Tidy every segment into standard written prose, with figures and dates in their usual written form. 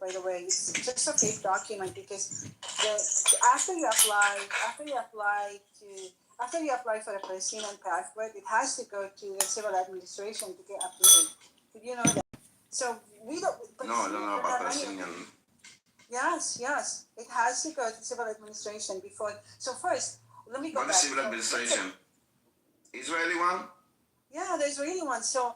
by the way. It's just a fake document because after you apply for a Palestinian passport, it has to go to the civil administration to get approved. Did you know that? So we don't. No, about Palestinian. Yes, it has to go to civil administration before. So first, let me go back. What is civil administration? Israeli one? Yeah, there's really one. So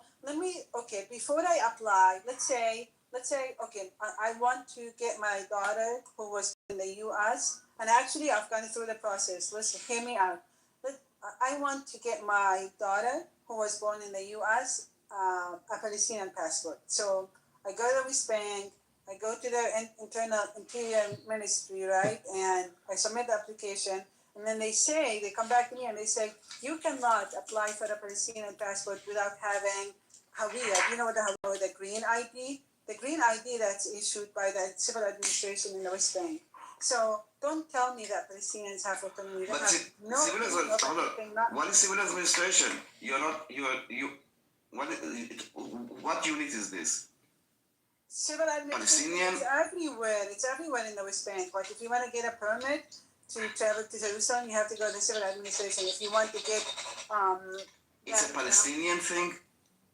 before I apply, let's say, okay, I want to get my daughter who was in the U.S. and actually I've gone through the process. Listen, hear me out. I want to get my daughter who was born in the U.S. A Palestinian passport. So I go to the West Bank, I go to the Interior Ministry, right, and I submit the application. And then they come back to me and they say, you cannot apply for a Palestinian passport without having Hawiyah. You know what the green ID? The green ID that's issued by the civil administration in the West Bank. So don't tell me that Palestinians have autonomy. What is civil administration? What unit is this? Civil administration is everywhere. It's everywhere in the West Bank. Like if you want to get a permit to travel to Jerusalem, you have to go to civil administration. If you want to get, it's a Palestinian thing.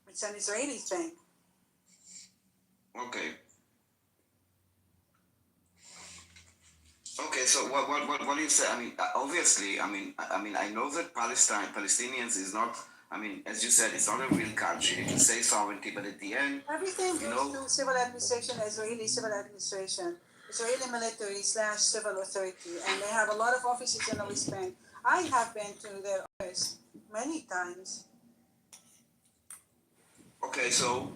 It's an Israeli thing. Okay. Okay. So what do you say? I mean, obviously, I know that Palestinians is not. I mean, as you said, it's not a real country. You can say sovereignty, but at the end, everything goes to civil administration, Israeli civil administration. Israeli military / civil authority, and they have a lot of offices in the West Bank. I have been to their office many times. Okay, so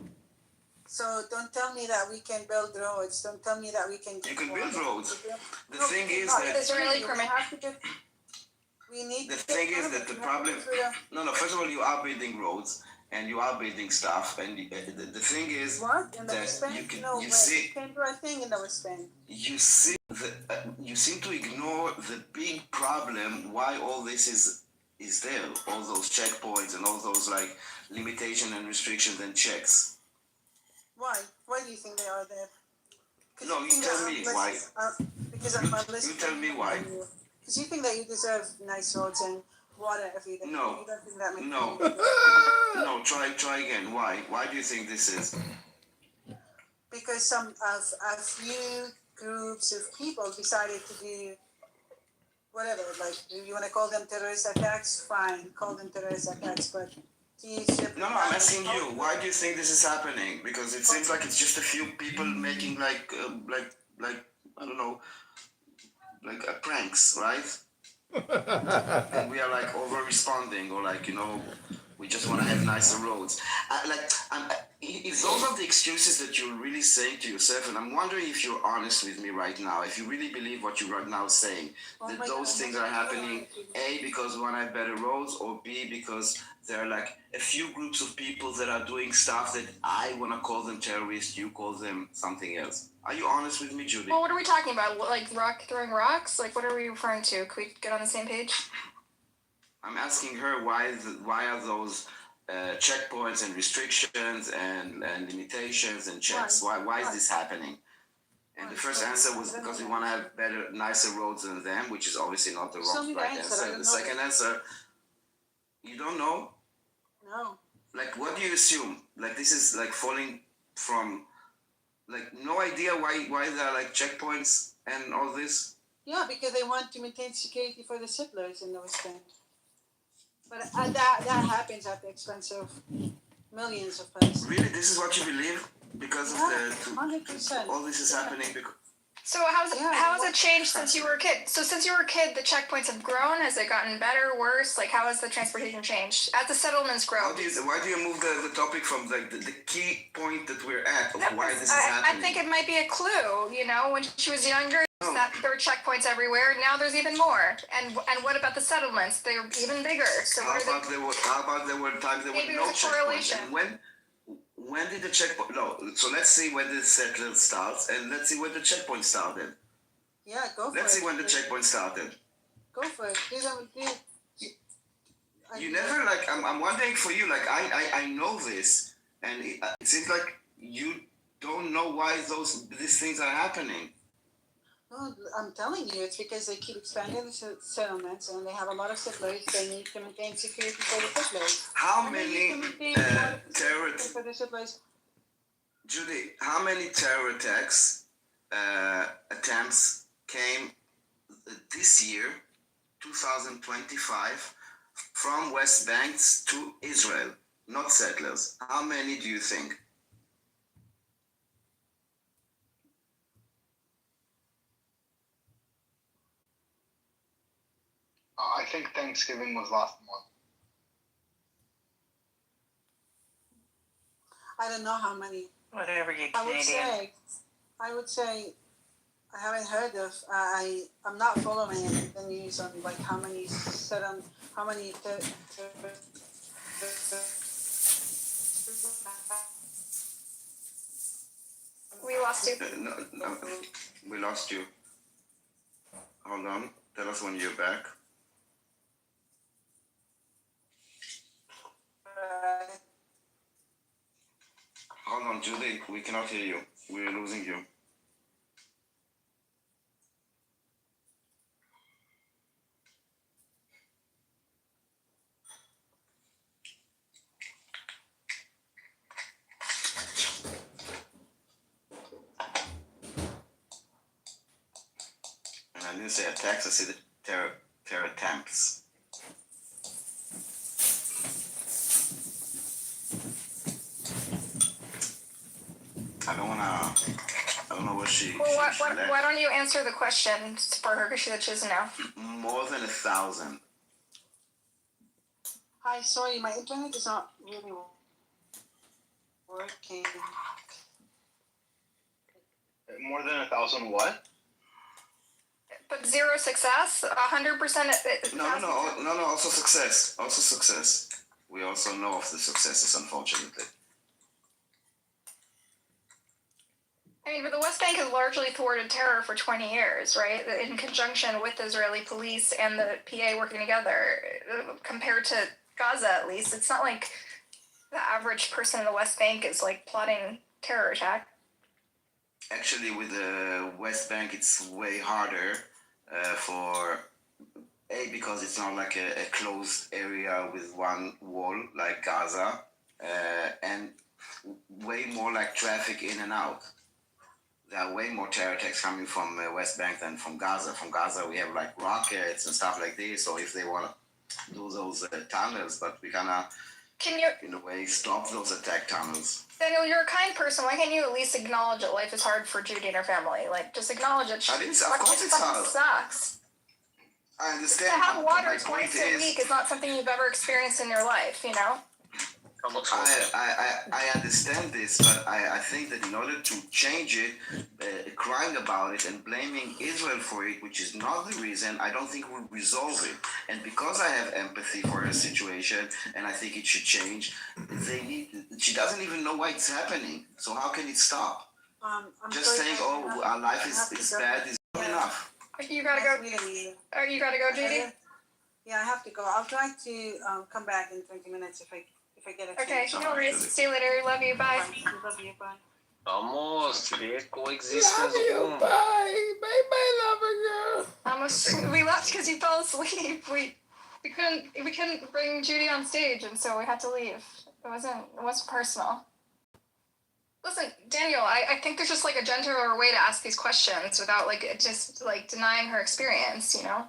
don't tell me that we can build roads. Don't tell me that we can. You can build roads. The thing is that Israeli permit. The problem. No. First of all, you are building roads. And you are building stuff, and the thing is what? In the that West Bank? you see, you can't do a thing in the West Bank. You seem to ignore the big problem. Why all this is there? All those checkpoints and all those like limitation and restrictions and checks. Why? Why do you think they are there? No, you tell me why. Because I'm listening. You tell me why. Because you think that you deserve nice roads and water every day. No. You don't think that makes No, try again. Why? Why do you think this is? Because a few groups of people decided to do whatever, like if you want to call them terrorist attacks, fine, call them terrorist attacks, but No, I'm asking you, why do you think this is happening? Because it seems like it's just a few people making like I don't know, like pranks, right? And we are like over responding, or like, we just want to have nicer roads. If those are the excuses that you're really saying to yourself, and I'm wondering if you're honest with me right now, if you really believe what you're right now saying, that those things are happening, A, because we want to have better roads, or B, because there are like a few groups of people that are doing stuff that I want to call them terrorists, you call them something else. Are you honest with me, Judy? Well, what are we talking about? Like throwing rocks? Like, what are we referring to? Could we get on the same page? I'm asking her why are those checkpoints and restrictions and limitations and checks? Why is this happening? And the first answer was because we want to have better, nicer roads than them, which is obviously not the right answer. The second answer, you don't know? No. Like, what do you assume? Like, this is like falling from, like, no idea why there are like checkpoints and all this? Yeah, because they want to maintain security for the settlers in the West Bank. But that happens at the expense of millions of Palestinians. Really? This is what you believe? Because of 100%. All this is happening because... So how has it changed since you were a kid? So since you were a kid, the checkpoints have grown? Has it gotten better, worse? Like, how has the transportation changed? As the settlements grow? Why do you move the topic from like the key point that we're at of why this is happening? I think it might be a clue, when she was younger, that there were checkpoints everywhere. Now there's even more. And what about the settlements? They're even bigger. So how about there were times there were no checkpoints? And when did the checkpoint? No. So let's see when the settlement starts, and let's see when the checkpoint started. Yeah, go for it. Let's see when the checkpoint started. Go for it. You never I'm wondering for you. Like I know this, and it seems like you don't know why these things are happening. No, I'm telling you, it's because they keep expanding the settlements and they have a lot of settlers. They need to maintain security for the settlers. How And they many need to maintain a lot of terror, security for the settlers. Judy? How many terror attacks attempts came this year, 2025, from West Banks to Israel, not settlers? How many do you think? I think Thanksgiving was last month. I don't know how many. Whatever you I would Canadian. say, I haven't heard of. I'm not following the news on like how many how many. We lost you. No, we lost you. Hold on. Tell us when you're back. Hold on, Judy. We cannot hear you. We're losing you. And I didn't say attacks, I said terror attempts. I don't know what she. Well, why don't you answer the question for her because she doesn't know? More than 1,000. Hi, sorry, my internet is not really working. More than 1,000 what? But zero success, 100%. No. Also success. We also know of the successes, unfortunately. I mean, but the West Bank has largely thwarted terror for 20 years, right? In conjunction with Israeli police and the PA working together. Compared to Gaza, at least, it's not like the average person in the West Bank is like plotting terror attack. Actually, with the West Bank, it's way harder because it's not like a closed area with one wall like Gaza, and way more like traffic in and out. There are way more terror attacks coming from West Bank than from Gaza. From Gaza, we have like rockets and stuff like this. So if they want to do those tunnels, but we cannot, in a way, stop those attack tunnels. Daniel, you're a kind person. Why can't you at least acknowledge that life is hard for Judy and her family? Like, just acknowledge it. Of course it's hard. Sucks. I understand. To have water twice a week is not something you've ever experienced in your life, you know? I understand this, but I think that in order to change it, crying about it and blaming Israel for it, which is not the reason, I don't think will resolve it. And because I have empathy for her situation, and I think it should change, she doesn't even know why it's happening. So how can it stop? Just saying, our life is bad is not enough. You gotta go. You gotta go, Judy? Yeah, I have to go. I'll try to come back in 20 minutes if I get a chance. Okay, no worries. See you later. Love you. Bye. Love you. Bye. Vamos, coexistence. Bye, lover girl. Almost. We left because you fell asleep. We couldn't bring Judy on stage, and so we had to leave. It wasn't personal. Listen, Daniel, I think there's just like a gentler way to ask these questions without like just like denying her experience, you know?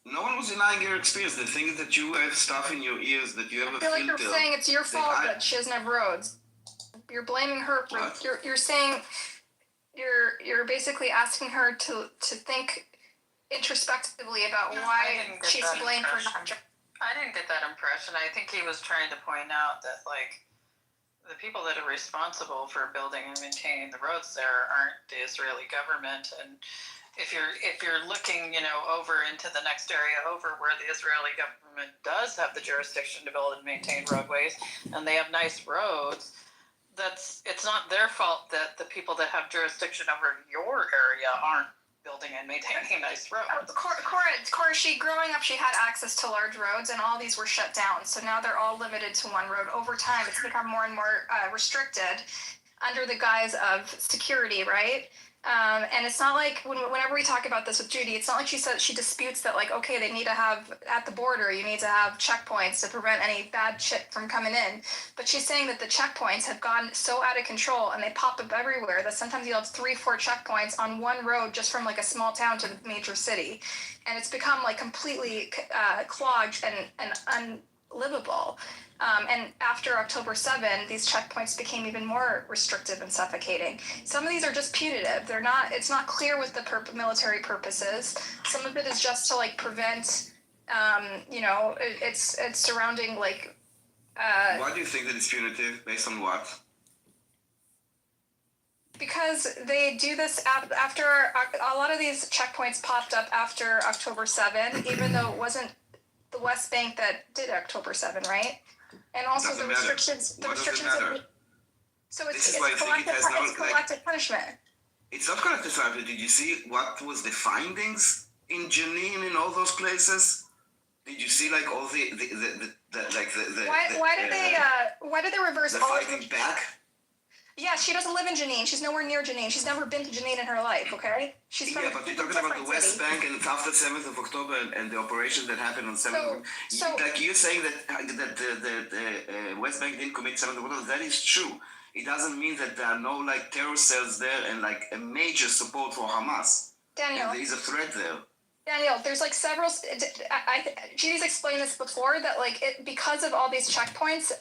No one was denying your experience. The thing is that you have stuff in your ears, that you have a filter. I feel like you're saying it's your fault that she doesn't have roads. You're blaming her for What? you're saying you're basically asking her to think introspectively about why she's to blame for not. I didn't get that impression. I think he was trying to point out that like the people that are responsible for building and maintaining the roads there aren't the Israeli government. And if you're looking, over into the next area over where the Israeli government does have the jurisdiction to build and maintain roadways, and they have nice roads, it's not their fault that the people that have jurisdiction over your area aren't building and maintaining nice roads. Cora, growing up, she had access to large roads, and all these were shut down. So now they're all limited to one road. Over time, it's become more and more restricted. under the guise of security, right? And it's not like whenever we talk about this with Judy, it's not like she says she disputes that, like, okay, they need to have at the border, you need to have checkpoints to prevent any bad shit from coming in. But she's saying that the checkpoints have gone so out of control and they pop up everywhere that sometimes you'll have 3-4 checkpoints on one road just from like a small town to the major city, and it's become like completely clogged and unlivable. And after October 7, these checkpoints became even more restrictive and suffocating. Some of these are just punitive. They're not. It's not clear what the military purpose is. Some of it is just to like prevent. It's surrounding like. Why do you think that it's punitive? Based on what? Because they do this after a lot of these checkpoints popped up after October 7, even though it wasn't the West Bank that did October 7, right? And also Doesn't the matter. restrictions. The What does it restrictions. matter? So This it's is why I think it has no, it's collective punishment. It's not collective punishment. Did you see what was the findings in Jenin in all those places? Did you see like all the Why did they reverse the all of fighting them? back? Yeah, she doesn't live in Jenin. She's nowhere near Jenin. She's never been to Jenin in her life. Okay, she's from Yeah, but you're talking about the West Bank and after 7th of October and the operation that happened on 7th. So Like you're saying that the West Bank didn't commit 7th of October. That is true. It doesn't mean that there are no like terror cells there and like a major support for Hamas. Daniel, And there is a threat there. Daniel, there's like several. Judy's explained this before that like because of all these checkpoints,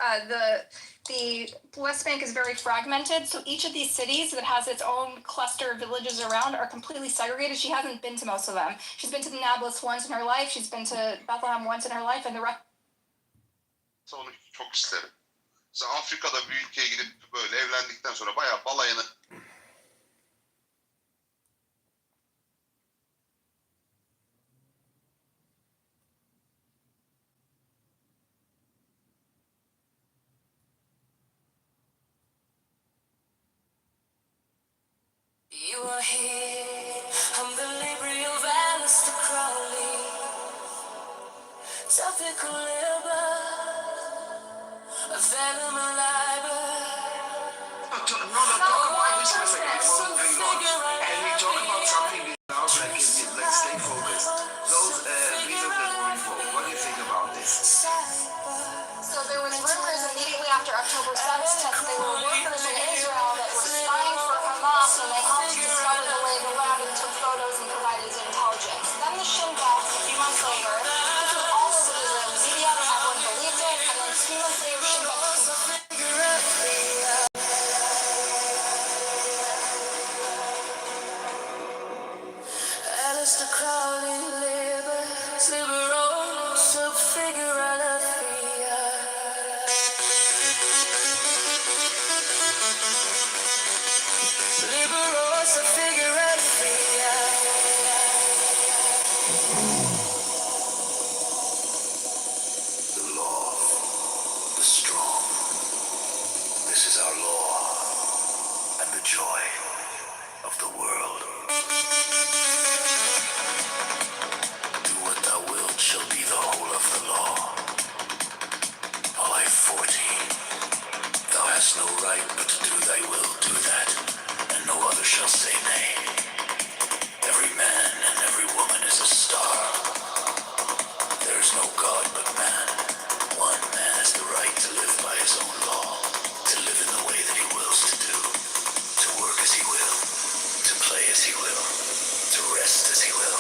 the West Bank is very fragmented. So each of these cities that has its own cluster of villages around are completely segregated. She hasn't been to most of them. She's been to Nablus once in her life. She's been to Bethlehem once in her life, and the rest. Onu çok isterim. Mesela Afrika'da bir ülkeye gidip böyle evlendikten sonra bayağı balayını You are here, I'm the Libriel Valus to Crowley. Topical labor, a venom alive. No, talk about this for a second before moving on. And we talk about something else like stay focused. Those visas that were invoked, what do you think about this? So there was rumors immediately after October 7th that there were workers in Israel that were spying for Hamas, and they helped discover the lay of the land and took photos and provided intelligence. Then the Shin Bet, a few months later, this was all over the Israeli media, everyone believed it, and then 2 months later, Shin Bet Alistair Crowley, liberal, subfigure Alafia. Liberal, subfigure Alafia. The law, the strong. This is our law and the joy of the world. Do what thou wilt shall be the whole of the law. Polite 14. Thou hast no right but to do thy will, do that, and no other shall say nay. Every man and every woman is a star. There is no God but man. One man has the right to live by his own law, to live in the way that he wills to do, to work as he will, to play as he will, to rest as he will,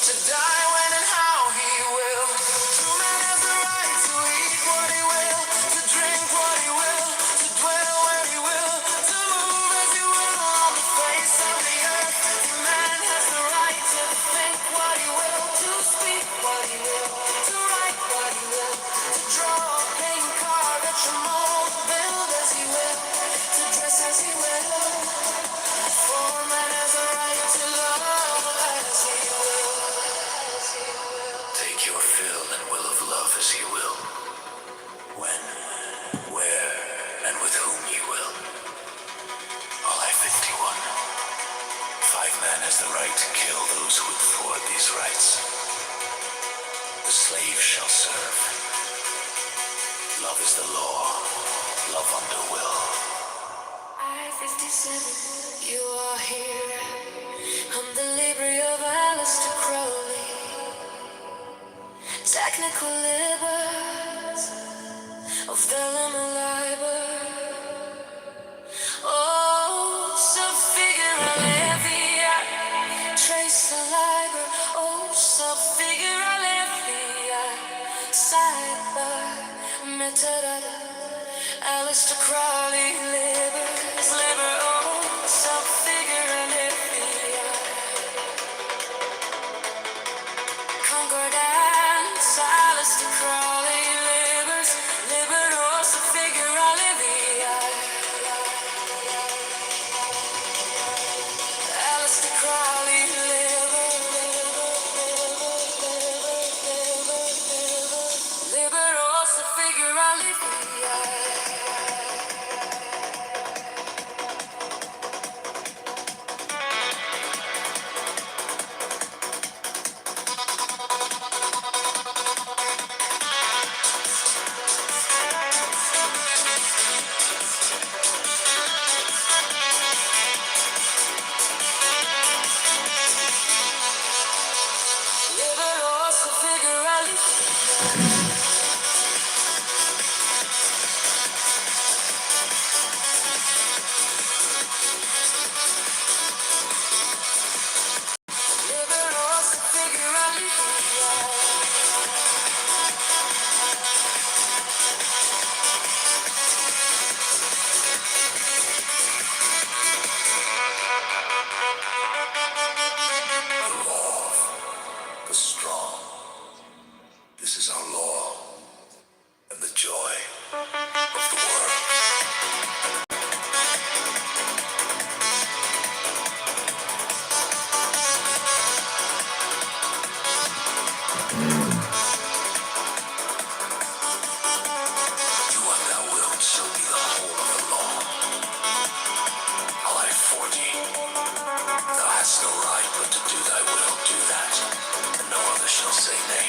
To die when and how he will. True man has the right to eat what he will, to drink what he will, to dwell where he will, to move as he will on the face of the earth. Every man has the right to think what he will, to speak what he will, to write what he will, to draw, paint, carve, etch, mold, build as he will, to dress as he will. For man has a right to love as he will. take your fill and will of love as he will, when, where, and with whom he will. Polai 51. 5 man has the right to kill those who would thwart these rights. The slave shall serve. Love is the law, love under will. I You are here. I'm the library of Alistair Crowley. Technical libers of vellum and liber. Oh, some figure a Levi, trace the liber. Oh, some figure a Levi, cyber, metadata. Alistair Crowley, liber. Oh, some figure a Levi, concordance. Alistair Crowley, liber. Oh, some figure a Levi. Alistair Crowley, liberosa figura livia. Liberosa figura livia. Liberosa figura livia. The strong. This is our law and the joy of the world. Do what thou wilt shall be the whole of the law. Alive 40. Thou hast no right but to do thy will, do that, and no other shall say nay.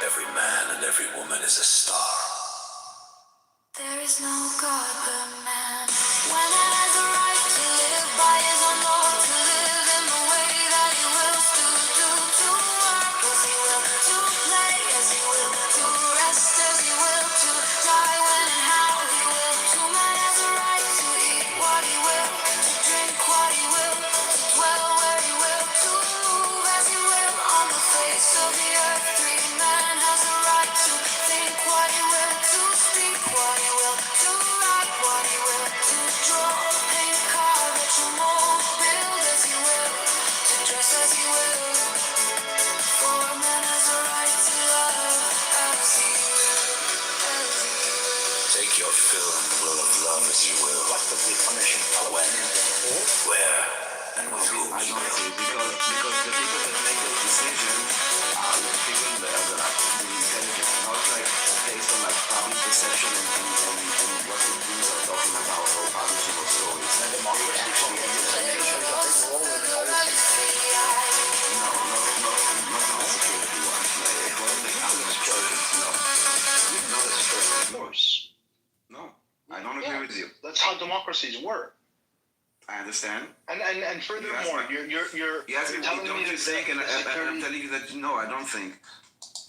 Every man and every woman is a star. There is no God but man. When man has a right to live by his own law, to live in the way that he wills to do, to work as he will, to play as he will, to rest as he will, to die when and how he will. To man has a right to eat what he will, to drink what he will, to dwell where he will, to move as he will on the face of the earth. Free man has a right to think what he will, to speak what he will, to write what he will, to draw, paint, carve, etch, mold, build as he will, to dress as he will. For man has a right to love as he will, as he will. Take your fill and will of love as you will. When, where, and with whom I you don't will. see because the people that make those decisions are the people that are the intelligent, not like based on like public perception and what the news are talking about or publishing or stories. And the market actually no, not security one. It wasn't the kind of choice. No, not a choice. Force. No, I don't agree with you. That's how democracies work. I understand. And furthermore, you're Yes, telling don't me you that think? And the I'm security- telling you that no, I don't think.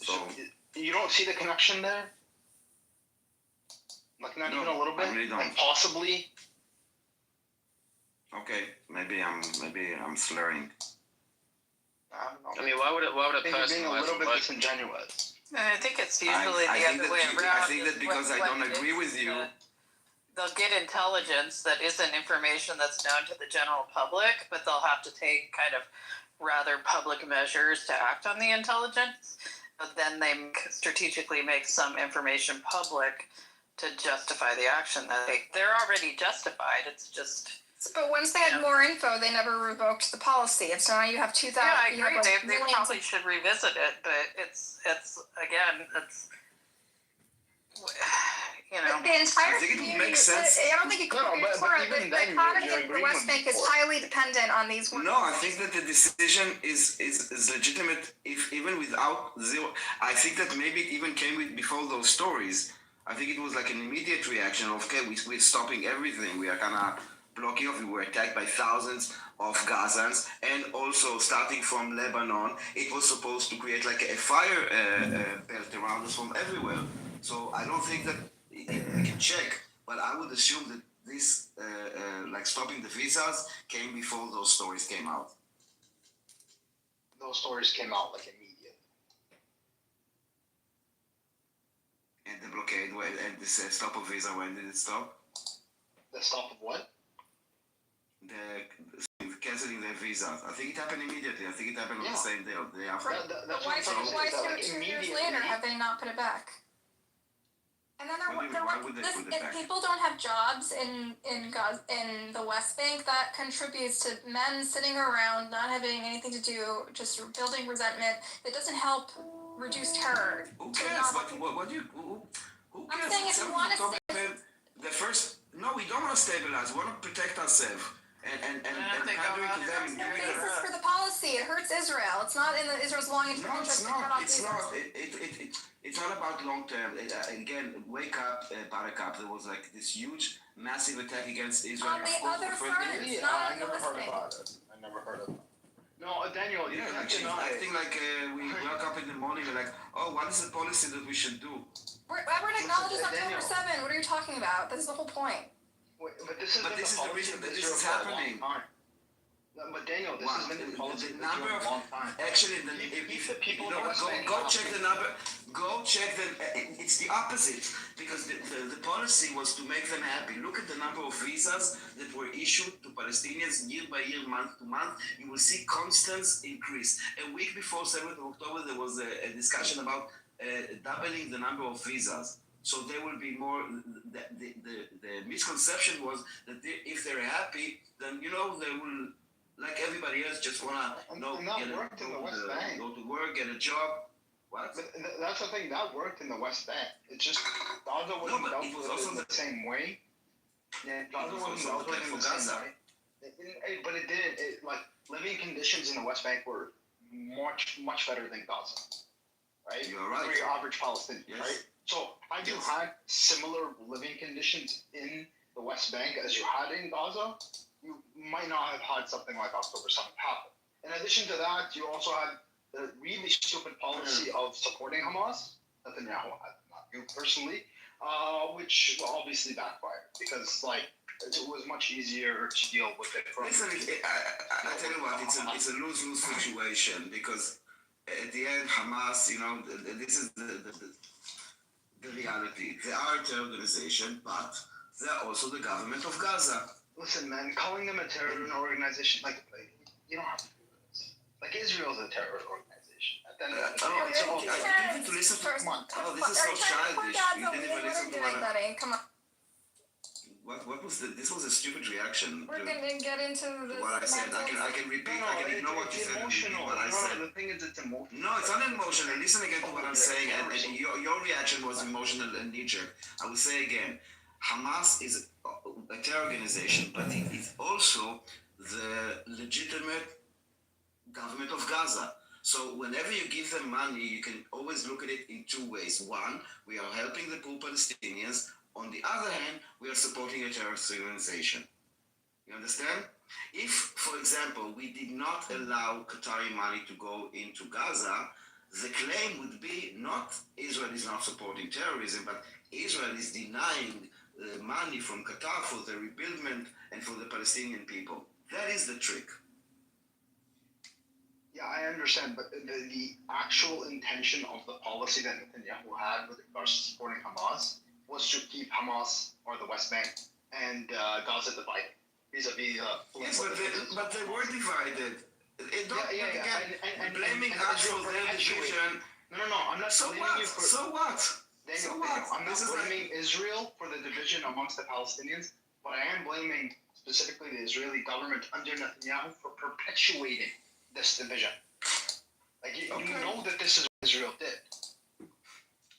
So you don't see the connection there? Like not No, even a little I bit? really don't. Like possibly? okay, maybe I'm slurring. I don't know. I mean, why would a I think you're person being who a has little bit budget? disingenuous. And I think it's usually the other way around. I think that because I don't agree with you. They'll get intelligence that isn't information that's known to the general public, but they'll have to take kind of rather public measures to act on the intelligence. But then they strategically make some information public to justify the action that they're already justified. It's just. But once they had more info, they never revoked the policy, and so now you have 2,000. Yeah, I you have, agree. like, They millions probably of- should revisit it, but it's again, it's you know. The entire I think it would community. make sense. I don't think it could No, be but clearer. even The then, economy you're of the agreeing West with Bank me is for it. highly dependent on these. No, I think that the decision is legitimate if even without zero. I think that maybe it even came with before those stories. I think it was like an immediate reaction of, okay, we're stopping everything. We are kind of blocking off. We were attacked by thousands of Gazans, and also starting from Lebanon, it was supposed to create like a fire belt around us from everywhere. So I don't think that we can check, but I would assume that this, like stopping the visas, came before those stories came out. Those stories came out like immediately. And the blockade, and this stop of visa, when did it stop? The stop of what? The canceling their visas. I think it happened immediately. I think it happened on the same day or the day after. But why 2 years later have they not put it back? And then Why would they put it if back? people don't have jobs in the West Bank, that contributes to men sitting around not having anything to do, just building resentment. It doesn't help reduce terror. Who cares? What do you? Who cares? I'm saying if you want to the first. No, we don't want to stabilize. We want to protect ourselves. And pandering to them and giving them. basis for the policy. It hurts Israel. It's not in Israel's long No, interest it's to cut not. off It's Israel. not. It's all about long term. Again, wake up, Barack. There was like this huge, massive attack against Israel. On the other front, Yeah, not I on the never West heard Bank. about it. I never heard of it. No, Daniel, you Yeah, can't like she's deny it. acting like we woke up in the morning and like, oh, what is the policy that we should do? Everyone acknowledges Daniel. October 7. What are you talking about? This is the whole point. Wait, but this is But this is the policy reason of that this Israel is for a long happening. time. No, but Daniel, this has been the policy The of Israel number for a long time. actually, If the people you know in the what, West Bank go have- check the number. Go check the. It's the opposite because the policy was to make them happy. Look at the number of visas that were issued to Palestinians year by year, month to month. You will see constant increase. A week before 7th of October, there was a discussion about doubling the number of visas. So there will be more. The misconception was that if they're happy, then they will, like everybody else, just wanna And that worked in the West Bank. go to work, get a job. What? But that's the thing, that worked in the West Bank. It's just Gaza wasn't but dealt it was with also in the same way. Yeah, Gaza was wasn't also dealt with attack in for the same Gaza. way. But it didn't. Like living conditions in the West Bank were much better than Gaza, right? You're right. For your average Palestinian, Yes. right? So had you Yes. had similar living conditions in the West Bank as you had in Gaza, you might not have had something like October 7th happen. In addition to that, you also had the really stupid policy of supporting Hamas, Netanyahu had, not you personally, which obviously backfired because it was much easier to deal with it from. Listen, I tell you what, it's a lose-lose situation because at the end, Hamas, this is the reality. They are a terror organization, but they're also the government of Gaza. Listen, man, calling them a terror organization, you don't have to do this. Like, Israel's a terror organization. At the end of the day, it's all- I didn't listen to. First, Oh, this is so childish. You didn't even listen to doing, what. buddy. Come on. What was this was a stupid reaction. We're gonna get into this. What I said, I can repeat, I can ignore what you it's said and repeat emotional. what I said. The thing is, it's emotional. No, it's not emotional. Listen again to what I'm saying, and your reaction was emotional and knee-jerk. I will say again, Hamas is a terror organization, but it is also the legitimate government of Gaza. So whenever you give them money, you can always look at it in two ways. One, we are helping the poor Palestinians. On the other hand, we are supporting a terrorist organization. You understand? If, for example, we did not allow Qatari money to go into Gaza, the claim would be not Israel is not supporting terrorism, but Israel is denying money from Qatar for the rebuildment and for the Palestinian people. That is the trick. Yeah, I understand, but the actual intention of the policy that Netanyahu had with regards to supporting Hamas was to keep Hamas or the West Bank and Gaza divided vis-a-vis. Yes, but they were divided. And blaming and us Israel for their perpetuated- division. No, I'm not So blaming what? you for. So what? Daniel, So what? I'm not This is blaming Israel for the division amongst the Palestinians, but I am blaming specifically the Israeli government under Netanyahu for perpetuating this division. Like, you know that this is what Israel did.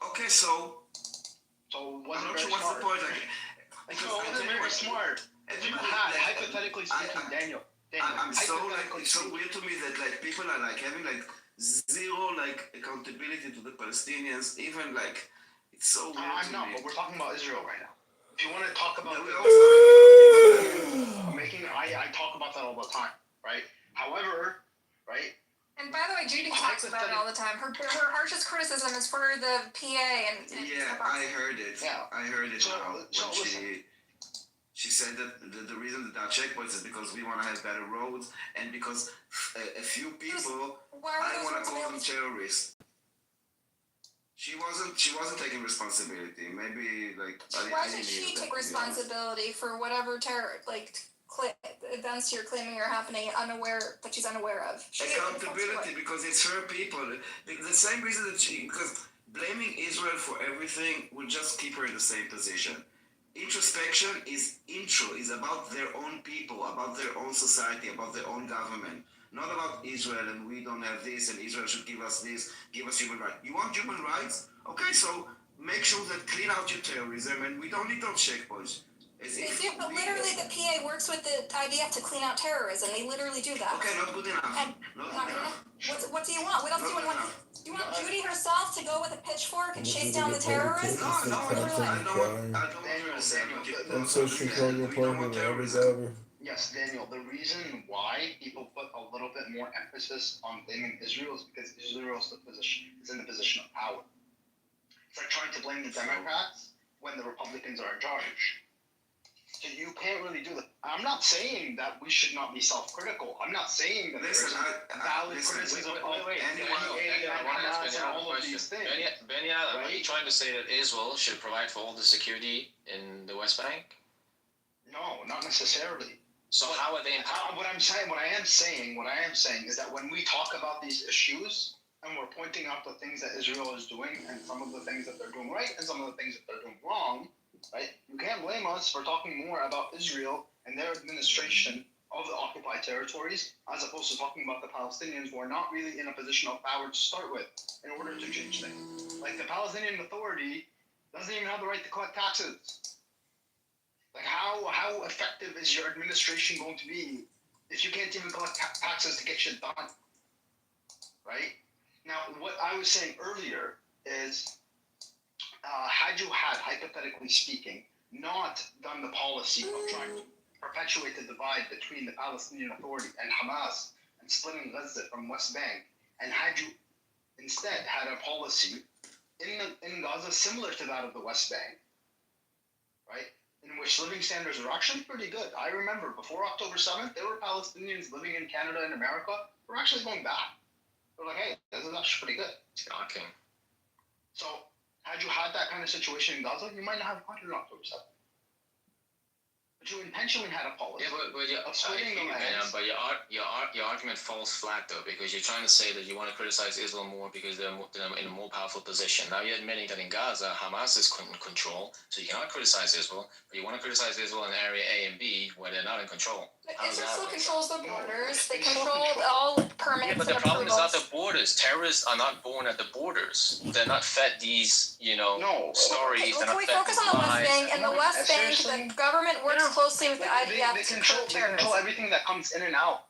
Okay, so So I'm wasn't not very sure what's the smart. point. So it wasn't very smart. If you had, hypothetically speaking, Daniel, I'm so hypothetically it's so speaking, weird to me that people are having zero accountability to the Palestinians, even It's so weird I'm to not, me. but we're talking about Israel right now. If you want to talk about No, we I talk about that all the time, right? However, right? And by the way, Judy talks about it all the time. Her harshest criticism is for the PA and Yeah, I heard it. Yeah. I heard it So- when so listen. she said that the reason that there are checkpoints is because we want to have better roads and because a few people, Why are I those want roads to call them available? terrorists. She wasn't taking responsibility. Maybe like Why I should didn't she hear that, take to be honest. responsibility for whatever terror events you're claiming are happening that she's unaware of? Accountability, because it's her people. The same reason that because blaming Israel for everything will just keep her in the same position. Introspection is about their own people, about their own society, about their own government. Not about Israel and we don't have this and Israel should give us this, give us human rights. You want human rights? Okay, so make sure that clean out your terrorism and we don't need those checkpoints. They do, but literally the PA works with the IDF to clean out terrorism. They literally do that. Okay, not good enough. And Not not good gonna, enough. what do you want? What else do you want? Do you want Judy herself to go with a pitchfork and chase down the terrorists? No, I don't want her to say, I'm so Chicago partner every driver. Yes, Daniel, the reason why people put a little bit more emphasis on blaming Israel is because Israel is in the position of power. It's like trying to blame the Democrats when the Republicans are in charge. So you can't really do that. I'm not saying that we should not be self-critical. I'm not saying that there's valid criticism of Hamas and all of these things. Benyada, are Right? you trying to say that Israel should provide for all the security in the West Bank? No, not necessarily. So how are they empowered? What I am saying is that when we talk about these issues and we're pointing out the things that Israel is doing and some of the things that they're doing right and some of the things that they're doing wrong, right? You can't blame us for talking more about Israel and their administration of the occupied territories as opposed to talking about the Palestinians who are not really in a position of power to start with in order to change things. Like the Palestinian Authority doesn't even have the right to collect taxes. Like how effective is your administration going to be if you can't even collect taxes to get shit done? Right? Now, what I was saying earlier is, had you had, hypothetically speaking, not done the policy of trying to perpetuate the divide between the Palestinian Authority and Hamas and splitting Gaza from West Bank, and had you instead had a policy in Gaza similar to that of the West Bank, right? In which living standards are actually pretty good. I remember before October 7th, there were Palestinians living in Canada and America who were actually going back. They're like, hey, this is actually pretty good. Shocking. So, had you had that kind of situation in Gaza, you might not have gotten October 7th. But you intentionally had a policy. Yeah, but of splitting the lands. but your argument falls flat though, because you're trying to say that you want to criticize Israel more because they're in a more powerful position. Now you're admitting that in Gaza, Hamas is in control, so you cannot criticize Israel, but you want to criticize Israel in area A and B where they're not in control. Israel still controls the borders. They control all permits Yeah, but and the problem is not approvals. the borders. Terrorists are not born at the borders. They're not fed these, stories. Okay, They're can not we fed focus these on the West lies. Bank? In the No, West Bank, seriously? the government works closely with the IDF They to control curb terrorism. everything that comes in and out.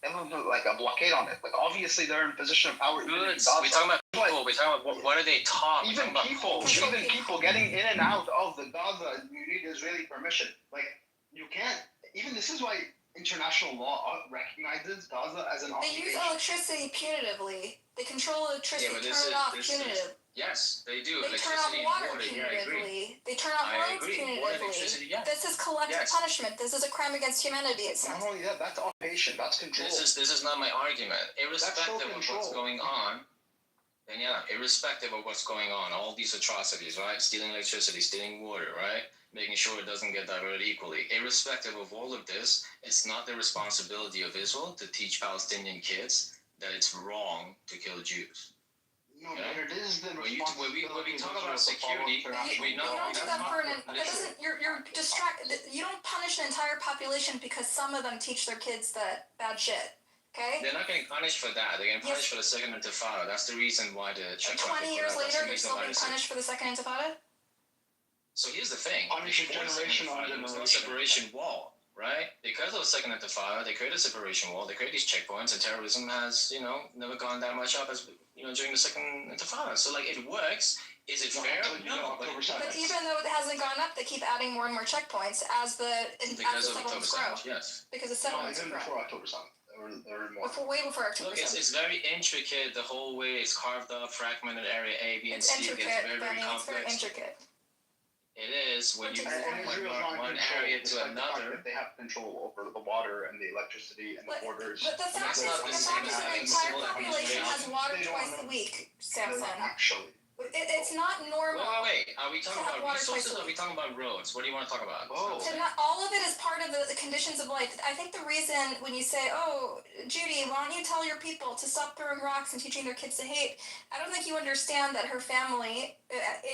They have like a blockade on it. Like obviously they're in a position of power. Good. Even in We're Gaza. talking about people. We're talking about what are they taught? We're Even talking about people getting in and out of the Gaza, you need Israeli permission. Like you can't. Even this is why international law recognizes Gaza as an They use occupation. electricity punitively. They control electricity, but turn this it is- off this is- punitive. Yes, they do. They turn off Electricity and water water. Yeah, I agree. punitively. They turn off I roads agree. Water, punitively. electricity, yes. This is collective Yes. punishment. This is a crime against humanity, it Not says. only that, that's occupation. That's control. This is not my argument. Irrespective of what's control. going on, then irrespective of what's going on, all these atrocities, right? Stealing electricity, stealing water, right? Making sure it doesn't get diverted equally. Irrespective of all of this, it's not the responsibility of Israel to teach Palestinian kids that it's wrong to kill Jews. No, Yeah. but it is the When we responsibility talk of about Israel to follow security, international we know You law. don't do that's that for not an. That listen. doesn't. You're distracted. You don't punish an entire population because some of them teach their kids that bad shit. Okay. They're not getting punished for that. They're getting punished Yes. for the second intifada. That's the reason why the And checkpoint. 20 years That's the later, they're reason still why being they say- punished for the second intifada. So here's the thing. Punishing Before the generation second on intifada, there was no generation. separation wall, right? Because of the second intifada, they created a separation wall, they created these checkpoints, and terrorism has, never gone that much up as, during the second intifada. So, like, it works. Is it fair? No. But even though it hasn't gone up, they keep adding more and more checkpoints as the Because of October settlements grow. 7th, yes. Because the No, settlements even grow. before October 7th. There were more. Way before October Look, 7th. it's very intricate, the whole way it's carved up, fragmented area A, B, and It's C. It intricate, gets very, very Benny. It's very complex. intricate. It is when you And move Israel's not in one control, area to despite the fact another. that they have control over the water and the electricity and the borders. But the fact is, not the same as an having entire solar population energy. has water They don't twice know. a week, They're Samson. not actually. It's not normal. Wait. Are we talking To have about water twice resources a or are we talking about roads? What do you want to talk about? Oh. All of it is part of the conditions of life. I think the reason when you say, "Oh, Judy, why don't you tell your people to stop throwing rocks and teaching their kids to hate?" I don't think you understand that her family,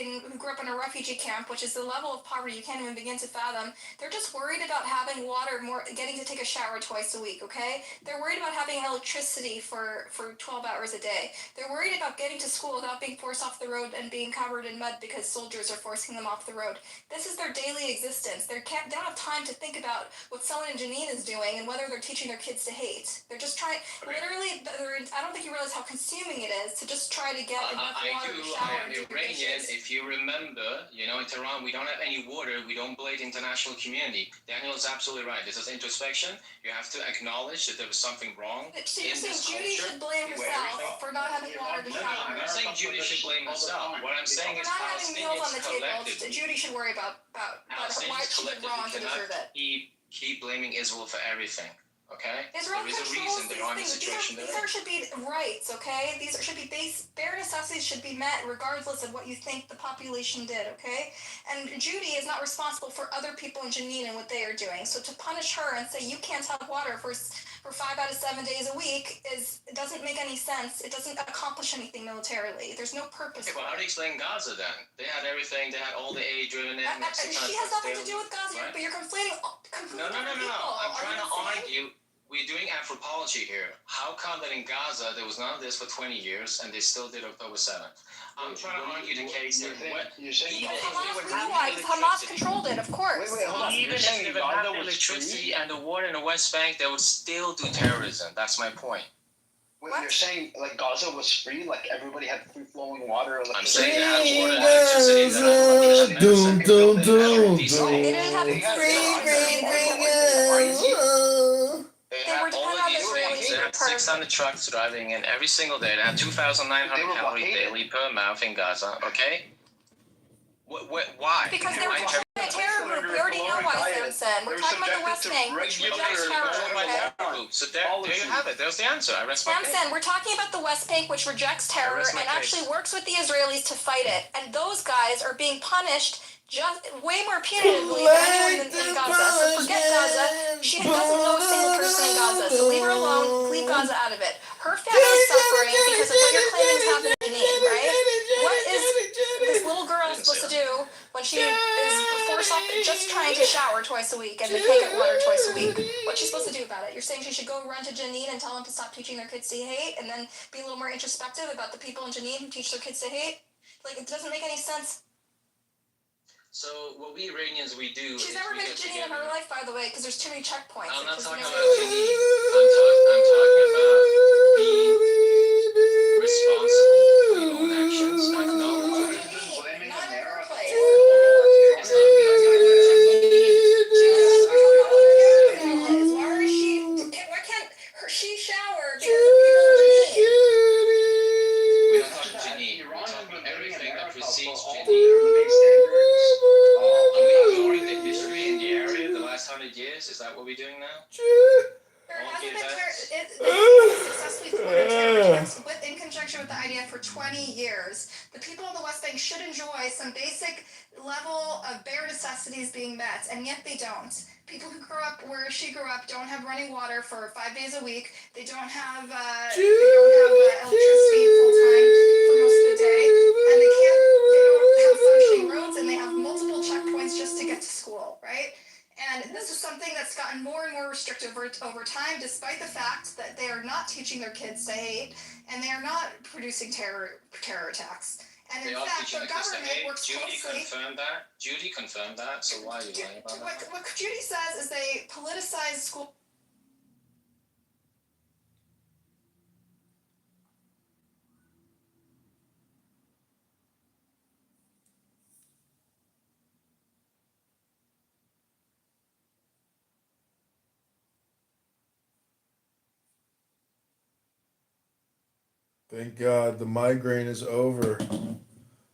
who grew up in a refugee camp, which is the level of poverty you can't even begin to fathom. They're just worried about having water, getting to take a shower twice a week. Okay, they're worried about having electricity for 12 hours a day. They're worried about getting to school without being forced off the road and being covered in mud because soldiers are forcing them off the road. This is their daily existence. They don't have time to think about what someone in Janine is doing and whether they're teaching their kids to hate. They're just trying, literally, I don't think you realize how consuming it is to just try to get enough water to shower and do your Iranian, dishes. if you remember, in Tehran, we don't have any water. We don't blame the international community. Daniel is absolutely right. This is introspection. You have to acknowledge that there was something wrong So in you're saying this Judy culture. should blame herself for not having water to No, I'm shower. not saying Judy should blame herself. What I'm saying For is not having meals on the Palestinians table, collectively. Judy should worry about why Palestinians she did wrong to collectively deserve it. cannot keep blaming Israel for everything. Okay? Israel There is a controls reason they're on the these things. situation These they're in. should be rights, okay? These should be bare necessities should be met regardless of what you think the population did, okay? And Judy is not responsible for other people in Janine and what they are doing. So to punish her and say you can't have water for 5 out of 7 days a week it doesn't make any sense. It doesn't accomplish anything militarily. There's no purpose. Okay, well, how do you explain Gaza then? They had everything. They had all the aid driven in. She has nothing to do with Gaza, right? but you're conflating completely No. different people. I'm trying to Are you argue. We're doing anthropology here. How come that in Gaza there was none of this for 20 years and they still did October 7th? I'm trying to argue the case that You're saying even if Hamas, they we were know having why, because Hamas electricity, controlled it, of course. Wait, hold on. even You're if saying they would Gaza have the was electricity free? and the water in the West Bank, they would still do terrorism. That's my point. Wait, What? you're saying like Gaza was free, like everybody had free flowing water. I'm Electricity? saying they had water and electricity. They had 100% Doom, medicine. doom, They had doom, decent They aid. didn't have They had- free, They They were had all dependent of on these Israelis things. They for had 600 trucks driving in every single day. They had 2,900 They were calories blockaded. daily per mouth in Gaza. Okay. Why? Because they were Why a terror group. We already know why, Samson. We're talking about the West Bank, which rejects terror, okay? So there you have it. There's the answer. I rest my case. Samson, we're talking about the West Bank, which rejects terror rest my and case. actually works with the Israelis to fight it. And those guys are being punished just way more punitively than anyone in Gaza. So forget Gaza. She doesn't know a single person in Gaza. So leave her alone. Leave Gaza out of it. Her family is suffering because of what you're claiming is happening to Janine, right? What is this little girl supposed to do when she is forced off just trying to shower twice a week and they can't get water twice a week? What's she supposed to do about it? You're saying she should go run to Janine and tell them to stop teaching their kids to hate and then be a little more introspective about the people in Janine who teach their kids to hate? Like, it doesn't make any sense. So what we Iranians we do She's is never we been get to Janine in together. her life, by the way, because there's too many checkpoints. I'm not Because talking you about know- Janine. I'm talking about being responsible for your own actions. Acknowledge it. Blaming Not the in her Arabs. place. It's not Why is she? Why can't she shower because the people in Janine? We're not talking Janine. We're Iran has talking been blaming everything that America precedes for all Janine. their living standards. Are we ignoring the history in the area the last 100 years? Is that what we're doing now? There hasn't been Okay, successfully thwarted terror attacks in conjunction with the IDF for 20 years. The people of the West Bank should enjoy some basic level of bare necessities being met, and yet they don't. People who grew up where she grew up don't have running water for 5 days a week. They don't have electricity full time for most of the day, and they don't have functioning roads, and they have multiple checkpoints just to get to school, right? And this is something that's gotten more and more restrictive over time, despite the fact that they are not teaching their kids to hate, and they are not producing terror attacks. And They in are fact, teaching the the kids that. government Hey, works Judy closely. confirmed that. Judy confirmed that. So why are you lying about that? What Judy says is they politicize school. Thank God the migraine is over.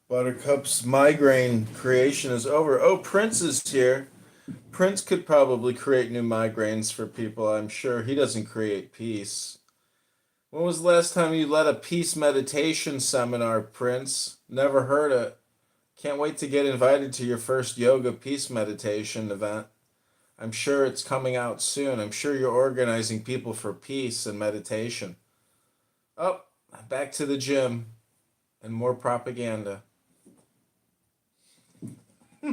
Buttercup's migraine creation is over. Oh, Prince is here. Prince could probably create new migraines for people, I'm sure. He doesn't create peace. When was the last time you led a peace meditation seminar, Prince? Never heard it. Can't wait to get invited to your first yoga peace meditation event. I'm sure it's coming out soon. I'm sure you're organizing people for peace and meditation. Oh, back to the gym and more propaganda. Yeah,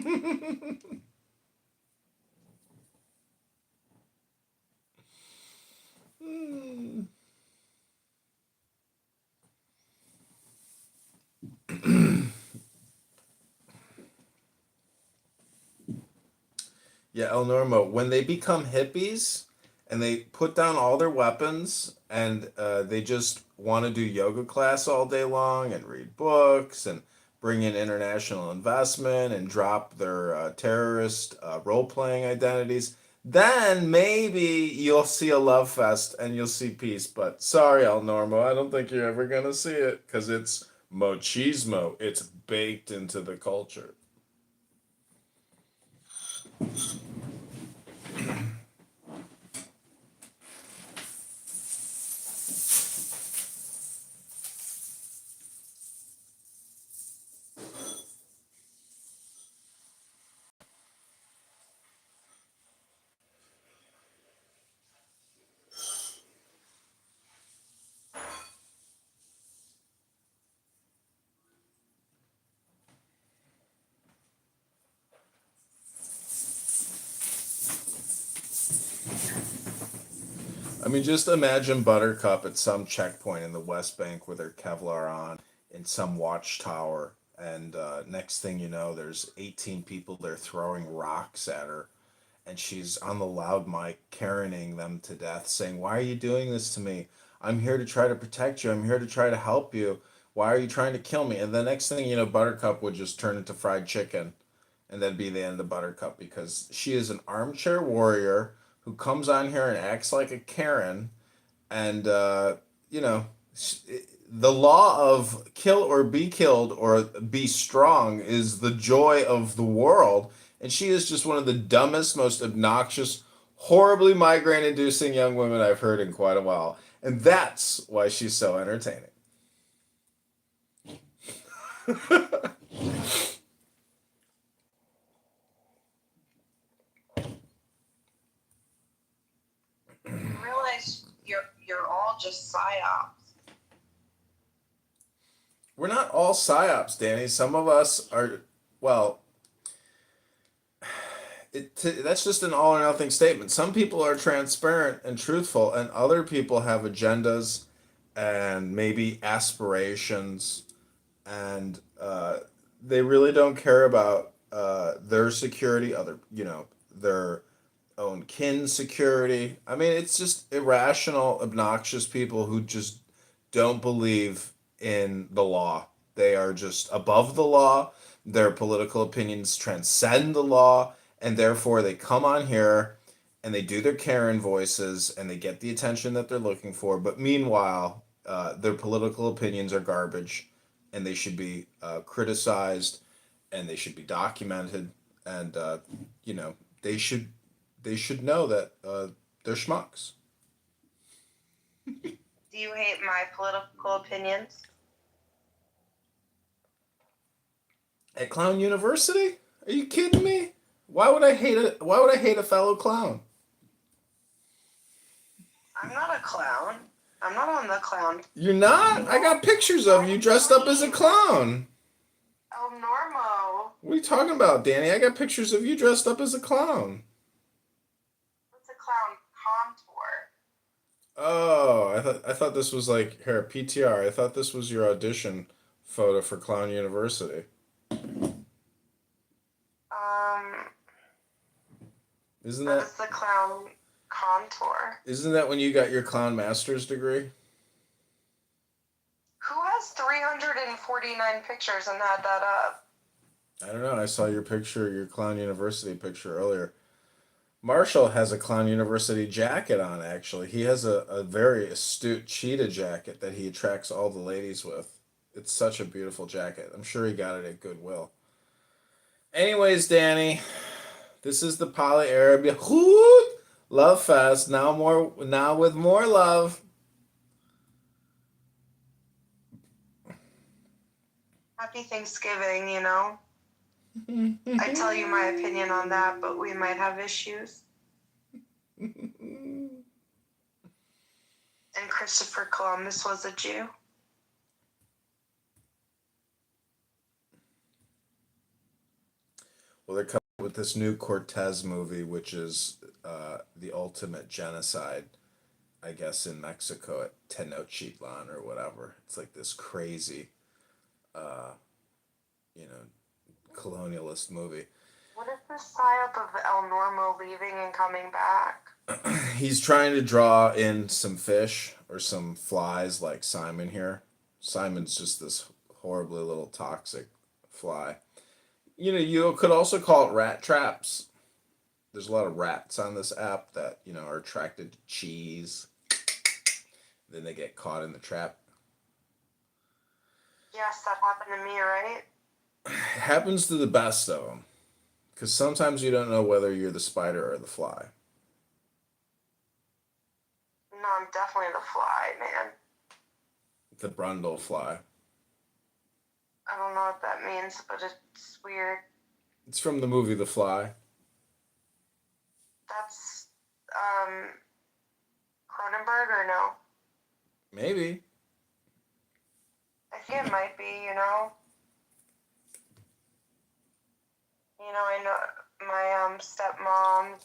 El Normo, when they become hippies and they put down all their weapons and they just want to do yoga class all day long and read books and bring in international investment and drop their terrorist role playing identities, then maybe you'll see a love fest and you'll see peace. But sorry, El Normo, I don't think you're ever going to see it because it's machismo. It's baked into the culture. I mean, just imagine Buttercup at some checkpoint in the West Bank with her Kevlar on in some watchtower, and next thing you know, there's 18 people there throwing rocks at her, and she's on the loud mic Karening them to death, saying, "Why are you doing this to me? I'm here to try to protect you. I'm here to try to help you. Why are you trying to kill me?" And the next thing you know, Buttercup would just turn into fried chicken, and that'd be the end of Buttercup because she is an armchair warrior who comes on here and acts like a Karen and you know the law of kill or be killed or be strong is the joy of the world, and she is just one of the dumbest, most obnoxious, horribly migraine inducing young women I've heard in quite a while, and that's why she's so entertaining. You realize you're all just psyops. We're not all psyops, Danny. Some of us are, well, that's just an all or nothing statement. Some people are transparent and truthful, and other people have agendas and maybe aspirations, and they really don't care about their security, their own kin security. I mean, it's just irrational, obnoxious people who just don't believe in the law. They are just above the law. Their political opinions transcend the law, and therefore they come on here and they do their Karen voices and they get the attention that they're looking for. But meanwhile, their political opinions are garbage, and they should be criticized, and they should be documented, and you know they should know that they're schmucks. Do you hate my political opinions? At Clown University? Are you kidding me? Why would I hate a fellow clown? I'm not a clown. I'm not on the clown. You're not? I got pictures of you dressed up as a clown. Oh, Normo. What are you talking about, Danny? I got pictures of you dressed up as a clown. What's a clown contour? Oh, I thought this was like here PTR. I thought this was your audition photo for Clown University. Isn't That that is the clown contour. isn't that when you got your clown master's degree? Who has 349 pictures and had that up? I don't know. I saw your picture, your Clown University picture earlier. Marshall has a Clown University jacket on, actually. He has a very astute cheetah jacket that he attracts all the ladies with. It's such a beautiful jacket. I'm sure he got it at Goodwill. Anyways, Danny, this is the Poly Arabia Love Fest. Now with more love. Happy Thanksgiving, you know? I tell you my opinion on that, but we might have issues. And Christopher Columbus was a Jew. Well, they're coming with this new Cortez movie, which is the ultimate genocide, I guess, in Mexico at Tenochtitlan or whatever. It's like this crazy, uh, colonialist movie. What is this psyop of El Normo leaving and coming back? He's trying to draw in some fish or some flies like Simon here. Simon's just this horribly little toxic fly. You could also call it rat traps. There's a lot of rats on this app that, are attracted to cheese. Then they get caught in the trap. Yes, that happened to me, right? It happens to the best of them. Because sometimes you don't know whether you're the spider or the fly. No, I'm definitely the fly, man. The Brundle fly. I don't know what that means, but it's weird. It's from the movie The Fly. That's, Cronenberg or no? Maybe. I think it might be, you know? I know my, stepmom's,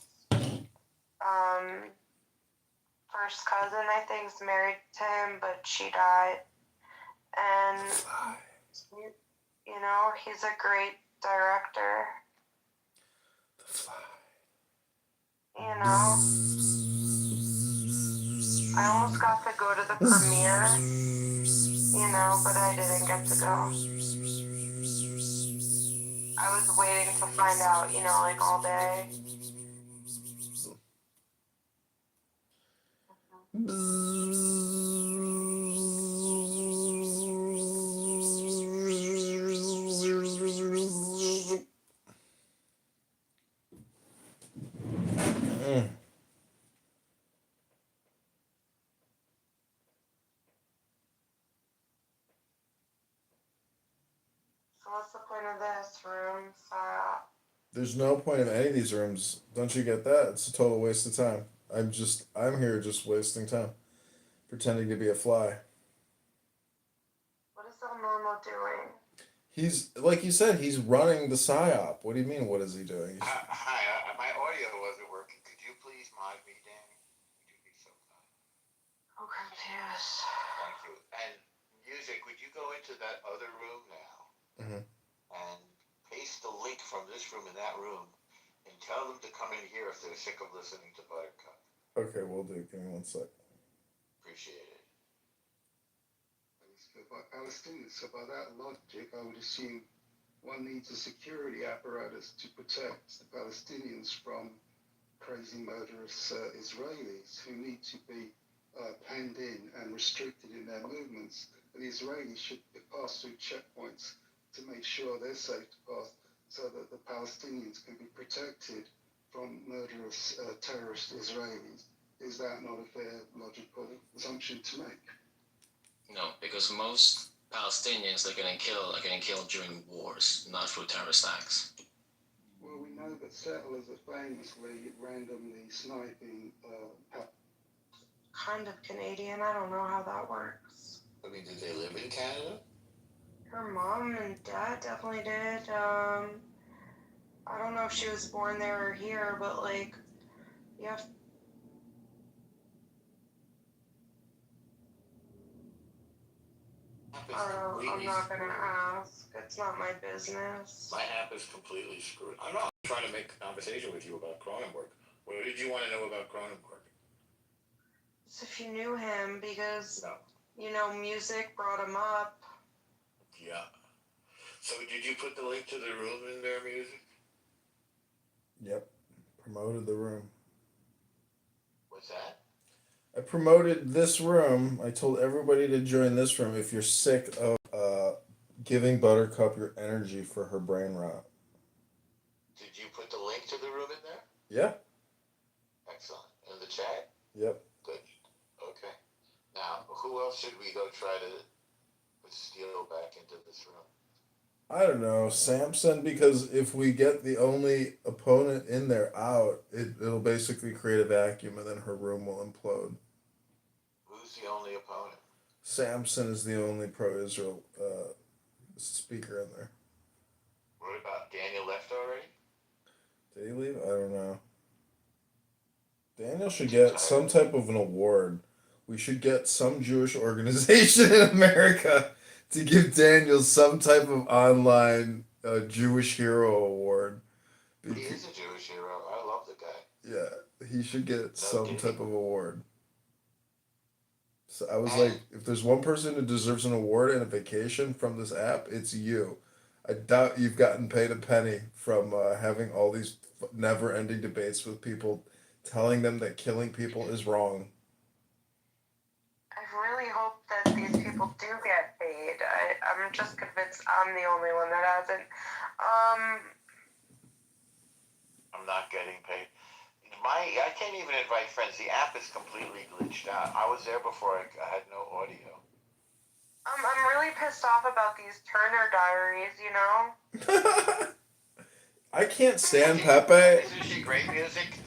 first cousin, I think, is married to him, but she died. And, he's a great director. The Fly. I almost got to go to the premiere, but I didn't get to go. I was waiting to find out, all day. So what's the point of this room? There's no point in any of these rooms. Don't you get that? It's a total waste of time. I'm here just wasting time. Pretending to be a fly. What is El Normo doing? He's, like you said, he's running the PSYOP. What do you mean, what is he doing? Hi, my audio wasn't working. Could you please mod me, Danny? Would you be so kind? Oh, confused. Thank you. And music, would you go into that other room now and paste the link from this room in that room and tell them to come in here if they're sick of listening to Buttercup? Okay, we'll do. Give me 1 sec. Appreciate it. By Palestinians. So by that logic, I would assume one needs a security apparatus to protect the Palestinians from crazy murderous Israelis who need to be penned in and restricted in their movements. And the Israelis should pass through checkpoints to make sure they're safe to pass so that the Palestinians can be protected from murderous terrorist Israelis. Is that not a fair logical assumption to make? No, because most Palestinians are getting killed during wars, not through terrorist acts. Well, we know that settlers are famously randomly sniping. Kind of Canadian. I don't know how that works. I mean, did they live in Canada? Her mom and dad definitely did. I don't know if she was born there or here, but you have. is completely I'm not gonna screwed. ask. It's not my business. My app is completely screwed. I'm not trying to make a conversation with you about Cronenberg. What did you want to know about Cronenberg? As if you knew him, because No. Music brought him up. Yeah. So did you put the link to the room in there, music? Yep. Promoted the room. What's that? I promoted this room. I told everybody to join this room if you're sick of giving Buttercup your energy for her brain rot. Did you put the link to the room in there? Yeah. Excellent. In the chat? Yep. Good. Okay. Now, who else should we go try to steal back into this room? I don't know, Samson, because if we get the only opponent in there out, it'll basically create a vacuum and then her room will implode. Who's the only opponent? Samson is the only pro-Israel speaker in there. What about Daniel left already? Did he leave? I don't know. Daniel should get some type of an award. We should get some Jewish organization in America to give Daniel some type of online Jewish hero award. He is a Jewish hero. I love the guy. Yeah, he should get some kidding. type of award. So I was like, if there's one person who deserves an award and a vacation from this app, it's you. I doubt you've gotten paid a penny from having all these never-ending debates with people telling them that killing people is wrong. I really hope that these people do get paid. I'm just convinced I'm the only one that hasn't. I'm not getting paid. I can't even invite friends. The app is completely glitched out. I was there before. I had no audio. I'm really pissed off about these Turner diaries, I can't stand Pepe. Isn't she great music?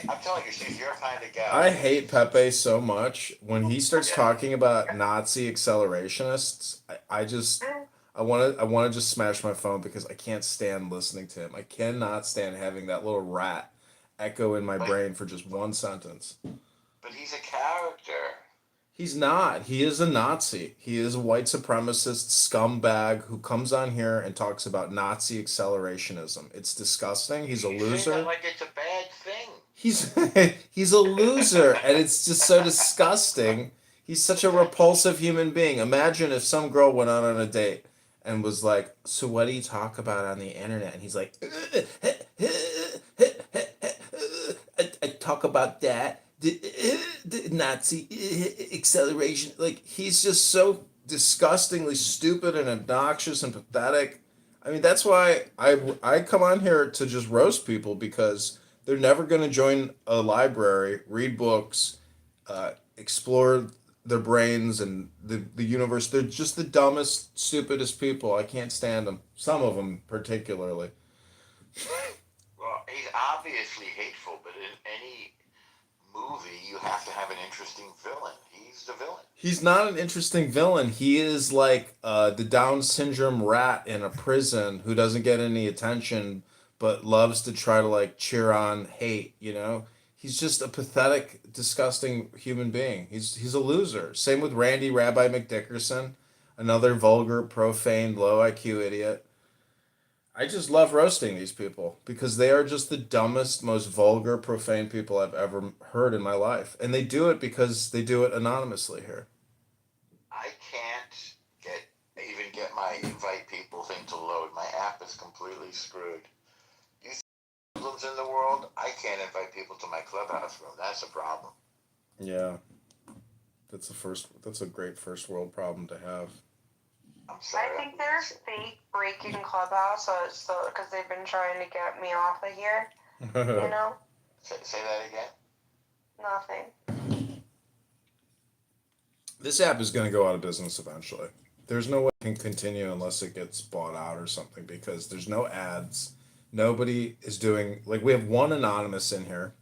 I'm telling you, she's your kind of gal. I hate Pepe so much. When he starts talking about Nazi accelerationists, I want to just smash my phone because I can't stand listening to him. I cannot stand having that little rat echo in my brain for just one sentence. But he's a character. He's not. He is a Nazi. He is a white supremacist scumbag who comes on here and talks about Nazi accelerationism. It's disgusting. He's a You say loser. that like it's a bad thing. He's a loser, and it's just so disgusting. He's such a repulsive human being. Imagine if some girl went out on a date and was like, "So what do you talk about on the internet?" And he's like, I talk about that. The Nazi acceleration. Like, he's just so disgustingly stupid and obnoxious and pathetic. I mean, that's why I come on here to just roast people, because they're never going to join a library, read books, explore their brains and the universe. They're just the dumbest, stupidest people. I can't stand them. Some of them particularly. Well, he's obviously hateful, but in any movie, you have to have an interesting villain. He's the villain. He's not an interesting villain. He is like the Down syndrome rat in a prison who doesn't get any attention but loves to try to like cheer on hate, He's just a pathetic, disgusting human being. He's a loser. Same with Randy Rabbi McDickerson, another vulgar, profane, low IQ idiot. I just love roasting these people because they are just the dumbest, most vulgar, profane people I've ever heard in my life. And they do it because they do it anonymously here. I can't even get my invite people thing to load. My app is completely screwed. You see problems in the world? I can't invite people to my clubhouse room. That's a problem. Yeah. That's a great first world problem to have. I'm sorry. I think they're fake breaking Clubhouse, so because they've been trying to get me off of here, Say that again? Nothing. This app is going to go out of business eventually. There's no way it can continue unless it gets bought out or something, because there's no ads. Nobody is doing, like, we have one anonymous in here.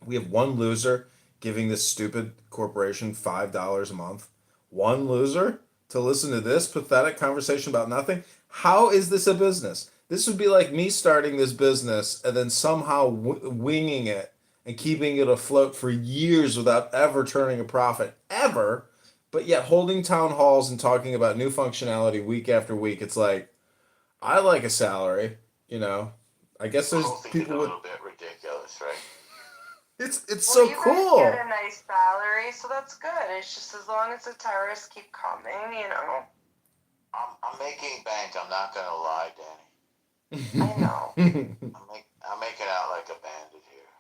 We have one loser giving this stupid corporation $5 a month. One loser to listen to this pathetic conversation about nothing. How is this a business? This would be like me starting this business and then somehow winging it and keeping it afloat for years without ever turning a profit, ever, but yet holding town halls and talking about new functionality week after week, it's like I like a salary, you know. I guess The there's whole thing is a people with little bit ridiculous, right? it's Well, so you guys get cool. a nice salary, so that's good. It's just as long as the terrorists keep coming, you know. I'm making bank. I'm not gonna lie, Danny. I know. I'm making out like a bandit here.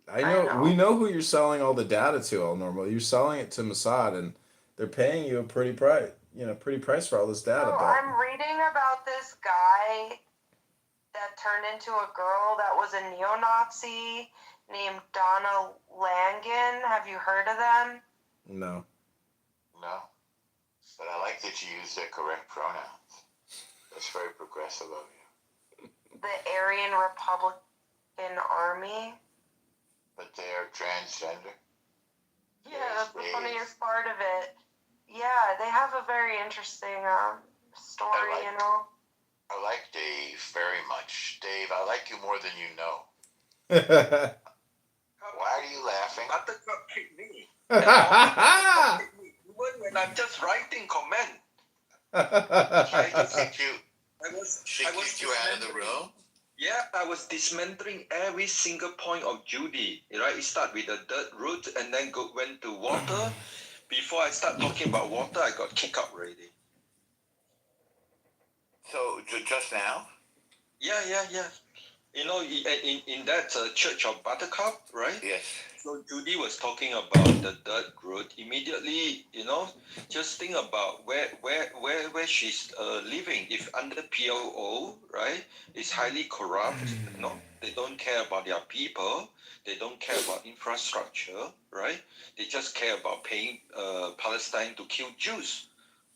I I know we know. know who you're selling all the data to, all normal. You're selling it to Mossad, and they're paying you a pretty price, pretty price for all this So data. But I'm reading about this guy that turned into a girl that was a neo-Nazi named Donna Langen. Have you heard of them? no, No, but I like that you use the correct pronouns. That's very progressive of you. The Aryan Republican Army. But they're transgender. Yeah, that's the funniest part of it. Yeah, they have a very interesting story, I like- you know. I like Dave very much. Dave, I like you more than you know. Why are you laughing? Buttercup kicked me. Even when I'm just writing comment. She kicked you out of the room? Yeah, I was dismantling every single point of Judy. Right, it started with the dirt root and then went to water. Before I start talking about water, I got kicked out already. So just now? Yeah. You know, in that church of Buttercup, right? Yes. So Judy was talking about the dirt road. Immediately, just think about where she's living. If under PLO, right, it's highly corrupt. They don't care about their people. They don't care about infrastructure, right? They just care about paying Palestine to kill Jews,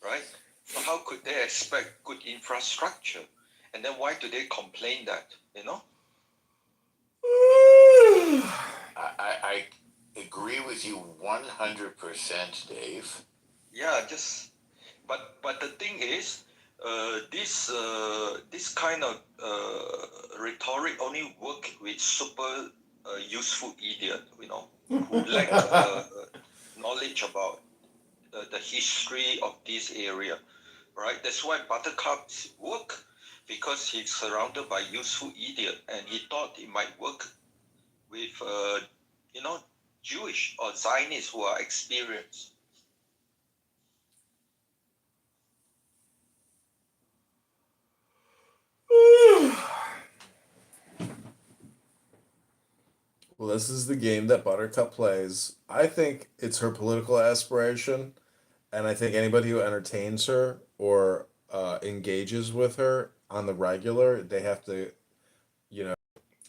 right? So how could they expect good infrastructure? And then why do they complain that? I agree with you 100%, Dave. Yeah, but the thing is, this kind of rhetoric only work with super useful idiot, who lack knowledge about the history of this area, right? That's why Buttercups work, because he's surrounded by useful idiot, and he thought it might work with Jewish or Zionists who are experienced. well, this is the game that Buttercup plays. I think it's her political aspiration, and I think anybody who entertains her or engages with her on the regular, they have to,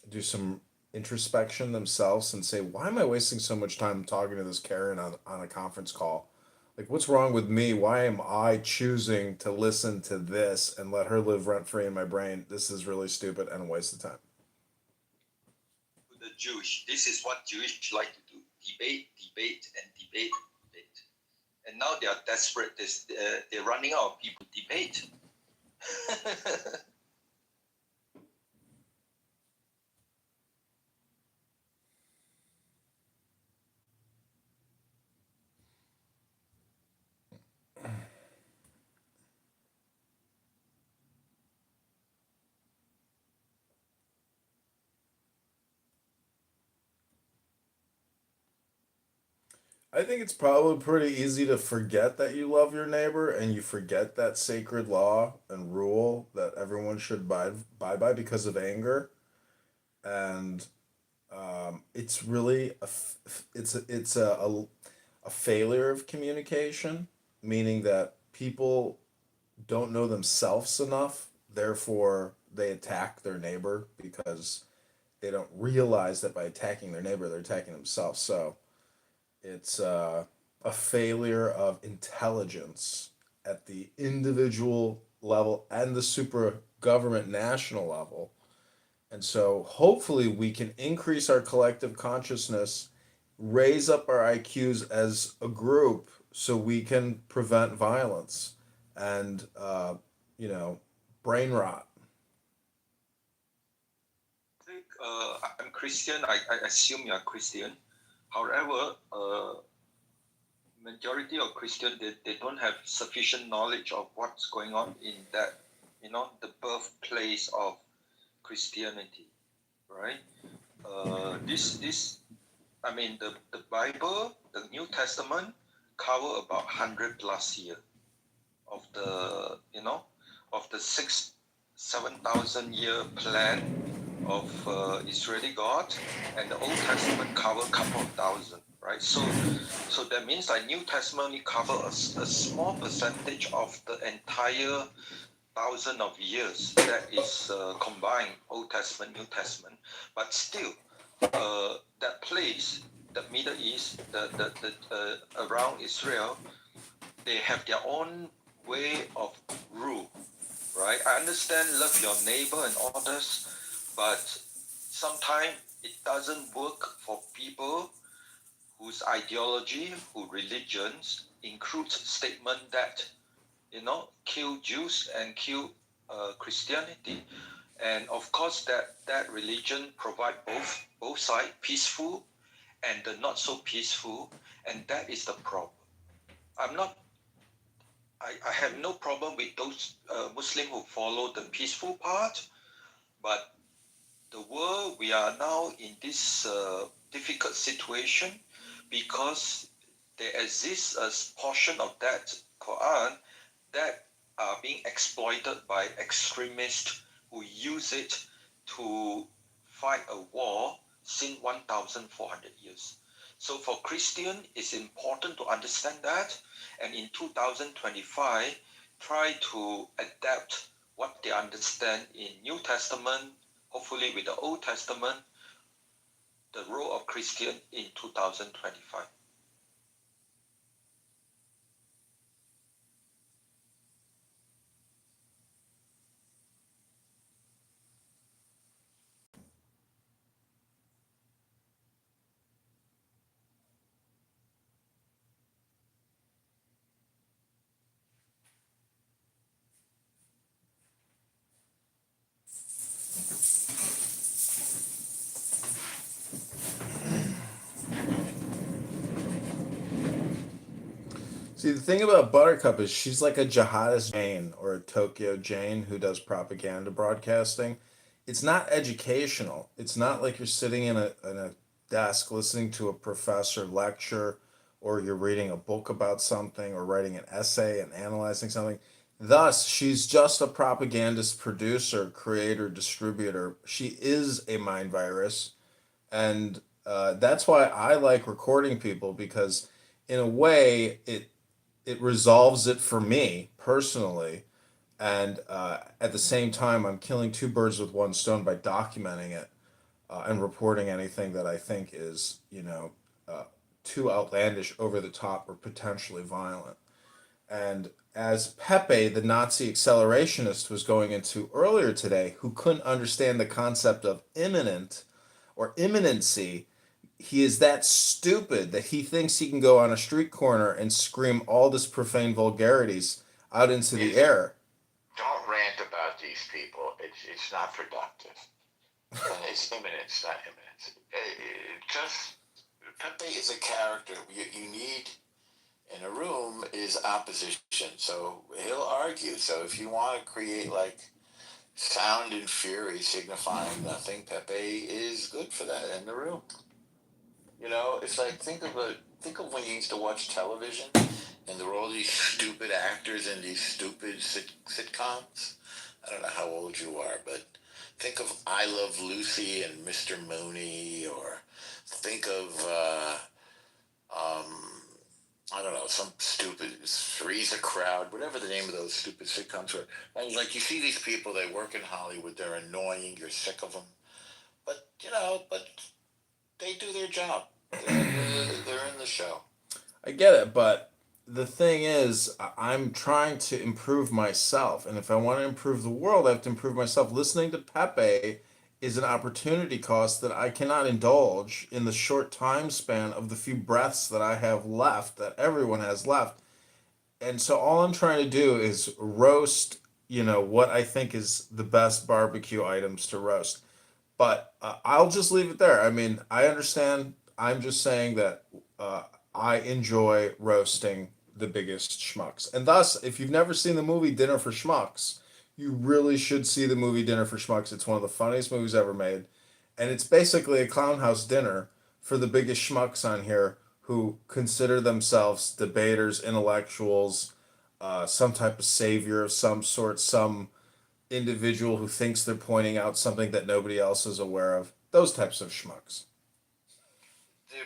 do some introspection themselves and say, why am I wasting so much time talking to this Karen on a conference call? Like, what's wrong with me? Why am I choosing to listen to this and let her live rent free in my brain? This is really stupid and a waste of time. The Jewish, this is what Jewish like to do: debate, and debate. And now they are desperate. They're running out of people to debate. I think it's probably pretty easy to forget that you love your neighbor and you forget that sacred law and rule that everyone should abide by because of anger. And it's really a failure of communication, meaning that people don't know themselves enough, therefore they attack their neighbor because they don't realize that by attacking their neighbor they're attacking themselves. So it's a failure of intelligence at the individual level and the super government national level. And so hopefully we can increase our collective consciousness, raise up our IQs as a group so we can prevent violence and, you know, brain rot. I think I'm Christian. I assume you're Christian. However, majority of Christian, they don't have sufficient knowledge of what's going on in that, the birthplace of Christianity, right? This I mean, the Bible, the New Testament, cover about 100 plus year of the, of the 7,000 year plan of Israeli God, and the Old Testament cover a couple of thousand, right? So that means like New Testament only cover a small percentage of the entire thousand of years that is combined, Old Testament, New Testament, but still that place, the Middle East, the around Israel, they have their own way of rule, right? I understand love your neighbor and all this, but sometimes it doesn't work for people whose ideology, whose religions includes statement that, kill Jews and kill Christianity. And of course that religion provide both sides, peaceful and the not so peaceful, and that is the problem. I have no problem with those Muslim who follow the peaceful part, but the world, we are now in this difficult situation because there exists a portion of that Quran that are being exploited by extremists who use it to fight a war since 1,400 years. So for Christian, it's important to understand that, and in 2025, try to adapt what they understand in New Testament, hopefully with the Old Testament, the role of Christian in 2025. See, the thing about Buttercup is she's like a jihadist Jane or a Tokyo Jane who does propaganda broadcasting. It's not educational. It's not like you're sitting in a desk listening to a professor lecture, or you're reading a book about something or writing an essay and analyzing something. Thus, she's just a propagandist producer, creator, distributor. She is a mind virus, and that's why I like recording people, because in a way it resolves it for me personally, and at the same time I'm killing two birds with one stone by documenting it, and reporting anything that I think is, too outlandish, over the top, or potentially violent. And as Pepe, the Nazi accelerationist, was going into earlier today, who couldn't understand the concept of imminent or imminency, he is that stupid that he thinks he can go on a street corner and scream all this profane vulgarities out into the air. Don't rant about these people. It's not productive. It's imminence, not imminence. Just Pepe is a character. You need in a room is opposition. So he'll argue. So if you want to create like sound and fury signifying nothing, Pepe is good for that in the room. It's like think of when you used to watch television and there were all these stupid actors in these stupid sitcoms. I don't know how old you are, but think of I Love Lucy and Mr. Mooney, or think of I don't know, some stupid Three's a Crowd, whatever the name of those stupid sitcoms were. And like you see these people, they work in Hollywood, they're annoying, you're sick of them, but but they do their job. They're in the show. I get it, but the thing is, I'm trying to improve myself, and if I want to improve the world, I have to improve myself. Listening to Pepe is an opportunity cost that I cannot indulge in the short time span of the few breaths that I have left, that everyone has left. And so all I'm trying to do is roast, what I think is the best barbecue items to roast. But I'll just leave it there. I mean, I understand. I'm just saying that I enjoy roasting the biggest schmucks. And thus, if you've never seen the movie Dinner for Schmucks, you really should see the movie Dinner for Schmucks. It's one of the funniest movies ever made. And it's basically a clown house dinner for the biggest schmucks on here who consider themselves debaters, intellectuals, some type of savior of some sort, some individual who thinks they're pointing out something that nobody else is aware of. Those types of schmucks.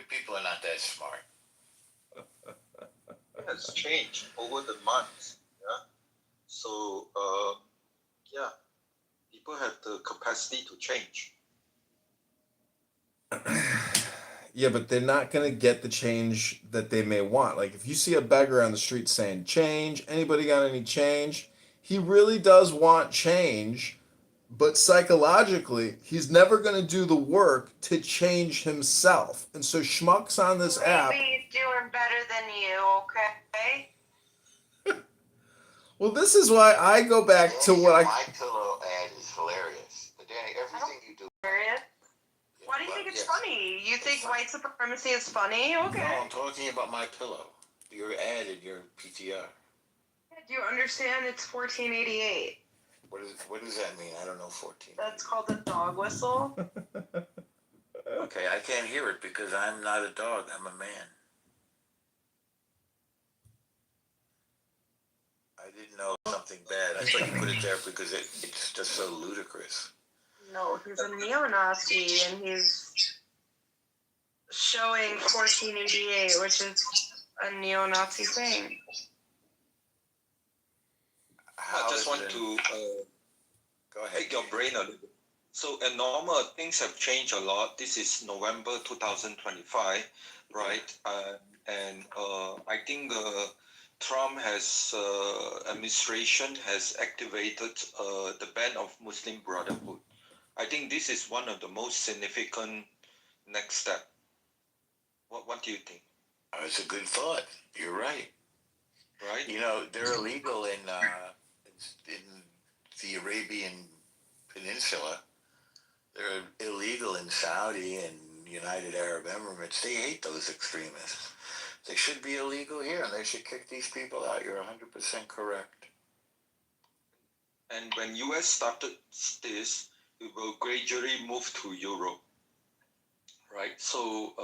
People are not that smart. It has changed over the months. Yeah. So yeah, people have the capacity to change. Yeah, but they're not going to get the change that they may want. Like, if you see a beggar on the street saying, change, anybody got any change? He really does want change, but psychologically, he's never going to do the work to change himself. And so, schmucks on this app. Maybe he's doing better than you, okay? Well, this is why I go back to Danny, what your I. My Pillow ad is hilarious. Danny, everything you do. Hilarious. Why do you think it's Yes. funny? You think white supremacy is funny? Okay. No, I'm talking about My Pillow. Your ad in your PTR. Do you understand it's 1488? What does that mean? I don't know 14. That's called a dog whistle. Okay, I can't hear it because I'm not a dog. I'm a man. I didn't know something bad. I thought you put it there because it's just so ludicrous. No, he's a neo-Nazi and he's showing 1488, which is a neo-Nazi thing. I just want to Go ahead. pick your brain a little bit. So, normal things have changed a lot. This is November 2025, right? And I think Trump has administration has activated the ban of Muslim Brotherhood. I think this is one of the most significant next step. What do you think? Oh, it's a good thought. You're right. Right? You know, they're illegal in the Arabian Peninsula. They're illegal in Saudi and United Arab Emirates. They hate those extremists. They should be illegal here, and they should kick these people out. You're 100% correct. And when US started this, it will gradually move to Europe, right? So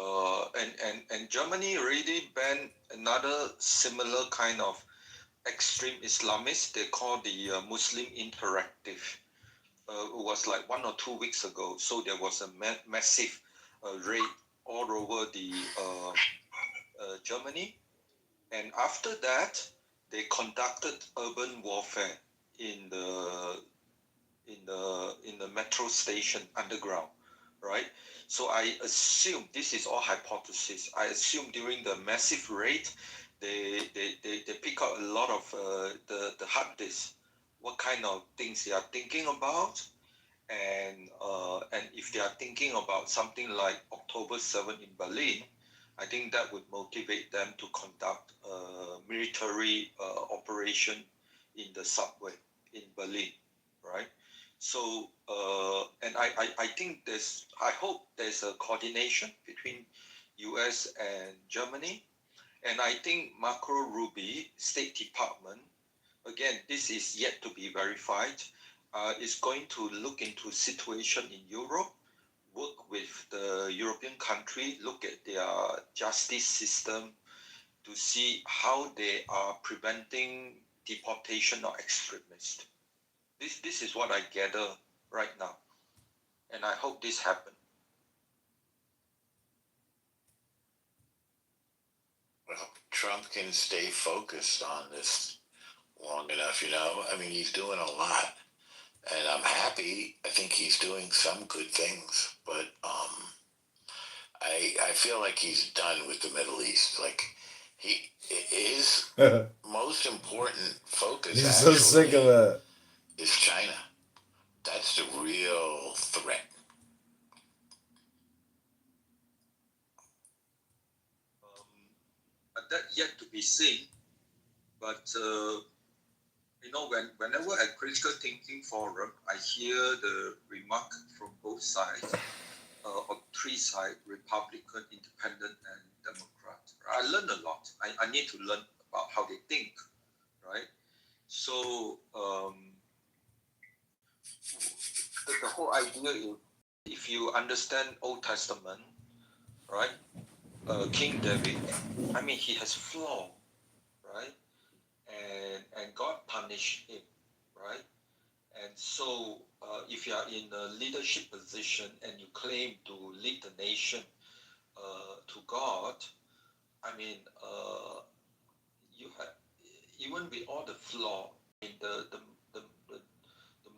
and Germany already banned another similar kind of extreme Islamists. They call the Muslim Interactive. It was like 1 or 2 weeks ago. So there was a massive raid all over the Germany, and after that, they conducted urban warfare in the metro station underground, right? So I assume this is all hypothesis. I assume during the massive raid, they pick out a lot of the hard disk, what kind of things they are thinking about, and if they are thinking about something like October 7 in Berlin, I think that would motivate them to conduct a military operation in the subway in Berlin, right? So, and I think I hope there's a coordination between US and Germany. And I think Marco Rubio, State Department, again, this is yet to be verified, is going to look into situation in Europe, work with the European country, look at their justice system to see how they are preventing deportation of extremists. This is what I gather right now, and I hope this happens. Well, Trump can stay focused on this long enough, you know? I mean, he's doing a lot, and I'm happy. I think he's doing some good things, but I feel like he's done with the Middle East. Like, his most important focus He's so sick of it. is China. That's the real threat. That yet to be seen, but you know, whenever at Critical Thinking Forum, I hear the remark from both sides, or three sides, Republican, Independent, and Democrat, I learned a lot. I need to learn about how they think, right? So the whole idea is, if you understand Old Testament, right? King David, I mean, he has flaw, right? And God punished him, right? And so, if you are in a leadership position and you claim to lead the nation to God, I mean, you have, even with all the flaw, I mean, the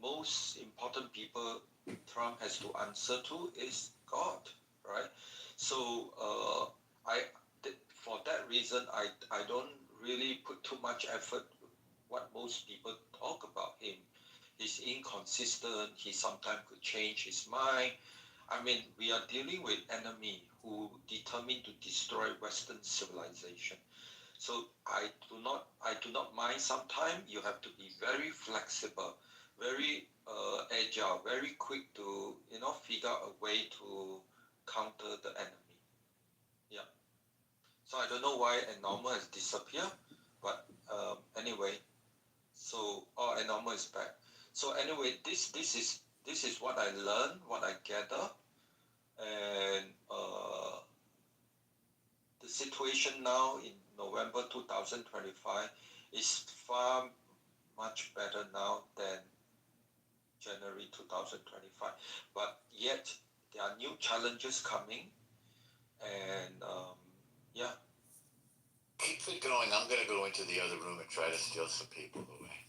most important people Trump has to answer to is God, right? So, for that reason, I don't really put too much effort what most people talk about him. He's inconsistent. He sometimes could change his mind. I mean, we are dealing with enemy who determined to destroy Western civilization. So I do not mind. Sometimes you have to be very flexible, very agile, very quick to figure out a way to counter the enemy. Yeah. So I don't know why Abnormal has disappeared, but anyway. So Abnormal is back. So anyway, this is what I learned, what I gather, and the situation now in November 2025 is far much better now than January 2025. But yet there are new challenges coming, and yeah. Keep it going. I'm going to go into the other room and try to steal some people away.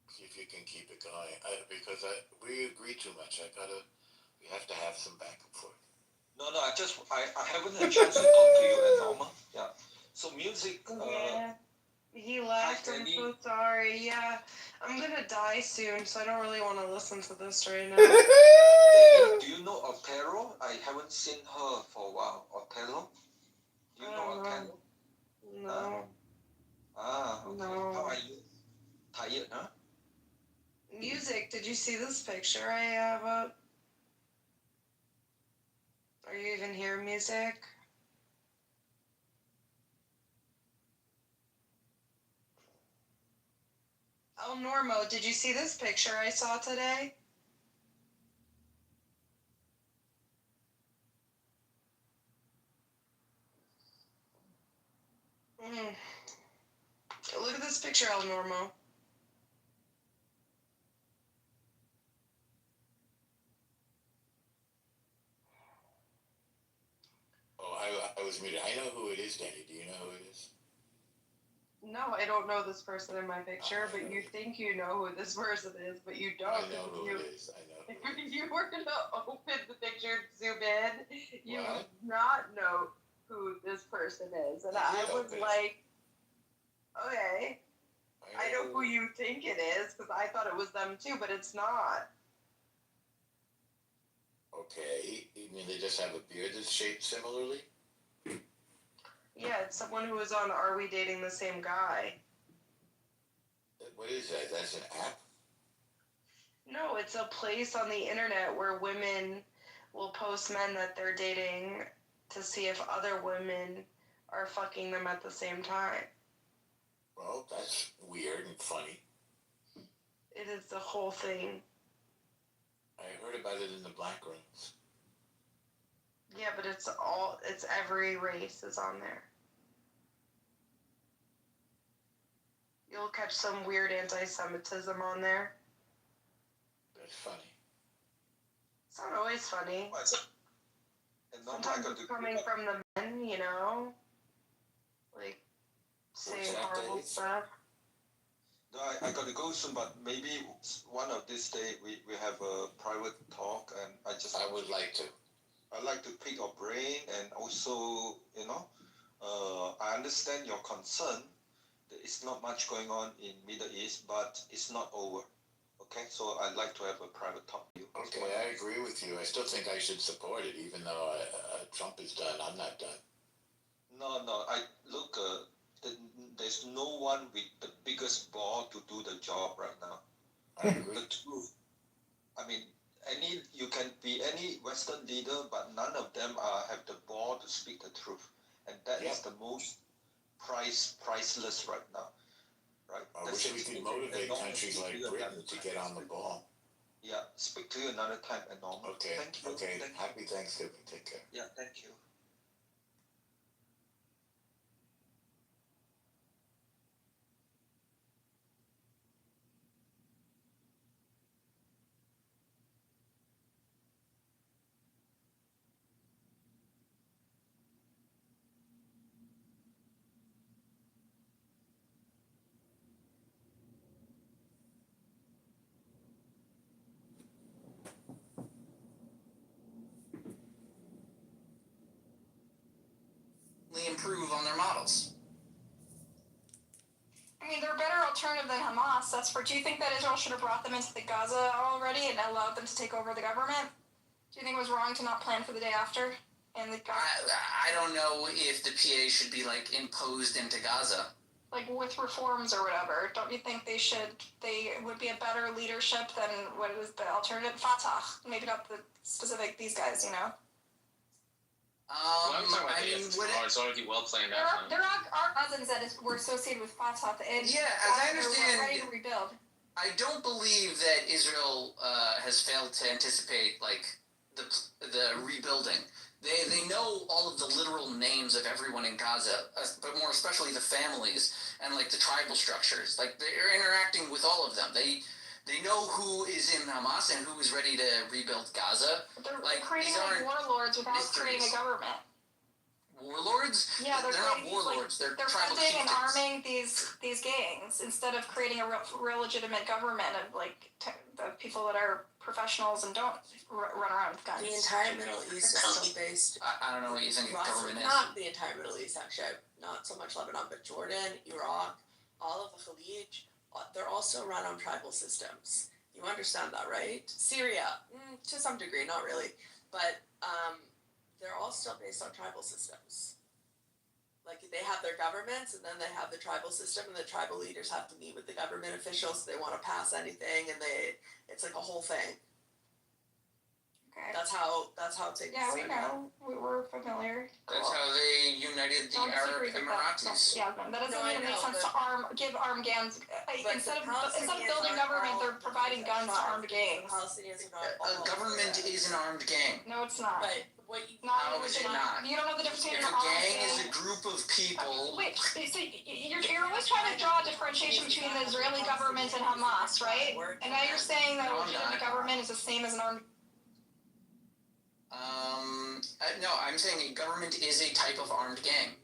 See if you can keep it going. Because we agree too much. We have to have some back and forth. No, I haven't had a chance to talk to you and Norma. Yeah. So music. Yeah. He left. I'm so sorry. Yeah. I'm gonna die soon, so I don't really want to listen to this right now. Do you know Otero? I haven't seen her for a while. Otero? Do you know Otero? No. Okay. No. How are you? Tired, huh? Music. Did you see this picture I have up? Are you even here, music? Oh, Normo, did you see this picture I saw today? Look at this picture, El Normo. Oh, I was muted. I know who it is, Danny. Do you know who it is? No, I don't know this person in my picture, but you think you know who this person is, but you don't. I know who it is. I know. If you were to open the picture, zoom in, you What? would not know who this person is. And I was like, okay, I know who you think it is, because I thought it was them too, but it's not. Okay. You mean they just have a beard that's shaped similarly? Yeah, it's someone who was on Are We Dating the Same Guy? What is that? That's an app? No, it's a place on the internet where women will post men that they're dating to see if other women are fucking them at the same time. Well, that's weird and funny. It is the whole thing. I heard about it in the black rooms. Yeah, but it's every race is on there. You'll catch some weird anti-Semitism on there. That's funny. It's not always funny. Sometimes it's coming from the men, you know? Like, saying horrible stuff. No, I got to go soon, but maybe one of this day we have a private talk, and I would like to. I'd like to pick your brain, and also, I understand your concern. There is not much going on in Middle East, but it's not over. Okay, so I'd like to have a private talk with you. Okay, I agree with you. I still think I should support it, even though Trump is done. I'm not done. No, there's no one with the biggest ball to do the job right now. I agree. The truth. I mean, you can be any Western leader, but none of them have the ball to speak the truth, and that is the most priceless right now, right? I That's wish we it. could And motivate Norman, countries speak to like you Britain another to time. get on the ball. Yeah, speak to you another time, and Norman. Okay. Thank you. Okay. Thank you. Happy Thanksgiving. Take care. Yeah, thank you. Improve on their models. I mean, they're a better alternative than Hamas. That's for. Do you think that Israel should have brought them into the Gaza already and allowed them to take over the government? Do you think it was wrong to not plan for the day after? And the I don't know if the PA should be like imposed into Gaza. like with reforms or whatever. Don't you think they should? They would be a better leadership than what is the alternative? Fatah, maybe not the specific these guys. You know. Well, I'm talking about I mean, it's already well planned There out. are cousins that were associated with Fatah and Yeah, as I were understand, ready to rebuild. I don't believe that Israel has failed to anticipate like the rebuilding. They know all of the literal names of everyone in Gaza, but more especially the families and like the tribal structures. Like they're interacting with all of them. They know who is in Hamas and who is ready to rebuild Gaza. They're Like creating these aren't warlords without mysteries. creating a government. Warlords? Yeah, they're not creating warlords. They're tribal funding and chieftains. arming these gangs instead of creating a real legitimate government of like the people that are professionals and don't run around with guns. The entire Middle East is still based. I don't know what you think government is. Not the entire Middle East, actually. Not so much Lebanon, but Jordan, Iraq, all of the Khalij. They're also run on tribal systems. You understand that, right? Syria, to some degree, not really, but they're all still based on tribal systems. Like they have their governments, and then they have the tribal system, and the tribal leaders have to meet with the government officials. They want to pass anything, and it's like a whole thing. Okay. That's how it's. Yeah, we know. We're familiar. That's how they united the Arab Emiratis. Yeah, that doesn't mean it makes sense to give armed gangs. Instead of building government, they're providing guns to armed gangs. Palestinians are not. A government is an armed gang. No, it's not. But what you How is it not? You don't know the difference between If an a armed gang gang. is a group of people. Wait, so you're always trying to draw a differentiation between the Israeli government and Hamas, right? And now you're saying that a legitimate government is the same as an armed. No, I'm saying a government is a type of armed gang.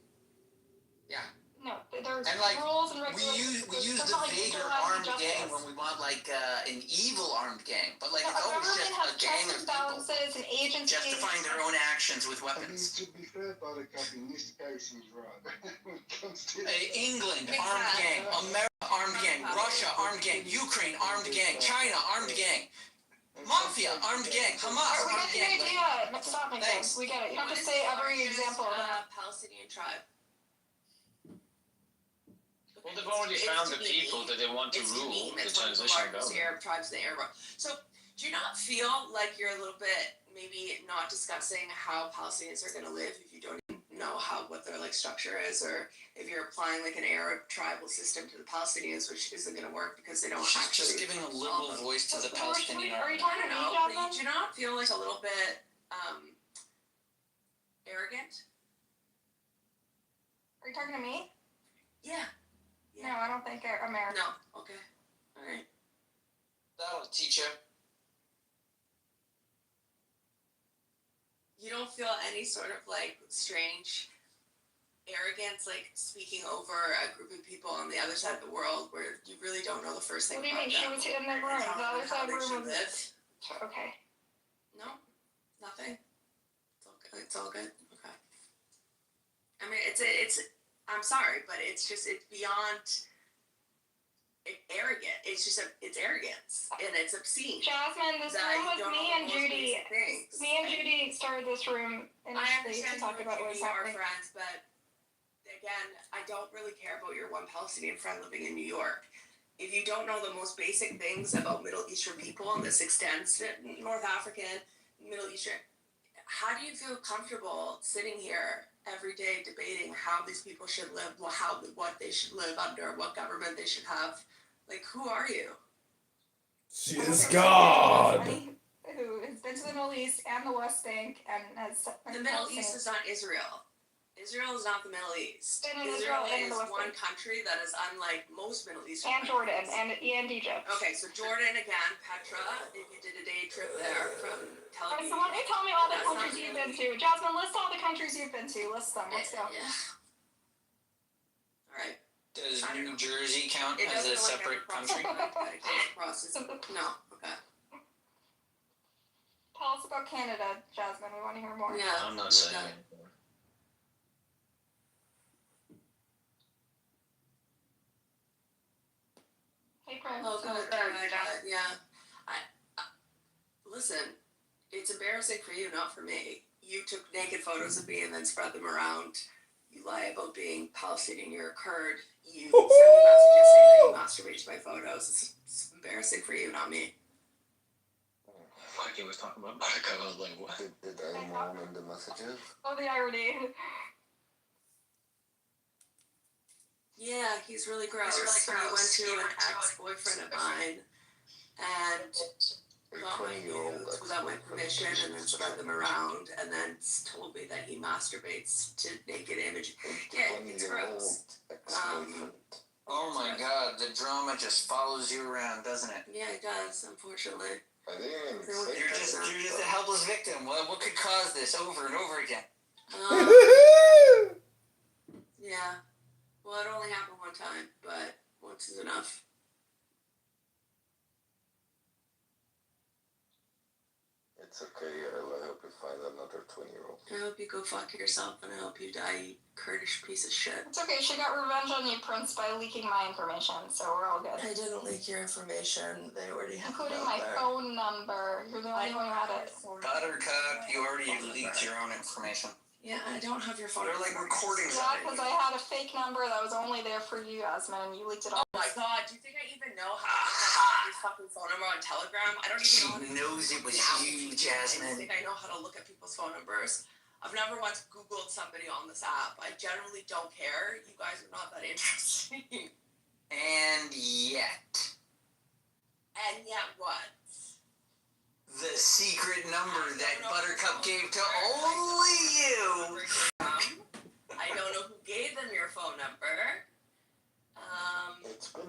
Yeah. No, there's And like rules and regulations. we use the vaguer armed gang when we want like an evil armed gang, but like No, it's a always government just has a gang checks of and people balances and agencies. justifying their own actions with I mean, weapons. to be fair, Buttercup, in this case, he's right. When it comes to England armed gang, America armed gang, Russia armed gang, Ukraine armed gang, China armed gang. Mafia, armed gang, Hamas, We armed get gang. the idea. Stop making Thanks. sense. We get it. You don't have to say every example of that. Palestinian tribe. Well, they've already found the people that they want to rule the transitional government. Arab tribes in the Arab world. So, do you not feel like you're a little bit maybe not discussing how Palestinians are going to live if you don't even know what their like structure is, or if you're applying like an Arab tribal system to the Palestinians, which isn't going to work because they don't She's actually. just giving a liberal voice to the Palestinian. Are you I talking to don't me, know, but Jasmine? do you not feel like a little bit arrogant? Are you talking to me? Yeah. No, I don't think America. No. Okay. All right. That'll teach you. You don't feel any sort of like strange arrogance, like speaking over a group of people on the other side of the world where you really don't know the first thing What do you about mean? She them was in the room. The other side of the room was. Okay. No, nothing. It's all good. It's all good. Okay. I mean, it's. I'm sorry, but it's beyond arrogant. It's arrogance, and it's obscene. Jasmine, this that room you was don't me know and the most Judy. basic things. Me and Judy started this room I initially understand to talk you about and what was Judy are happening. friends, but again, I don't really care about your one Palestinian friend living in New York. if you don't know the most basic things about Middle Eastern people, and this extends to North African, Middle Eastern, how do you feel comfortable sitting here every day debating how these people should live, what they should live under, what government they should have? Like, who are you? She is God. Who has been to the Middle East and the West Bank and has. The Middle East is not Israel. Israel is not the Middle East. And Israel and is the West one Bank. country that is unlike most Middle Eastern And countries. Jordan and Egypt. Okay, so Jordan again, Petra, if you did a day trip there from Tel Aviv. So why don't you tell me all the That's countries not you've really- been to? Jasmine, list all the countries you've been to. List them. Let's go. Yeah. All right. Does New Jersey count It as a doesn't like separate ever cross country? I came across this. No. Okay. Tell us about Canada, Jasmine. We want to hear more. Yeah. I'm not saying anything. Hey, Prince. Oh, good. Yeah. Listen, it's embarrassing for you, not for me. You took naked photos of me and then spread them around. You lie about being Palestinian, you're a Kurd. You send me messages saying that you masturbate to my photos. It's embarrassing for you, not me. Like he was talking about Buttercup, I was like, what? Did anyone in the messages? Oh, the irony. Yeah, he's really gross. He went to an ex-boyfriend of mine and got my nudes without my permission and then spread them around and then told me that he masturbates to naked images. Yeah, it's gross. Oh my God, the drama just follows you around, doesn't it? Yeah, it does, unfortunately. You're just a helpless victim. What could cause this over and over again? Yeah. Well, it only happened one time, but once is enough. It's okay, I hope you find another 20-year-old. I hope you go fuck yourself and I hope you die, you Kurdish piece of shit. It's okay. She got revenge on you, Prince, by leaking my information, so we're all good. I didn't leak your information. They already have Including it my out there. phone number. You're the only one who had it. Buttercup, you already leaked your own information. Yeah, I don't have your phone. They're like recordings Yeah, of it. because I had a fake number that was only there for you, Asma, and you leaked it all. Oh my god, do you think I even know how to get your fucking phone number on Telegram? I don't even know how to knows it was you, I Jasmine. think I know how to look at people's phone numbers. I've never once Googled somebody on this app. I generally don't care. You guys are not that interesting. And yet, And yet what? the secret number that Buttercup gave to only you. I don't know who gave them your phone number.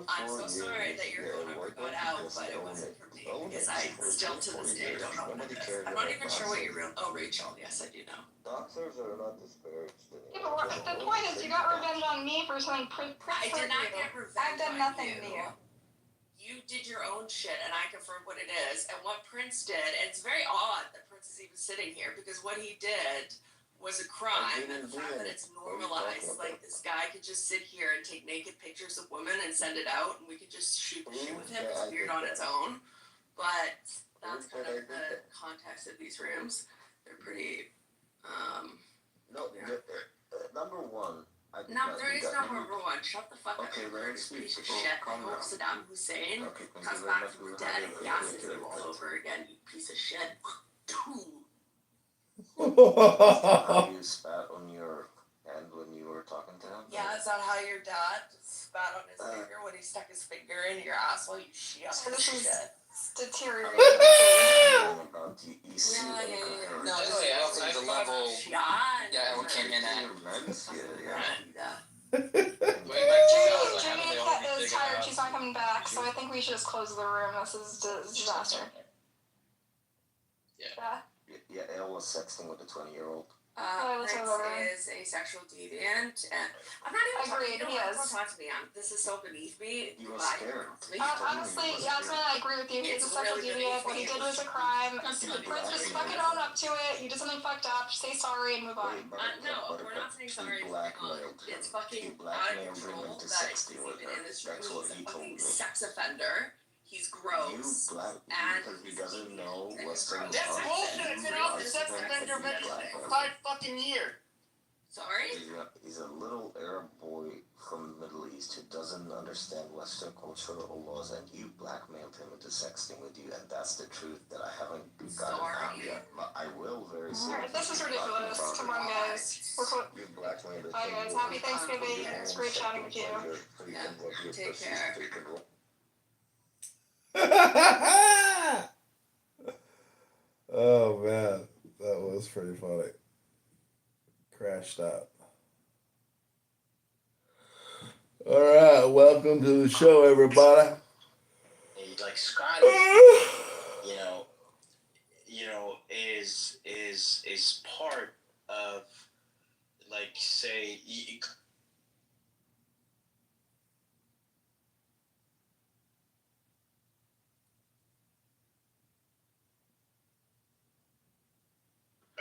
I'm so sorry that your phone number got out, but it wasn't for me because I still to this day don't know what it is. I'm not even sure what your real. Oh, Rachel. Yes, I do know. Doctors are not disparaged. Yeah, but the point is, you got revenge on me for something Prince I did not get revenge. I've done nothing to you. You did your own shit, and I confirmed what it is. And what Prince did, and it's very odd that Prince is even sitting here because what he did was a crime, and the fact that it's normalized, like this guy could just sit here and take naked pictures of women and send it out, and we could just shoot the shit with him. It's weird on its own, but that's kind of the context of these rooms. They're pretty. No, number one. No, there is no number one. Shut the fuck up. You're a piece of shit. I hope Saddam Hussein comes back from the dead and gasses you all over again, you piece of shit. How you spat on your hand when you were talking to him? Yeah, is that how your dad spat on his finger when he stuck his finger in your asshole? You shit. This is deteriorating. You see Yeah. No, this is roughly the level. Yeah, everyone came in at. Judy is tired. She's not coming back, so I think we should just close the room. This is a disaster. Yeah, Elle was sexting with a 20-year-old. Prince is a sexual deviant, and I'm not even Agreed, talking. he is. Don't talk to me. This is so beneath me. You were Goodbye. scared. Honestly, Yasmin, I agree with you. He's a sexual deviant. What he did was a crime. Prince, just fucking own up to it. You did something fucked up. Say sorry and move on. No, we're not saying sorry. It's fucking out of control that it's even in this room. He's a fucking sex offender. He's gross. And he doesn't know Western That's law. bullshit. It's been out for sex offender for 5 fucking years. Sorry? He's a little Arab boy from the Middle East who doesn't doesn't understand Western culture or laws, and you blackmailed him into sexting with you, and that's the truth that I haven't gotten out yet. But I will very soon. Alright, this is ridiculous. Come on, guys. You blackmailed Bye, guys. Happy Thanksgiving. It's great chatting with you. Yeah, take care. Oh man, that was pretty funny. Crashed out. All right, welcome to the show, everybody. Like Scotty, is part of, like, say,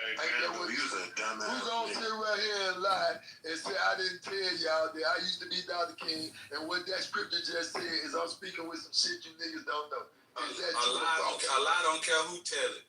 Hey, man, you was a dumbass. Who's gonna sit right here and lie and say I didn't tell y'all that I used to be Dr. King, and what that scripture just said is I'm speaking with some shit you niggas don't know. Is that true or false? A lie don't care who tell it.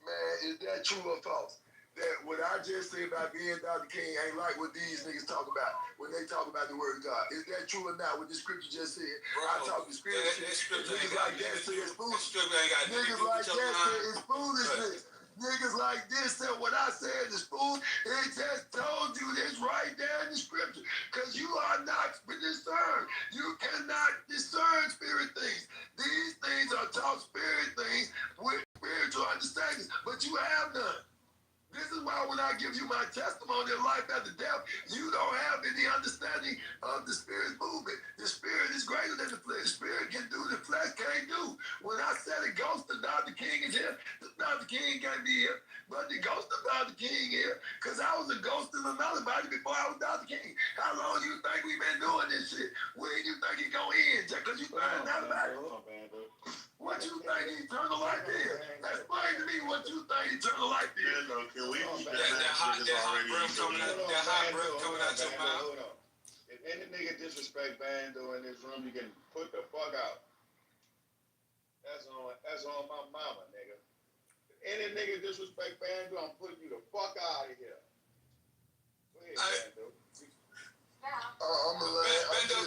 Man, is that true or false? That what I just said about being Dr. King ain't like what these niggas talk about when they talk about the word of God. Is that true or not? What the scripture just said? Bro, I talk the scripture. Niggas like that say it's foolishness. Niggas like that say it's foolishness. Niggas like this said what I said is fool. It just told you this right there in the scripture. Because you are not discerned. You cannot discern spirit things. These things are taught spirit things with spiritual understanding. But you have none. This is why when I give you my testimony of life after death, you don't have any understanding of the spirit movement. The spirit is greater than the flesh. The spirit can do the flesh can't do. When I said a ghost of Dr. King is here, Dr. King can't be here, but the ghost of Dr. King here, because I was a ghost in another body before I was Dr. King. How long you think we've been doing this shit? When you think it gonna end? Just because you find out about it? What you think eternal life is? Explain to me what you think eternal life is. Can we keep That hot breath coming out your mouth. Hold on. If any nigga disrespect Bando in this room, you can put the fuck out. That's on my mama, nigga. If any nigga disrespect Bando, I'm putting you the fuck out of here. Go ahead, Bando. Bando,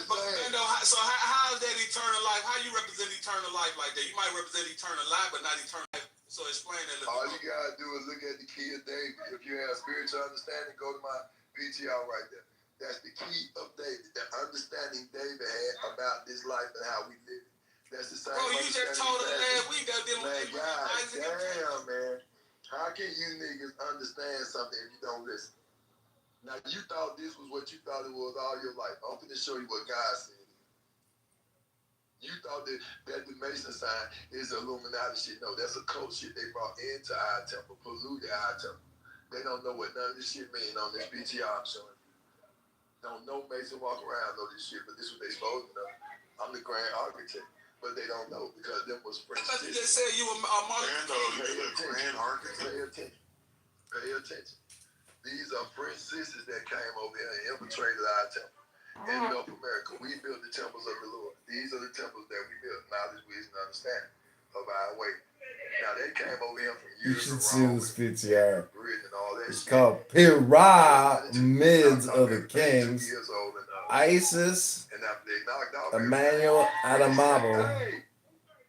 so how is that eternal life? How you represent eternal life like that? You might represent eternal life, but not eternal life. So explain that. All you gotta do is look at the key of David. If you have spiritual understanding, go to my PTR right there. That's the key of David. The understanding David had about this life and how we live. That's the same. Bro, you just told us last week that didn't man, God damn, man. How can you niggas understand something if you don't listen? Now, you thought this was what you thought it was all your life. I'm going to show you what God said. You thought that the Mason sign is Illuminati shit. No, that's a cult shit they brought into our temple, polluted our temple. They don't know what none of this shit mean on this PTR I'm showing you. Don't know Mason walk around know this shit, but this is what they supposed to know. I'm the grand architect, but they don't know because them was French. I thought you just said you were a monarch. Grand architect. Pay attention. Pay attention. These are French sisters that came over here and infiltrated our temple. In North America, we built the temples of the Lord. These are the temples that we built. Knowledge, wisdom, and understanding of our way. Now, they came over here from You years should of see this PTR. and all that It's shit. called Pyramids of the Kings. Isis, And after they knocked off Emmanuel Adamabo,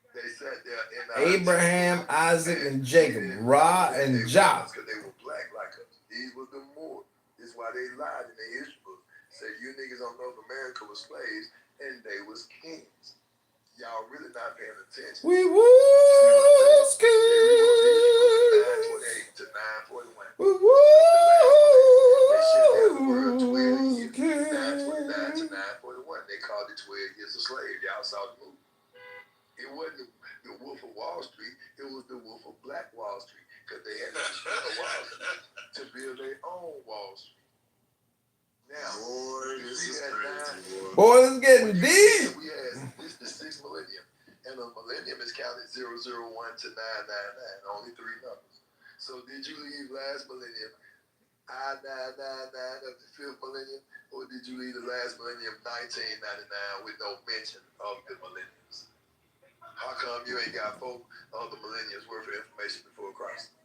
they sat there in Abraham, Isaac, and Jacob, Ra and Jah. because they were black like us. These were the Moors. This is why they lied in their history book. Said you niggas don't know America was slaves and they was kings. Y'all really not paying attention. We was kings. 928 to 941. We was kings. 929 to 941. They called it 12 years a slave. Y'all saw the movie. It wasn't the Wolf of Wall Street. It was the Wolf of Black Wall Street. Because they had to destroy Wall Street to build their own Wall Street. Now, boy, this is crazy. Boy, this is getting deep. We had this the sixth millennium. And the millennium is counted 001 to 999. Only three numbers. So did you leave last millennium I-999 of the fifth millennium? Or did you leave the last millennium 1999 with no mention of the millenniums? How come you ain't got 4 other millenniums worth of information before Christ?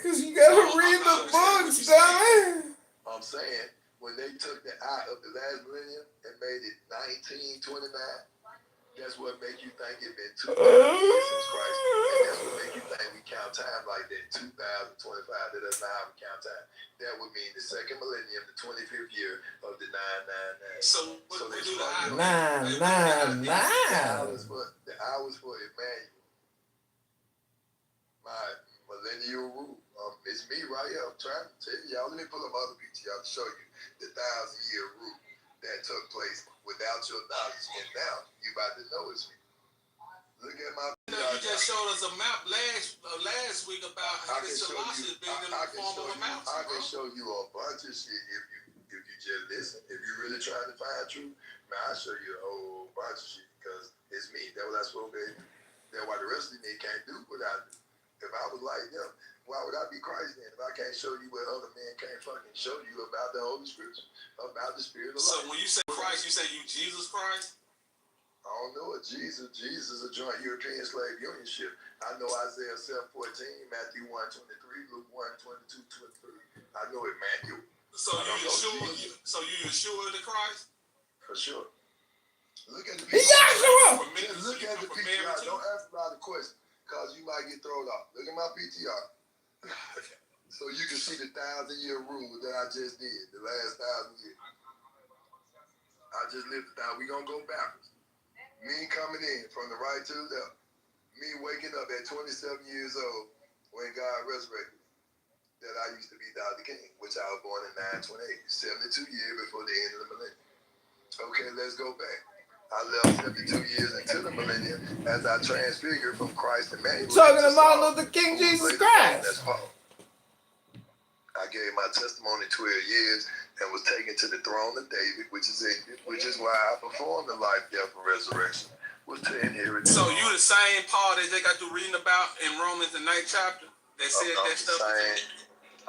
Because you gotta read the books, dummy. I'm saying when they took the eye of the last millennium and made it 1929, that's what make you think it been 2,000 years since Christ. And that's what make you think we count time like that, 2025. That does not how we count time. That would mean the second millennium, the 25th year of the 999. So what do the eye? The hours for Emmanuel. My millennial rule. It's me right here. I'm trying to tell y'all. Let me pull up other PTR to show you the 1,000-year rule that took place without your knowledge. And now you about to know it's me. Look at my PTR. You just showed us a map last week about how this Selassie is being in the form of a mountain. I can show you a bunch of shit if you just listen. If you really trying to find truth, man, I'll show you a whole bunch of shit because it's me. That's what I'm supposed to do. That's why the rest of me can't do what I do. If I was like them, why would I be Christ then? If I can't show you what other men can't fucking show you about the Holy Scripture, about the Spirit of life. So when you say Christ, you say you Jesus Christ? I don't know what Jesus is a joint European slave unionship. I know Isaiah 7:14, Matthew 1:23, Luke 1:22, 23. I know Emmanuel. So you Yeshua the Christ? For sure. Look at the PTR. Look at the PTR. Don't ask a lot of questions because you might get thrown off. Look at my PTR. So you can see the 1,000-year rule that I just did, the last 1,000 years. I just lived the 1,000. We're going to go backwards. Me coming in from the right to the left. Me waking up at 27 years old when God resurrected me. That I used to be Dr. King, which I was born in 928, 72 years before the end of the millennium. Okay, let's go back. I left 72 years into the millennium as I transfigured from Christ to Emmanuel. Talking to Martin Luther King, Jesus Christ. That's Paul. I gave my testimony 12 years and was taken to the throne of David, which is why I performed the life, death, and resurrection. Was to inherit. So you the same Paul that they got to reading about in Romans the 9th chapter? They said that stuff.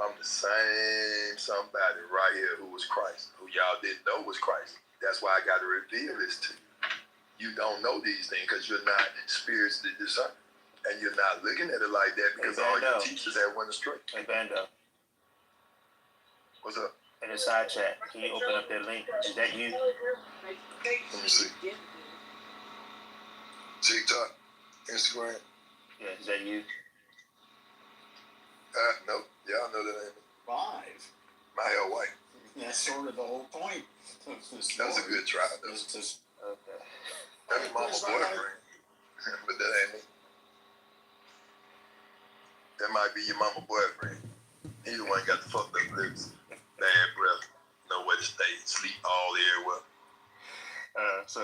I'm the same somebody right here who was Christ, who y'all didn't know was Christ. That's why I got to reveal this to you. You don't know these things because you're not spiritually discerned. And you're not looking at it like that because all your teachers have went astray. Hey, Bando. What's up? In the side chat, can you open up that link? Is that you? Let me see. TikTok, Instagram. Yeah, is that you? Nope. Y'all know that ain't me. Five. My hair white. That's sort of the whole point. That was a good try, though. Okay. That's Mama's boyfriend. But that ain't me. That might be your mama boyfriend. He the one got the fucked up lips, bad breath, nowhere to stay, sleep all everywhere. So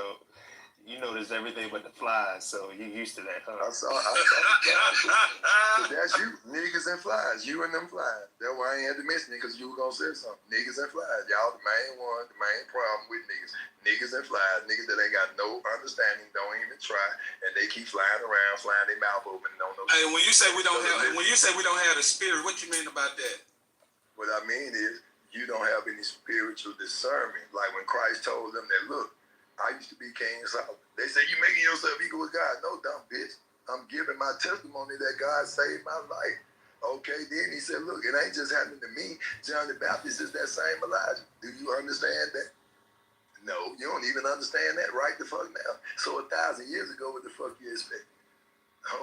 you notice everything but the flies, so you used to that, huh? I saw the flies. That's you, niggas and flies. You and them flies. That's why I ain't had to mention it, because you were gonna say something. Niggas and flies. Y'all the main one, the main problem with niggas. Niggas and flies. Niggas that ain't got no understanding, don't even try, and they keep flying around, flying their mouth open, don't know. Hey, when you say we don't have the spirit, what you mean about that? What I mean is, you don't have any spiritual discernment. Like when Christ told them that, look, I used to be King Solomon. They say, you making yourself equal with God. No, dumb bitch. I'm giving my testimony that God saved my life. Okay, then he said, look, it ain't just happening to me. John the Baptist is that same Elijah. Do you understand that? No, you don't even understand that right the fuck now. So 1,000 years ago, what the fuck you expect?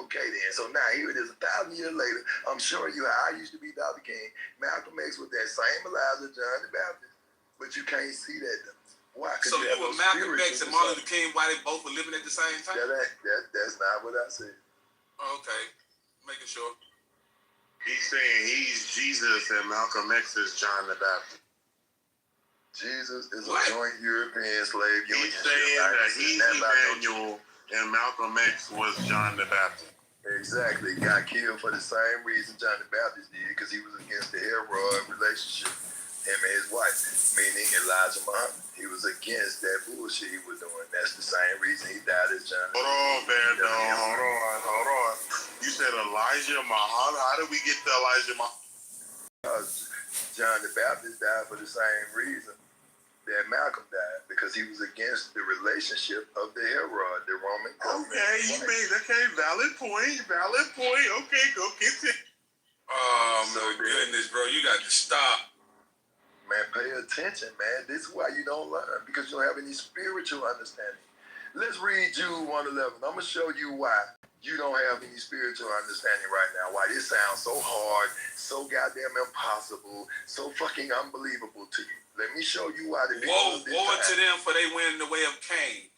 Okay then, so now here it is 1,000 years later. I'm showing you how I used to be Dr. King. Malcolm X with that same Elijah, John the Baptist. But you can't see that though. Why? So you were Malcolm X and Martin Luther King while they both were living at the same time? That's not what I said. Okay, making sure. He's saying he's Jesus and Malcolm X is John the Baptist. Jesus is a joint European slave union. He's saying that he's Emmanuel and Malcolm X was John the Baptist. Exactly. He got killed for the same reason John the Baptist did, because he was against the Herod relationship, him and his wife, meaning Elijah Muhammad. He was against that bullshit he was doing. That's the same reason he died as John the Baptist. Hold on. You said Elijah Muhammad. How did we get to Elijah Muhammad? John the Baptist died for the same reason that Malcolm died, because he was against the relationship of the Herod, the Roman government. Okay, you made valid point. Okay, go continue. Oh my goodness, bro, you got to stop. Man, pay attention, man. This is why you don't learn, because you don't have any spiritual understanding. Let's read Jude 1:11. I'm going to show you why you don't have any spiritual understanding right now. Why this sounds so hard, so goddamn impossible, so fucking unbelievable to you. Let me show you why the Woe to them, for they went in the way of Cain.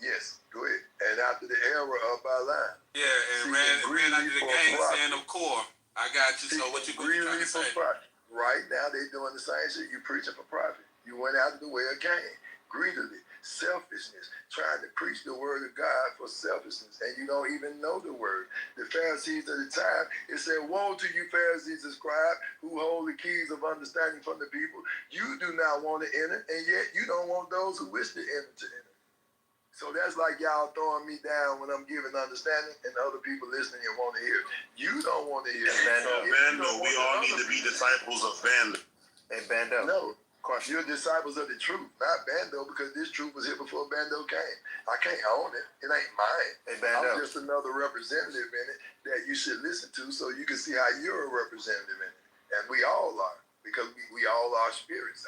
Yes, go ahead. And after the error of Balaam. Yeah, and ran after the gainsaying of Core. I got you. So what you trying to say? Right now, they doing the same shit. You preaching for profit. You went out of the way of Cain. Greedily, selfishness, trying to preach the word of God for selfishness, and you don't even know the word. The Pharisees at the time, it said, woe to you Pharisees and scribes who hold the keys of understanding from the people. You do not want to enter, and yet you don't want those who wish to enter to enter. So that's like y'all throwing me down when I'm giving understanding and other people listening and want to hear. You don't want to hear. So, Bando, we all need to be disciples of Bando. Hey, Bando. No. You're disciples of the truth, not Bando, because this truth was here before Bando came. I can't own it. It ain't mine. Hey, Bando. I'm just another representative in it that you should listen to so you can see how you're a representative in it. And we all are, because we all are spirits.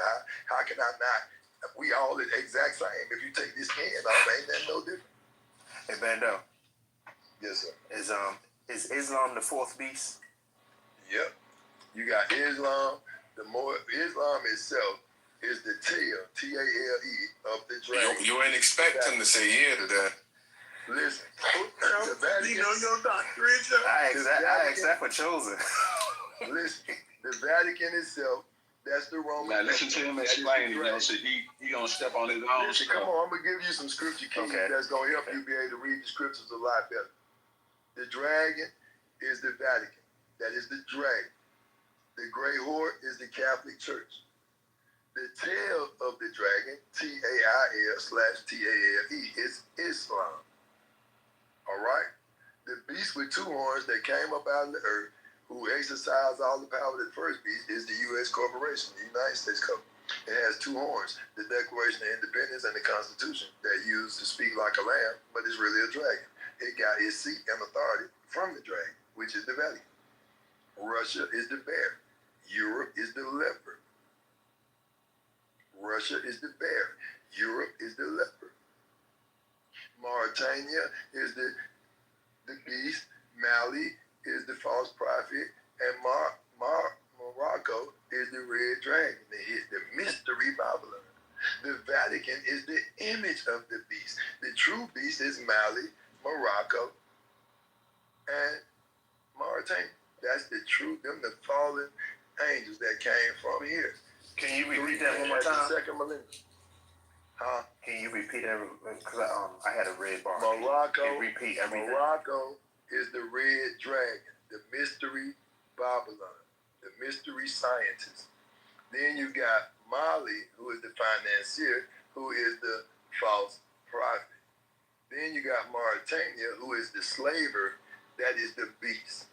How can I not? We all the exact same. If you take this can off, ain't that no different? Hey, Bando. Yes, sir. Is Islam the fourth beast? Yep. You got Islam. Islam itself is the tail, T-A-L-E, of the dragon. You ain't expecting to say yeah to that. Listen, the Vatican, you know your doctrine. I asked that for chosen. Listen, the Vatican itself, that's the Roman. Now listen to him explain it. So he gonna step on his own. Listen, come on, I'm gonna give you some scripture keys that's gonna help you be able to read the scriptures a lot better. The dragon is the Vatican. That is the dragon. The gray horse is the Catholic Church. The tail of the dragon, Tail/TALE, is Islam. All right? The beast with two horns that came up out of the earth, who exercised all the power of the first beast, is the U.S. corporation, the United States government. It has two horns, the Declaration of Independence and the Constitution, that used to speak like a lamb, but it's really a dragon. It got its seat and authority from the dragon, which is the Vatican. Russia is the bear. Europe is the leopard. Russia is the bear. Europe is the leopard. Mauritania is the beast. Mali is the false prophet. And Morocco is the red dragon, the mystery Babylon. The Vatican is the image of the beast. The true beast is Mali, Morocco, and Mauritania. That's the truth. Them the fallen angels that came from here. Can you repeat that one more time? The second millennium. Huh? Can you repeat every? Because I had a red bar. Morocco. Can you repeat everything? Morocco is the red dragon, the mystery Babylon, the mystery scientist. Then you got Mali, who is the financier, who is the false prophet. Then you got Mauritania, who is the slaver, that is the beast.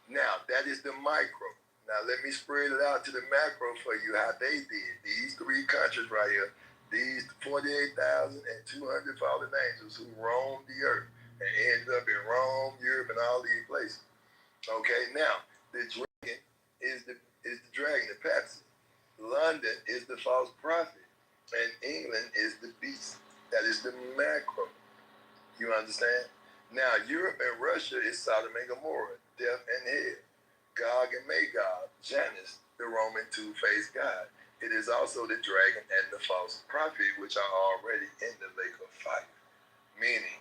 Now, that is the micro. Now, let me spread it out to the macro for you, how they did. These three countries right here, these 48,200 fallen angels who roamed the earth and ended up in Rome, Europe, and all these places. Okay, now, the dragon is the dragon, the papacy. London is the false prophet, and England is the beast. That is the macro. You understand? Now, Europe and Russia is Sodom and Gomorrah, death and hell. Gog and Magog, Janus, the Roman two-faced god. It is also the dragon and the false prophet, which are already in the lake of fire. Meaning,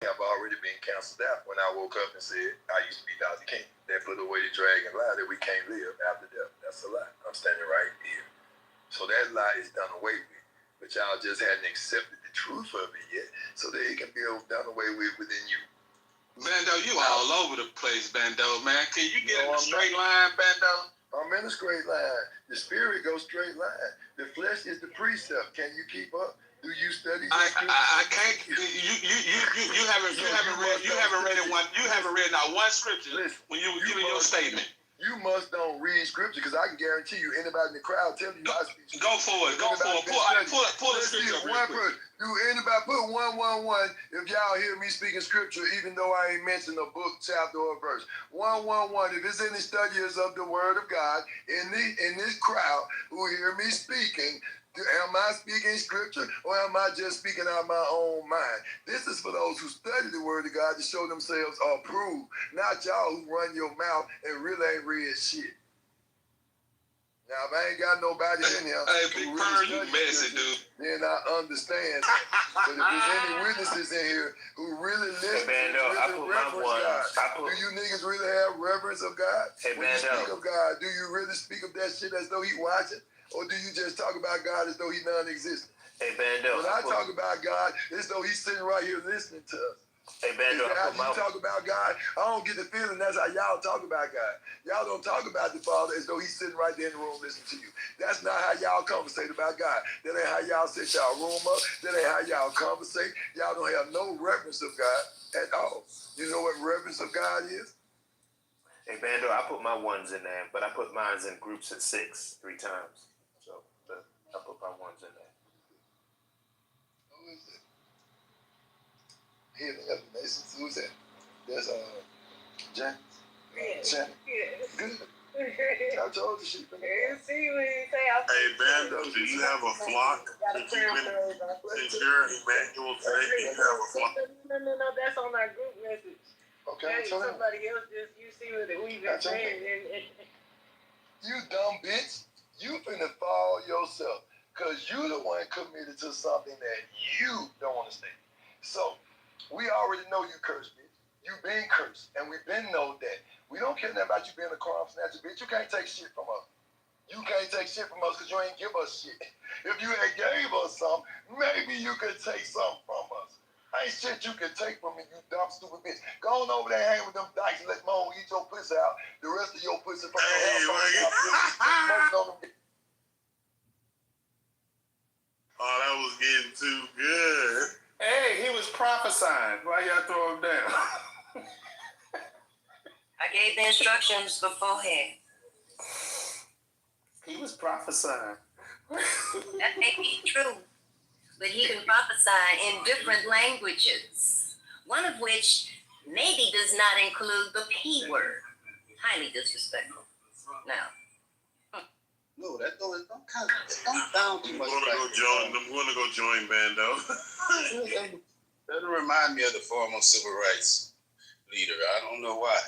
they have already been canceled out when I woke up and said, I used to be Dr. King. They put away the dragon lie that we can't live after death. That's a lie. I'm standing right here. So that lie is done away with. But y'all just hadn't accepted the truth of it yet, so that it can be done away with within you. Bando, you all over the place, Bando, man. Can you get in a straight line, Bando? I'm in a straight line. The spirit goes straight line. The flesh is the precept. Can you keep up? Do you study? I can't. You haven't read not one scripture. Listen, when you were giving your statement. You must don't read scripture, because I can guarantee you, anybody in the crowd telling you I speak. Go for it. Go for it. Pull the scripture up real quick. Do anybody put 111 if y'all hear me speaking scripture, even though I ain't mentioned a book, chapter, or verse? 111. If it's any studiers of the word of God in this crowd who hear me speaking, am I speaking scripture or am I just speaking out of my own mind? This is for those who study the word of God to show themselves approved, not y'all who run your mouth and really ain't read shit. Now, if I ain't got nobody in here Big who Purr, really you studies messy, scripture, dude. then I understand that. But if there's any witnesses in here who really listen, really reverence God, do you niggas really have reverence of God? When you speak of God, do you really speak of that shit as though he watching? Or do you just talk about God as though he non-existent? Hey, Bando. When I talk about God, it's though he's sitting right here listening to us. Hey, Bando, How you talk about God, I don't get the feeling that's how y'all talk about God. Y'all don't talk about the Father as though he's sitting right there in the room listening to you. That's not how y'all conversate about God. That ain't how y'all set y'all room up. That ain't how y'all conversate. Y'all don't have no reverence of God at all. You know what reverence of God is? Hey, Bando, I put my ones in there, but I put mine in groups of 6 3 times. So I put my ones in there. Who is it? Healing of the Masons. Who's that? That's Jan. Jan. Good. I told you she been. Hey, Bando, do you have a flock? Since you're Emmanuel today, do you have a flock? No, that's on our group message. Okay, somebody else just, you see what we've been saying. You dumb bitch. You finna fall yourself. Because you the one committed to something that you don't want to stay. So, we already know you cursed, bitch. You been cursed. And we been know that. We don't care nothing about you being a crime snatcher, bitch. You can't take shit from us. You can't take shit from us because you ain't give us shit. If you had gave us some, maybe you could take some from us. Ain't shit you can take from me, you dumb, stupid bitch. Go on over there and hang with them dykes and let Mo eat your pussy out. The rest of your pussy from your house. Oh, that was getting too good. Hey, he was prophesying. Why y'all throw him down? I gave the instructions beforehand. He was prophesying. That may be true, but he can prophesy in different languages, one of which maybe does not include the P word. Highly disrespectful. Now. No, that don't sound too much. I'm gonna go join Bando. That'll remind me of the former civil rights leader. I don't know why.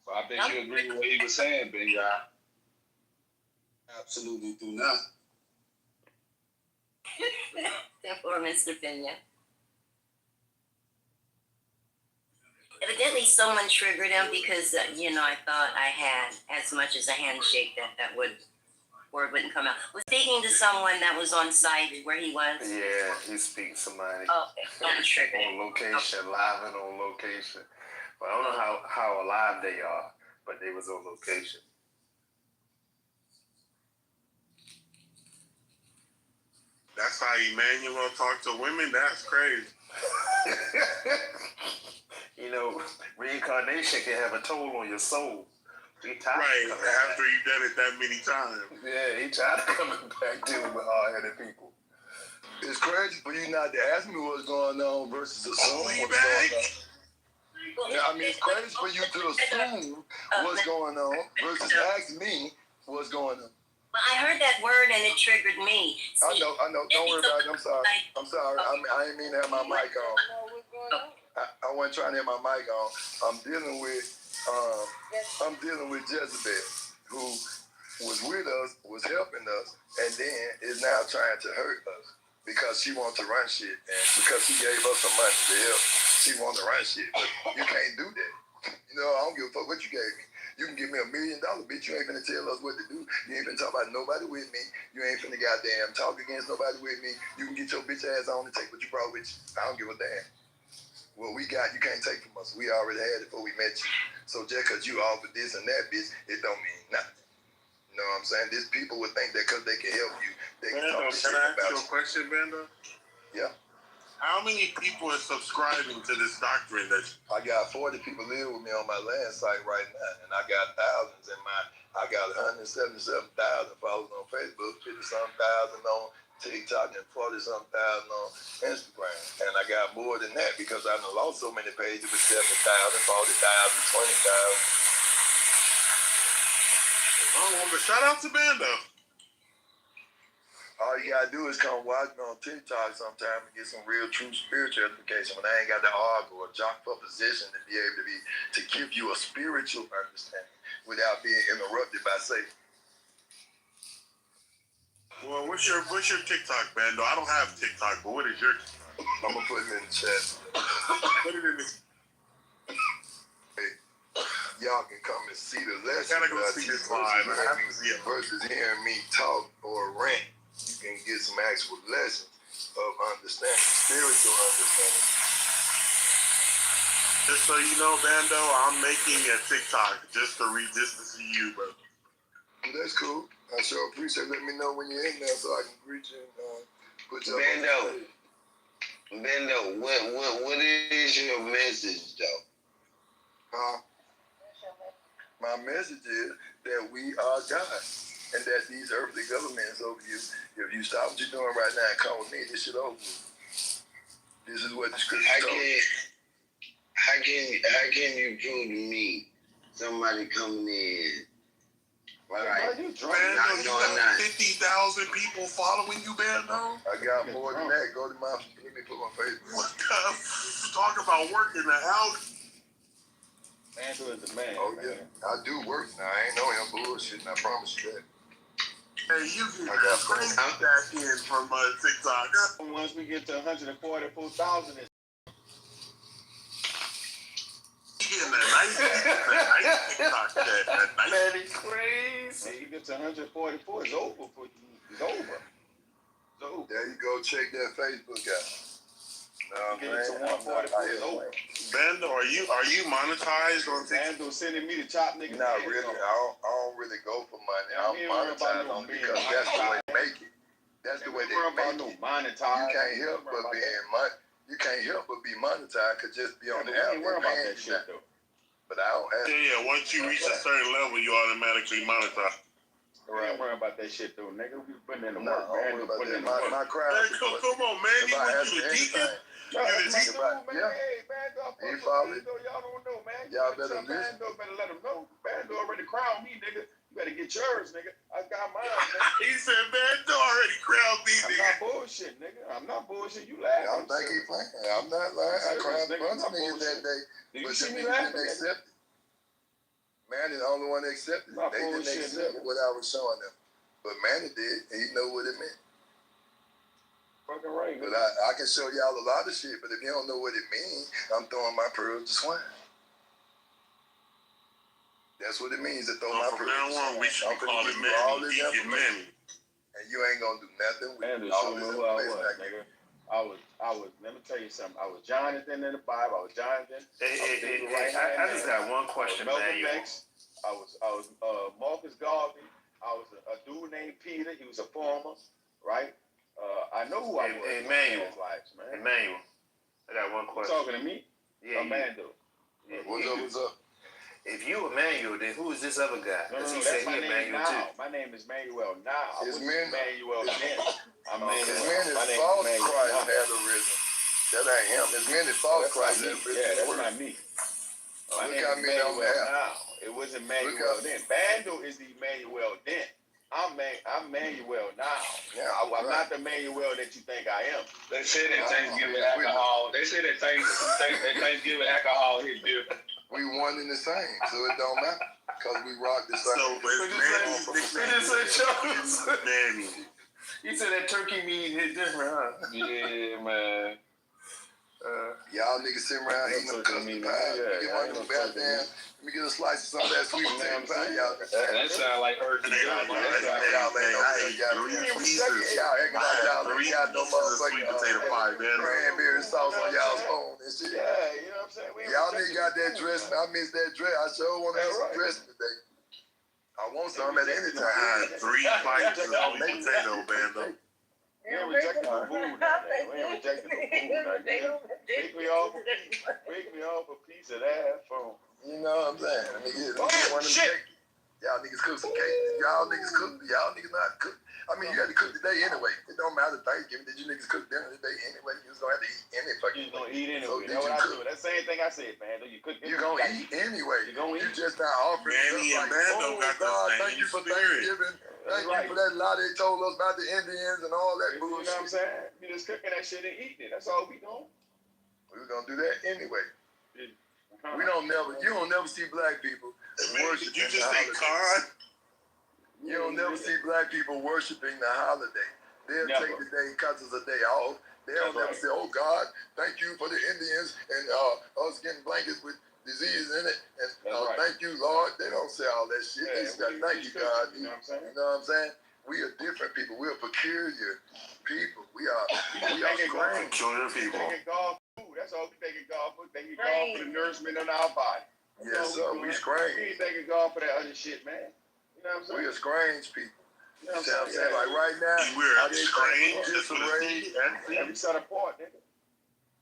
So I bet you agree with what he was saying, Ben Guy. Absolutely do not. Therefore, Mr. Pena. Evidently, someone triggered him because, I thought I had as much as a handshake that word wouldn't come out. Was speaking to someone that was on site where he was? Yeah, he's speaking to somebody. Oh, okay. Someone triggered him. On location, live and on location. But I don't know how alive they are, but they was on location. That's how Emmanuel talk to women? That's crazy. Reincarnation can have a toll on your soul. Right, after you've done it that many times. Yeah, he tried to come back dealing with hard-headed people. It's crazy for you not to ask me what's going on versus assume what's going on. Yeah, I mean, it's crazy for you to assume what's going on versus ask me what's going on. Well, I heard that word and it triggered me. See, I know. Don't worry about it. I'm sorry. I didn't mean to have my mic on. I wasn't trying to have my mic on. I'm dealing with Jezebel, who was with us, was helping us, and then is now trying to hurt us because she wants to run shit, and because she gave us some money to help, she wants to run shit. But you can't do that. I don't give a fuck what you gave me. You can give me $1 million, bitch. You ain't finna tell us what to do. You ain't finna talk about nobody with me. You ain't finna goddamn talk against nobody with me. You can get your bitch ass on and take what you brought with you. I don't give a damn. What we got, you can't take from us. We already had it before we met you. So just because you offered this and that, bitch, it don't mean nothing. You know what I'm saying? These people would think that because they can help you, they can talk shit about you. Can I ask you a question, Bando? Yeah. How many people are subscribing to this doctrine that I got 40 people live with me on my land site right now, and I got thousands in my. I got 177,000 followers on Facebook, 50-something thousand on TikTok, and 40-something thousand on Instagram. And I got more than that because I done lost so many pages with 70,000, 40,000, 20,000. Oh, but shout out to Bando. All you gotta do is come watch me on TikTok sometime and get some real true spiritual edification when I ain't got to argue or jock for position to be able to give you a spiritual understanding without being interrupted by Satan. Well, what's your TikTok, Bando? I don't have TikTok, but what is your TikTok? I'm gonna put it in the chat. Put it in the. Hey, y'all can come and see the lesson. I gotta go see this live. I have to see it. Versus hearing me talk or rant, you can get some actual lessons of understanding, spiritual understanding. Just so you know, Bando, I'm making a TikTok just to see you, bro. That's cool. I sure appreciate it. Let me know when you're in there so I can greet you and put you up. Bando, what is your message though? My message is that we are God, and that these earthly governments over you, if you stop what you're doing right now and come with me, this shit over. This is what the scripture told you. How can you prove to me somebody coming in? Right. Bando, you got 50,000 people following you, Bando? I got more than that. Go to my, let me put my Facebook. What the? Talk about working the house. Bando is the man. Oh, yeah. I do work now. I ain't know him bullshitting. I promise you that. Hey, you get crazy back in from TikTok. Once we get to 144,000, getting that nice TikTok that nice. Man, it's crazy. When you get to 144, it's over for you. It's over. It's over. There you go. Check that Facebook out. Get it to 144, it's over. Bando, are you monetized on TikTok? Bando sending me to chop niggas. Not really. I don't really go for money. I'm monetized on it because that's the way they make it. That's the way they make it. You can't help but being money. You can't help but be monetized because just be on the app. Worry about that shit though. But I don't have. Yeah. Once you reach a certain level, you automatically monetize. Right. Don't worry about that shit though, nigga. We putting in the work. No, I don't worry about that. My crowd. Come on, man. You want you the deacon? Yeah. Hey, Bando, you follow it? Y'all don't know, man. Y'all better listen. Bando better let them know. Bando already crowned me, nigga. You better get yours, nigga. I got mine, nigga. He said, Bando already crowned me, nigga. I'm not bullshit, nigga. I'm not bullshit. You laughing. I don't think he playing. I'm not lying. I crowned a bunch of niggas that day. Did you But see the me niggas laughing? didn't accept it. Man is the only one that accepted it. They didn't accept what I was showing them. But Manny did, and he know what it meant. Fucking right. But I can show y'all a lot of shit, but if you don't know what it means, I'm throwing my pearls to swine. That's what it means to throw my pearls to swine. From now on, we should be calling Manny Deacon Manny. And you ain't gonna do nothing with Man, all show this me who I was, information. nigga. I was. Let me tell you something. I was Jonathan in the Bible. I was Jonathan. I just got one question, Malcolm X. I was Marcus Garvey. I was a dude named Peter. He was a farmer, right? I know who I was. Emmanuel. Lives, man. Emmanuel. I got one question. You talking to me? Yeah. Amando. Yeah, what's up? If you Emmanuel, then who is this other guy? No, he that's said my he name Emmanuel now. too. My name is Manuel now. It's Manuel then. I'm Manuel. It's many My name false is Christ Manuel. that have arisen. That ain't him. It's many false Christ that have arisen. Yeah, that's not me. My name is Manuel now. It wasn't Manuel then. Bando is the Manuel then. I'm Manuel now. Yeah, I'm not the Manuel that you think I am. They say that Thanksgiving alcohol. They say that Thanksgiving alcohol hit different. We one and the same, so it don't matter. Because we rock the same. So Manny. You said that turkey meat hit different, huh? Yeah, man. Y'all niggas sitting around eating them custard pie. Get one of them goddamn. Let me get a slice of some of that sweet potato pie, y'all. That sound like earth. Y'all ain't got no motherfucking cranberry sauce on y'all's phone and shit. Yeah, you know what I'm saying? Y'all niggas got that dressing. I miss that dress. I sure want to have some dressing today. I want some at any time. 3 bites of sweet potato, Bando. We ain't rejecting no food. We ain't rejecting no food. Take me off a piece of that phone. You know what I'm saying? I mean, one of them cake. Y'all niggas cook some cake. Y'all niggas cook. Y'all niggas know how to cook. I mean, you had to cook today anyway. It don't matter Thanksgiving. Did you niggas cook dinner today anyway? You was gonna have to eat any fucking. You gonna eat anyway. So That's what I do. That same thing I said, man. You cook. You gonna eat anyway. You gonna eat. You just not offering. Manny and like, Bando got the God, same thank you for spirit. Thanksgiving. Thank you for that lie they told us about the Indians and all that bullshit. You know what I'm saying? You just cooking that shit and eating it. That's all we doing. We was gonna do that anyway. We don't never. You don't never see black people worshiping. You just say God. You don't never see black people worshiping the holiday. They'll take the day because it's a day off. They'll never say, "Oh God, thank you for the Indians and us getting blankets with disease in it, and thank you, Lord." They don't say all that shit. They say, "Thank you, God." You know what I'm saying? We are different people. We are peculiar people. We are strange. Peculiar people. Thanking God for food. That's all we thanking God for. Thanking God for the nourishment in our body. Yes, sir. We strange. We ain't thanking God for that other shit, man. You know what I'm saying? We are strange people. You know what I'm saying? Like right now, we're strange, disarrayed. We set apart, nigga.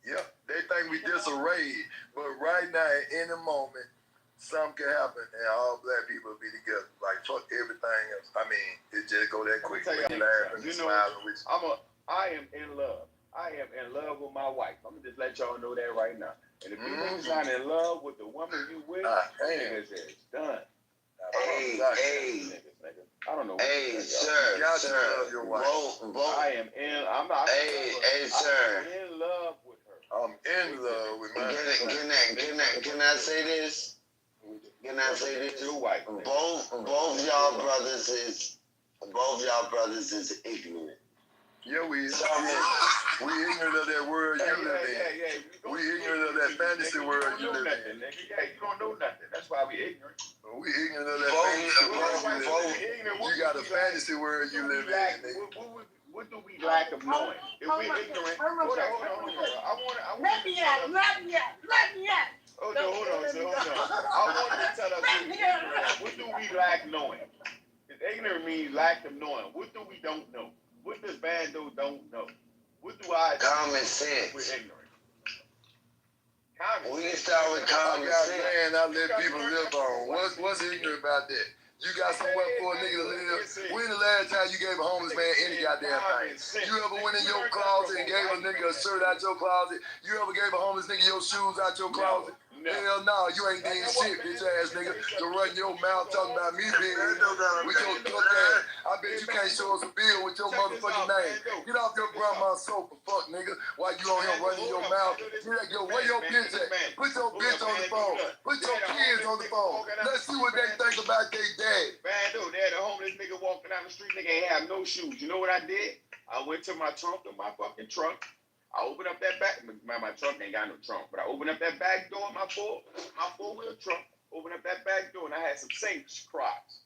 Yep, they think we disarrayed, but right now, at any moment, something can happen, and all black people will be together. Like fuck everything else. I mean, it just go that quick. When you laughing and smiling with you. I am in love. I am in love with my wife. I'm gonna just let y'all know that right now. And if you niggas not in love with the woman you with, niggas is done. Hey. I don't know. Hey, sir. I am in. I'm not. Hey, sir. I'm in love with her. I'm in love with my. Can I say this? Can I say this? Your wife. Both y'all brothers is ignorant. Yeah, we is. We ignorant of that world you live in. We ignorant of that fantasy world you live in. Yeah, you don't know nothing. That's why we ignorant. We ignorant of that fantasy world you live in. You got a fantasy world you live in. What do we lack of knowing? If we ignorant, hold on. Let me out. Hold on. I want to tell us what do we lack knowing? If ignorant means lack of knowing. What do we don't know? What does Bando don't know? What do I do? Common sense. We're ignorant. We can start with common sense. Man, I let people live on. What's ignorant about that? You got somewhere for a nigga to live. When the last time you gave a homeless man any goddamn thing? You ever went in your closet and gave a nigga a shirt out your closet? You ever gave a homeless nigga your shoes out your closet? Hell no, you ain't did shit, bitch ass nigga. To run your mouth talking about me being with your duck ass. I bet you can't show us a bill with your motherfucking name. Get off your grandma's sofa, fuck nigga. While you on here running your mouth. Where your bitch at? Put your bitch on the phone. Put your kids on the phone. Let's see what they think about their dad. Bando, they had a homeless nigga walking down the street, nigga ain't have no shoes. You know what I did? I went to my trunk of my fucking trunk. I opened up that back. My trunk ain't got no trunk, but I opened up that back door of my four-wheel trunk. Opened up that back door, and I had some Saints Crocs,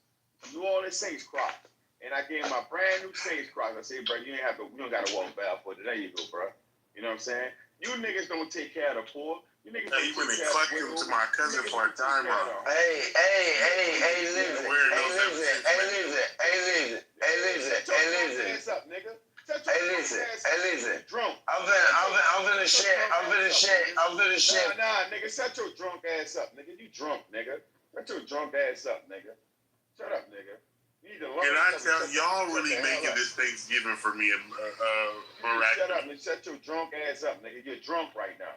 New Orleans Saints Crocs, and I gave him my brand new Saints Crocs. I said, bro, you don't gotta walk barefoot. There you go, bro. You know what I'm saying? You niggas don't take care of the poor. You niggas you went and clucked him to my cousin for a time out. Hey, listen. Hands up, nigga. Hey, listen. I'm gonna share. Nah, nigga, shut your drunk ass up, nigga. You drunk, nigga. Shut your drunk ass up, nigga. Shut up, nigga. You need to learn. And I tell y'all really making this Thanksgiving for me and Barack. Shut up and shut your drunk ass up, nigga. You're drunk right now.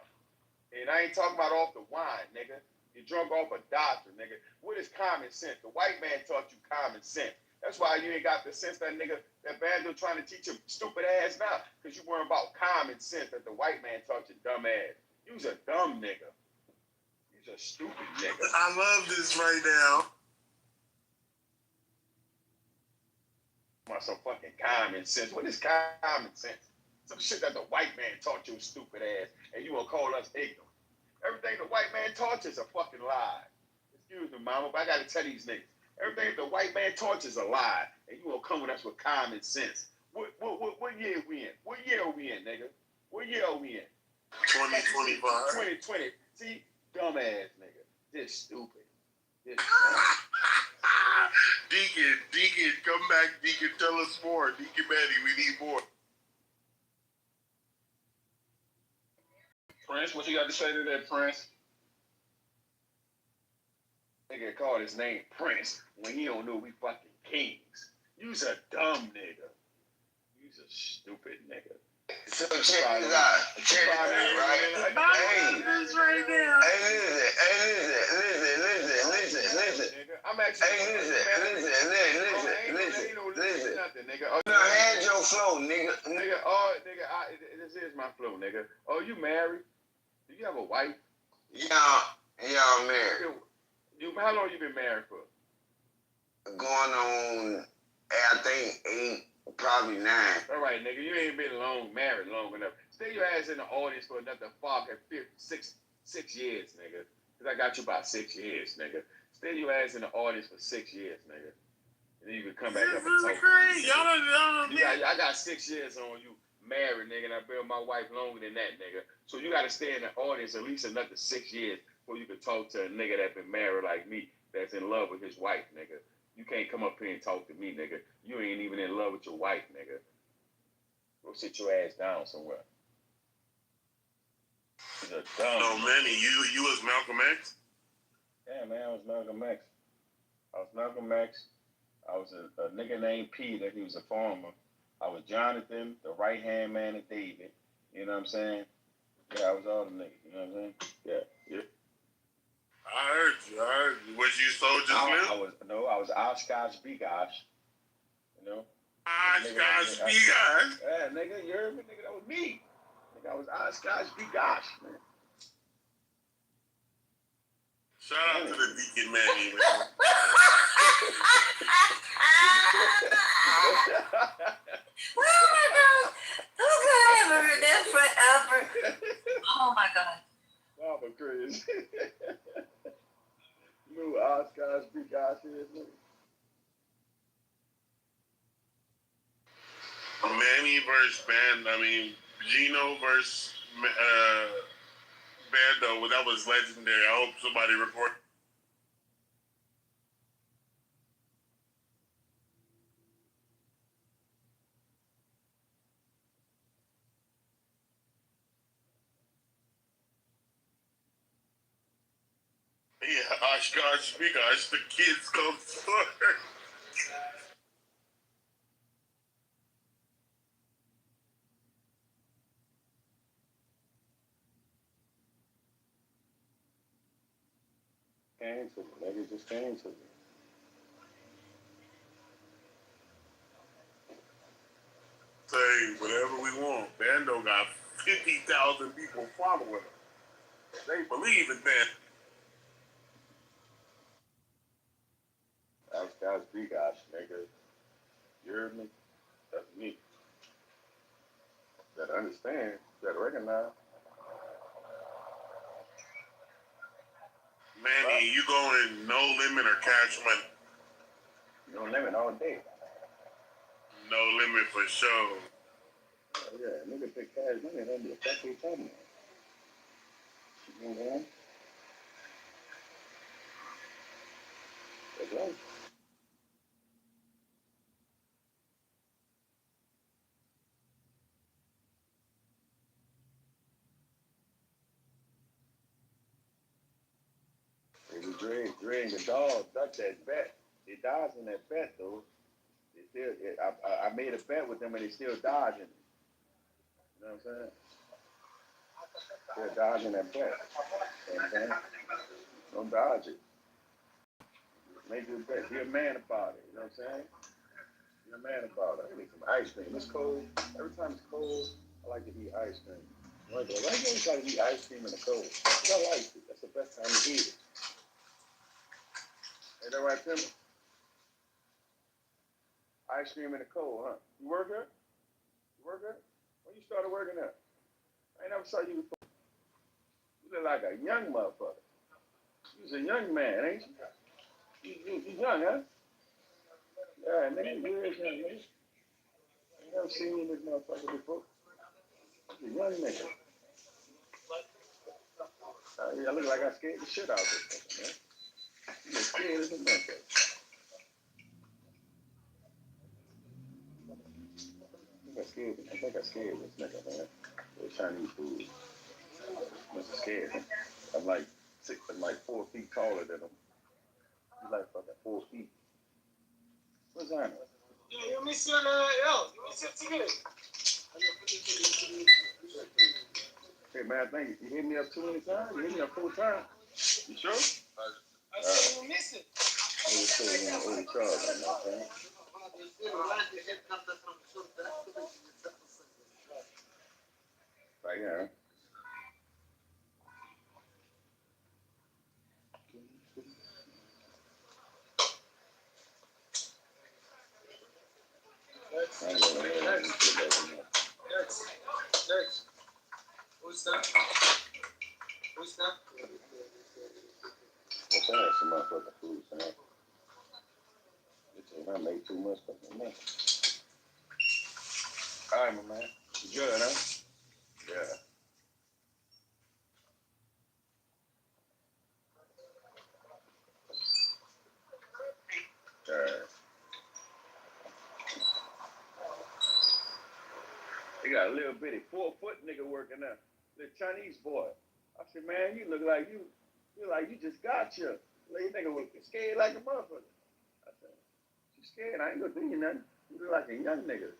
And I ain't talking about off the wine, nigga. You're drunk off a doctor, nigga. What is common sense? The white man taught you common sense. That's why you ain't got the sense that nigga, that Bando trying to teach your stupid ass now. Because you weren't about common sense that the white man taught your dumb ass. You's a dumb nigga. You's a stupid nigga. I love this right now. Want some fucking common sense. What is common sense? Some shit that the white man taught your stupid ass, and you gonna call us ignorant. Everything the white man taught you is a fucking lie. Excuse me, mama, but I gotta tell these niggas. Everything the white man taught you is a lie, and you gonna come with us with common sense. What year we in? What year are we in, nigga? What year are we in? 2025. 2020. See, dumbass nigga. This stupid. Deacon, come back, Deacon, tell us more. Deacon Manny, we need more. Prince, what you got to say to that, Prince? Nigga called his name Prince when he don't know we fucking kings. You's a dumb nigga. You's a stupid nigga. So check this out. Check this out, right? Listen. I'm actually. Listen. Nigga. You done had your flow, nigga. This is my flow, nigga. Oh, you married? Do you have a wife? Yeah, I'm married. How long you been married for? Going on, I think 8, probably 9. All right, nigga, you ain't been married long enough. Stay your ass in the audience for another 6 years, nigga. Cause I got you about 6 years, nigga. Stay your ass in the audience for 6 years, nigga. And then you can come back up and talk. I got 6 years on you, married, nigga, and I been with my wife longer than that, nigga. So you gotta stay in the audience at least another 6 years before you can talk to a nigga that been married like me, that's in love with his wife, nigga. You can't come up here and talk to me, nigga. You ain't even in love with your wife, nigga. Go sit your ass down somewhere. You're dumb. No, Manny, you was Malcolm X? Yeah, man, I was Malcolm X. I was a nigga named Peter. He was a farmer. I was Jonathan, the right-hand man of David. You know what I'm saying? Yeah, I was all the niggas. You know what I'm saying? Yeah. I heard you. Was you Soldier Slim? I was Oshkosh Bigosh. You know? Oshkosh Bigosh? Yeah, nigga, you heard me? Nigga, that was me. Nigga, I was Oshkosh Bigosh, man. Shout out to the Deacon Manny, man. Oh my God! Who could have ever heard that forever? Oh my God! Mama crazy. You know who Oshkosh Bigosh is, nigga? Manny versus Gino versus Bando. Well, that was legendary. I hope somebody record. Yeah, Oshkosh Bigosh, the kids come first. Came to me, nigga, just came to me. Say whatever we want. Bando got 50,000 people following him. They believe in that. Oshkosh Bigosh, nigga. You heard me? That's me. Better understand. Better recognize. Manny, you going no limit or cash money? No limit all day. No limit for sure. Oh, yeah, nigga pick cash money, that'd be a fuck you talking about. You know what I'm saying? That's right. It was Dre and the dog ducked that bet. They dodged in that bet, though. They still, I made a bet with them and they still dodging it. You know what I'm saying? They're dodging that bet. You know what I'm saying? Don't dodge it. Make your bet. Be a man about it. You know what I'm saying? Be a man about it. I need some ice cream. It's cold. Every time it's cold, I like to eat ice cream. Right there. Why you try to eat ice cream in the cold? I like it. That's the best time to eat it. Ain't that right, Tim? Ice cream in the cold, huh? You work here? When you started working there? I ain't never saw you before. You look like a young motherfucker. You was a young man, ain't you? You young, huh? Yeah, nigga, you is young, nigga. I ain't never seen you in this motherfucker before. You a young nigga. I look like I scared the shit out of this nigga, man. You look scared as a motherfucker. I think I scared this nigga, man. With Chinese food. Mr. Scared. I'm like 4 feet taller than him. He's like fucking 4 feet. What's that? Yeah, you miss your you miss your ticket. Hey man, thank you. You hit me up 2 many times? You hit me up 4 times? You sure? I said you miss it. I was saying on the old charge, you know what I'm saying? Right here. Next. Who's that? Who's that? What's that? Some motherfucking food, man. I made too much for me. All right, my man. You good, huh? Yeah. They got a little bitty 4-foot nigga working there. The Chinese boy. I said, man, you look like you just got you. Little nigga was scared like a motherfucker. I said, you scared? I ain't gonna do you nothing. You look like a young nigga.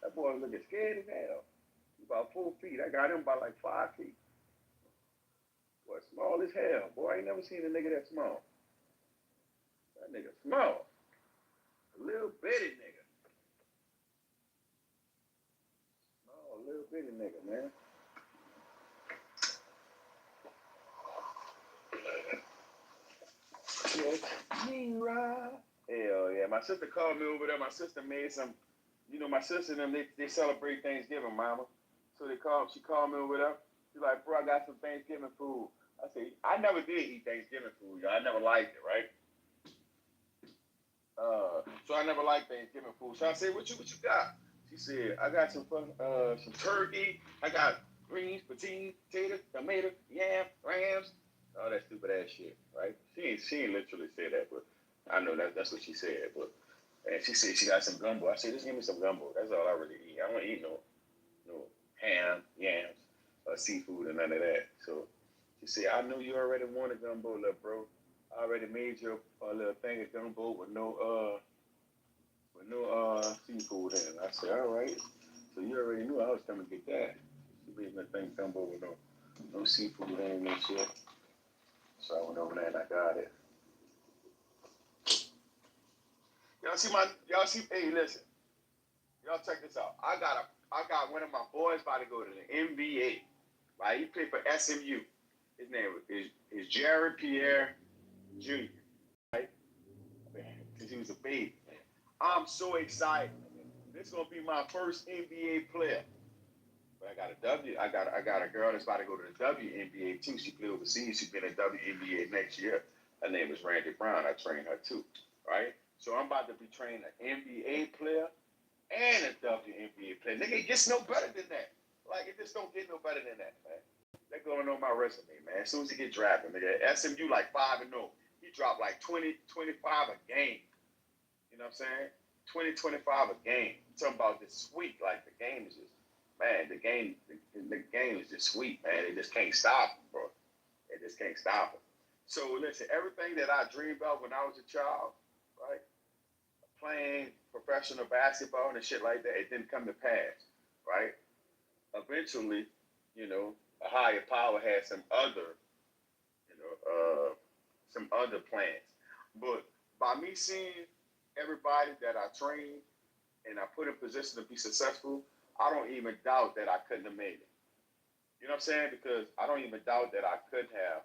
That boy was looking scared as hell. He about 4 feet. I got him about like 5 feet. Boy, small as hell. Boy, I ain't never seen a nigga that small. That nigga small. A little bitty nigga. Small, little bitty nigga, man. Hell yeah. My sister called me over there. My sister made some, my sister and them, they celebrate Thanksgiving, mama. So she called me over there. She's like, bro, I got some Thanksgiving food. I said, I never did eat Thanksgiving food, y'all. I never liked it, right? So I never liked Thanksgiving food. So I said, what you got? She said, I got some turkey. I got greens, potatoes, tomato, yam, rams, all that stupid ass shit, right? She ain't literally said that, but I know that's what she said. But and she said she got some gumbo. I said, just give me some gumbo. That's all I really eat. I don't eat no ham, yams, seafood, and none of that. So she said, I knew you already wanted gumbo, little bro. I already made you a little thing of gumbo with no seafood in it. I said, all right. So you already knew I was coming to get that. She made me a thing gumbo with no seafood in it and shit. So I went over there and I got it. Hey, listen. Y'all check this out. I got one of my boys about to go to the NBA. Right? He played for SMU. His name is Jared Pierre Jr. Right? Because he was a baby. I'm so excited. This is gonna be my first NBA player. But I got a girl that's about to go to the WNBA too. She played overseas. She's been in WNBA next year. Her name is Randy Brown. I train her too. Right? So I'm about to be training an NBA player and a WNBA player. Nigga, it gets no better than that. Like, it just don't get no better than that, man. They're going on my resume, man. As soon as he get drafted, nigga, SMU like 5-0. He dropped like 20, 25 a game. You know what I'm saying? 20, 25 a game. I'm talking about this sweet. Like, the game is just, man, the game is just sweet, man. They just can't stop him, bro. They just can't stop him. So, listen, everything that I dreamed about when I was a child, right? Playing professional basketball and shit like that, it didn't come to pass, right? Eventually, a higher power had some other plans. But by me seeing everybody that I trained and I put in position to be successful, I don't even doubt that I couldn't have made it. You know what I'm saying? Because I don't even doubt that I could have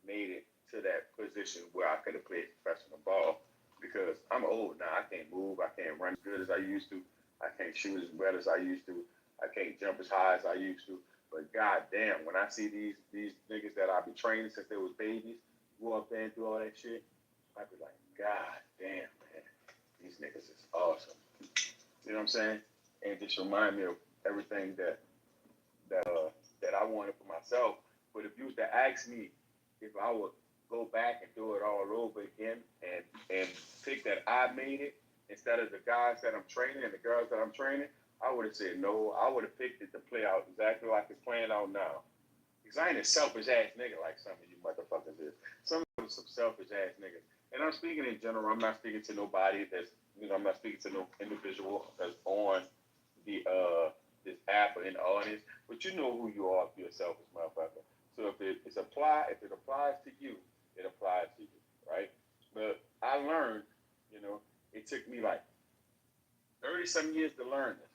made it to that position where I could have played professional ball. Because I'm old now. I can't move. I can't run as good as I used to. I can't shoot as well as I used to. I can't jump as high as I used to. But goddamn, when I see these niggas that I've been training since they was babies go up there and do all that shit, I be like, God damn, man, these niggas is awesome. You know what I'm saying? And just remind me of everything that I wanted for myself. But if you was to ask me if I would go back and do it all over again and pick that I made it instead of the guys that I'm training and the girls that I'm training, I would have said no. I would have picked it to play out exactly like it's playing out now. Because I ain't a selfish ass nigga like some of you motherfuckers is. Some of some selfish ass niggas. And I'm speaking in general. I'm not speaking to nobody that's, I'm not speaking to no individual that's on the this app or in the audience. But you know who you are if you're a selfish motherfucker. So if it applies to you, it applies to you, right? But I learned, it took me like 30-some years to learn this.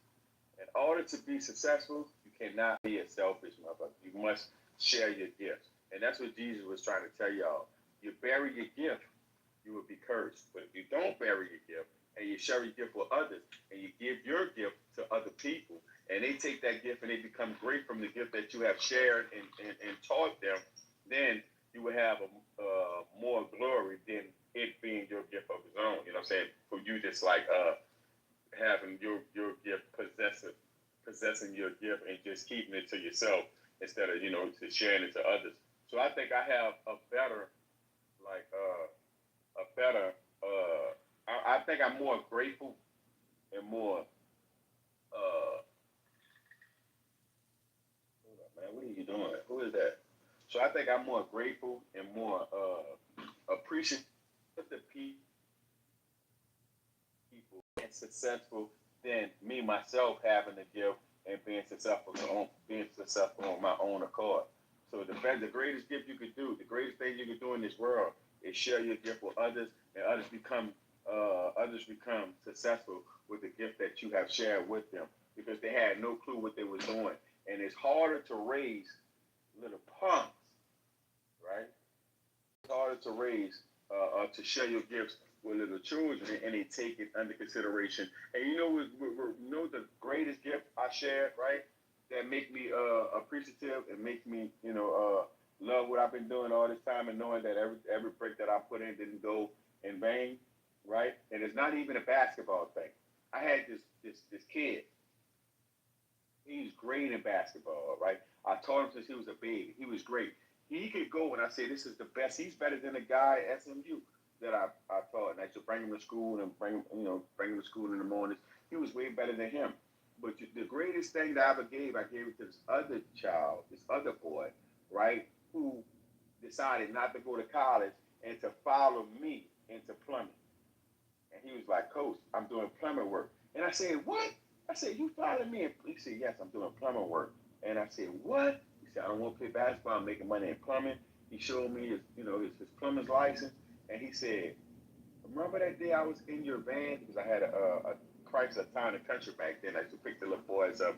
In order to be successful, you cannot be a selfish motherfucker. You must share your gifts. And that's what Jesus was trying to tell y'all. You bury your gift, you will be cursed. But if you don't bury your gift and you share your gift with others and you give your gift to other people and they take that gift and they become great from the gift that you have shared and taught them, then you will have more glory than it being your gift of its own. You know what I'm saying? For you just like having your gift, possessing your gift and just keeping it to yourself instead of, to sharing it to others. So I think I have I think I'm more grateful and more, hold up, man, what are you doing? Who is that? So I think I'm more grateful and more appreciative of the people and successful than me myself having a gift and being successful on my own accord. So the greatest gift you could do, the greatest thing you could do in this world is share your gift with others, and others become successful with the gift that you have shared with them because they had no clue what they were doing. And it's harder to raise little punks, right? It's harder to raise to share your gifts with little children, and they take it under consideration. And the greatest gift I shared, right? That make me appreciative and make me, love what I've been doing all this time and knowing that every break that I put in didn't go in vain, right? And it's not even a basketball thing. I had this kid. He's great in basketball, right? I taught him since he was a baby. He was great. He could go and I say this is the best. He's better than the guy at SMU that I taught. And I used to bring him to school and bring him to school in the mornings. He was way better than him. But the greatest thing that I ever gave it to this other child, this other boy, right, who decided not to go to college and to follow me into plumbing. And he was like, Coach, I'm doing plumbing work. And I said, what? I said, you following me? He said, yes, I'm doing plumbing work. And I said, what? He said, I don't want to play basketball. I'm making money in plumbing. He showed me his plumber's license. And he said, remember that day I was in your van? Because I had a Chrysler Town and Country back then. I used to pick the little boys up.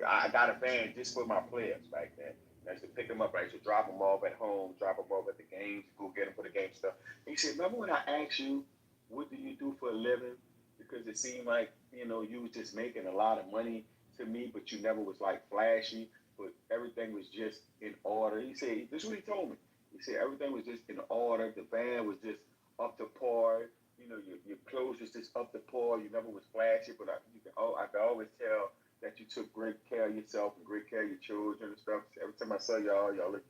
I got a van just for my players back then. I used to pick them up. I used to drop them off at home, drop them off at the games, go get them for the game stuff. And he said, remember when I asked you, what do you do for a living? Because it seemed like, you was just making a lot of money to me, but you never was like flashy, but everything was just in order. He said, this is what he told me. He said, everything was just in order. The van was just up to par. Your clothes was just up to par. You never was flashy, but I could always tell that you took great care of yourself and great care of your children and stuff. Every time I saw y'all look.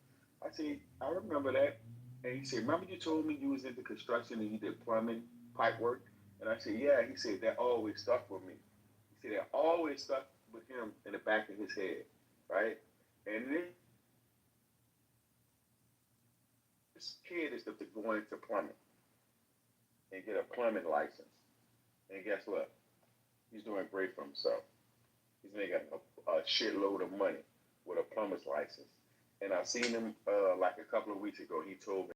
I said, I remember that. And he said, remember you told me you was into construction and you did plumbing, pipe work? And I said, yeah. He said, that always stuck with me. He said, that always stuck with him in the back of his head, right? And then this kid is to go into plumbing and get a plumbing license. And guess what? He's doing great for himself. He's making a shitload of money with a plumber's license. And I seen him like a couple of weeks ago. He told me,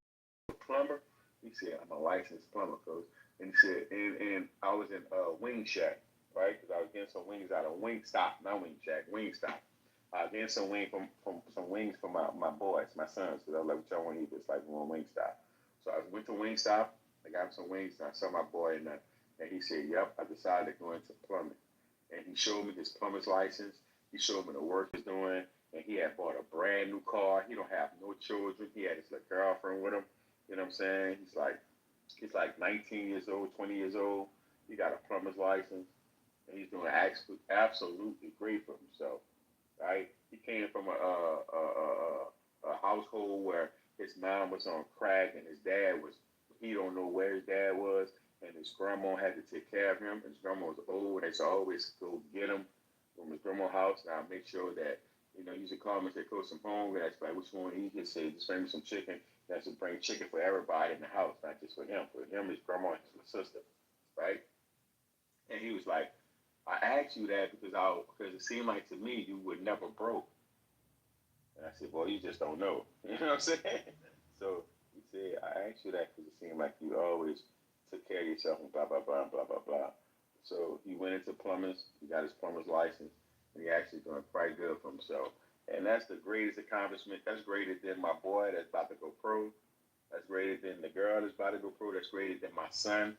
plumber? He said, I'm a licensed plumber, Coach. And he said, and I was in Wing Shack, right? Because I was getting some wings out of Wingstop, not Wing Shack, Wingstop. I was getting some wings some wings for my boys, my sons, because I was like, which one he was like, we want Wingstop. So I went to Wingstop, I got him some wings, and I saw my boy in there. And he said, yep, I decided to go into plumbing. And he showed me his plumber's license. He showed me the work he's doing. And he had bought a brand new car. He don't have no children. He had his little girlfriend with him. You know what I'm saying? He's like 19 years old, 20 years old. He got a plumber's license. And he's doing absolutely great for himself. Right? He came from a household where his mom was on crack and his dad he don't know where his dad was. And his grandma had to take care of him. His grandma was old. They used to always go get him from his grandma's house. Now make sure that he used to call me and say, "Cook some home." And I was like, "Which one?" He just said, "Just bring me some chicken." He has to bring chicken for everybody in the house, not just for him. For him, his grandma, and his sister, right? And he was like, "I asked you that because it seemed like to me you were never broke." And I said, "Well, you just don't know." You know what I'm saying? So he said, "I asked you that because it seemed like you always took care of yourself and blah, blah, blah, blah, blah, blah." So he went into plumbers. He got his plumber's license. And he actually doing quite good for himself. And that's the greatest accomplishment. That's greater than my boy that's about to go pro. That's greater than the girl that's about to go pro. That's greater than my son.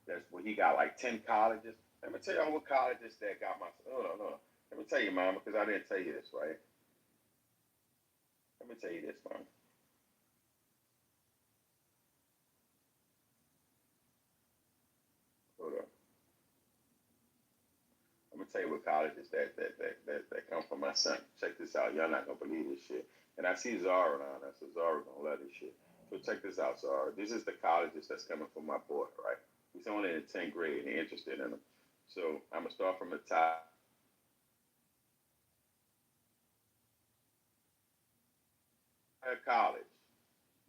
That's what he got like 10 colleges. Let me tell you what colleges that got my son. Hold on. Let me tell you, Mama, because I didn't tell you this, right? Let me tell you this, Mama. Hold on. I'm gonna tell you what colleges that come from my son. Check this out. Y'all not gonna believe this shit. And I see Zara around. I said Zara gonna love this shit. So check this out, Zara. This is the colleges that's coming from my boy, right? He's only in the 10th grade and he's interested in them. So I'm gonna start from the top. College.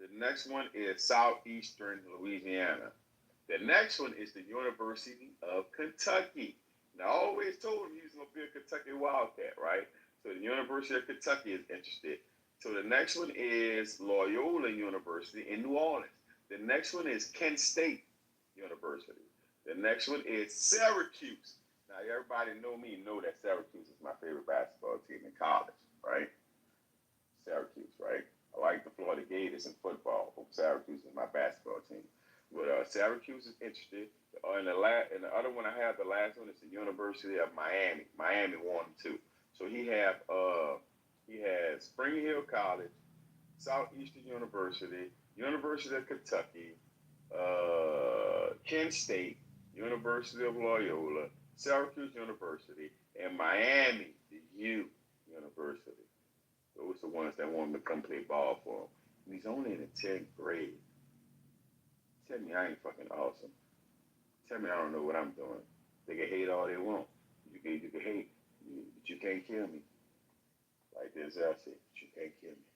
The next one is Southeastern Louisiana. The next one is the University of Kentucky. Now, I always told him he was going to be a Kentucky Wildcat, right? So the University of Kentucky is interested. So the next one is Loyola University in New Orleans. The next one is Kent State University. The next one is Syracuse. Now, everybody know that Syracuse is my favorite basketball team in college, right? Syracuse, right? I like the Florida Gators in football. Syracuse is my basketball team. But Syracuse is interested. And the other one I have, the last one is the University of Miami. Miami won him too. So he has Spring Hill College, Southeastern University, University of Kentucky, Kent State, University of Loyola, Syracuse University, and Miami, the U University. Those are the ones that want him to come play ball for him. And he's only in the 10th grade. Tell me I ain't fucking awesome. Tell me I don't know what I'm doing. They can hate all they want. You can hate, but you can't kill me. Like Denzel said, but you can't kill me.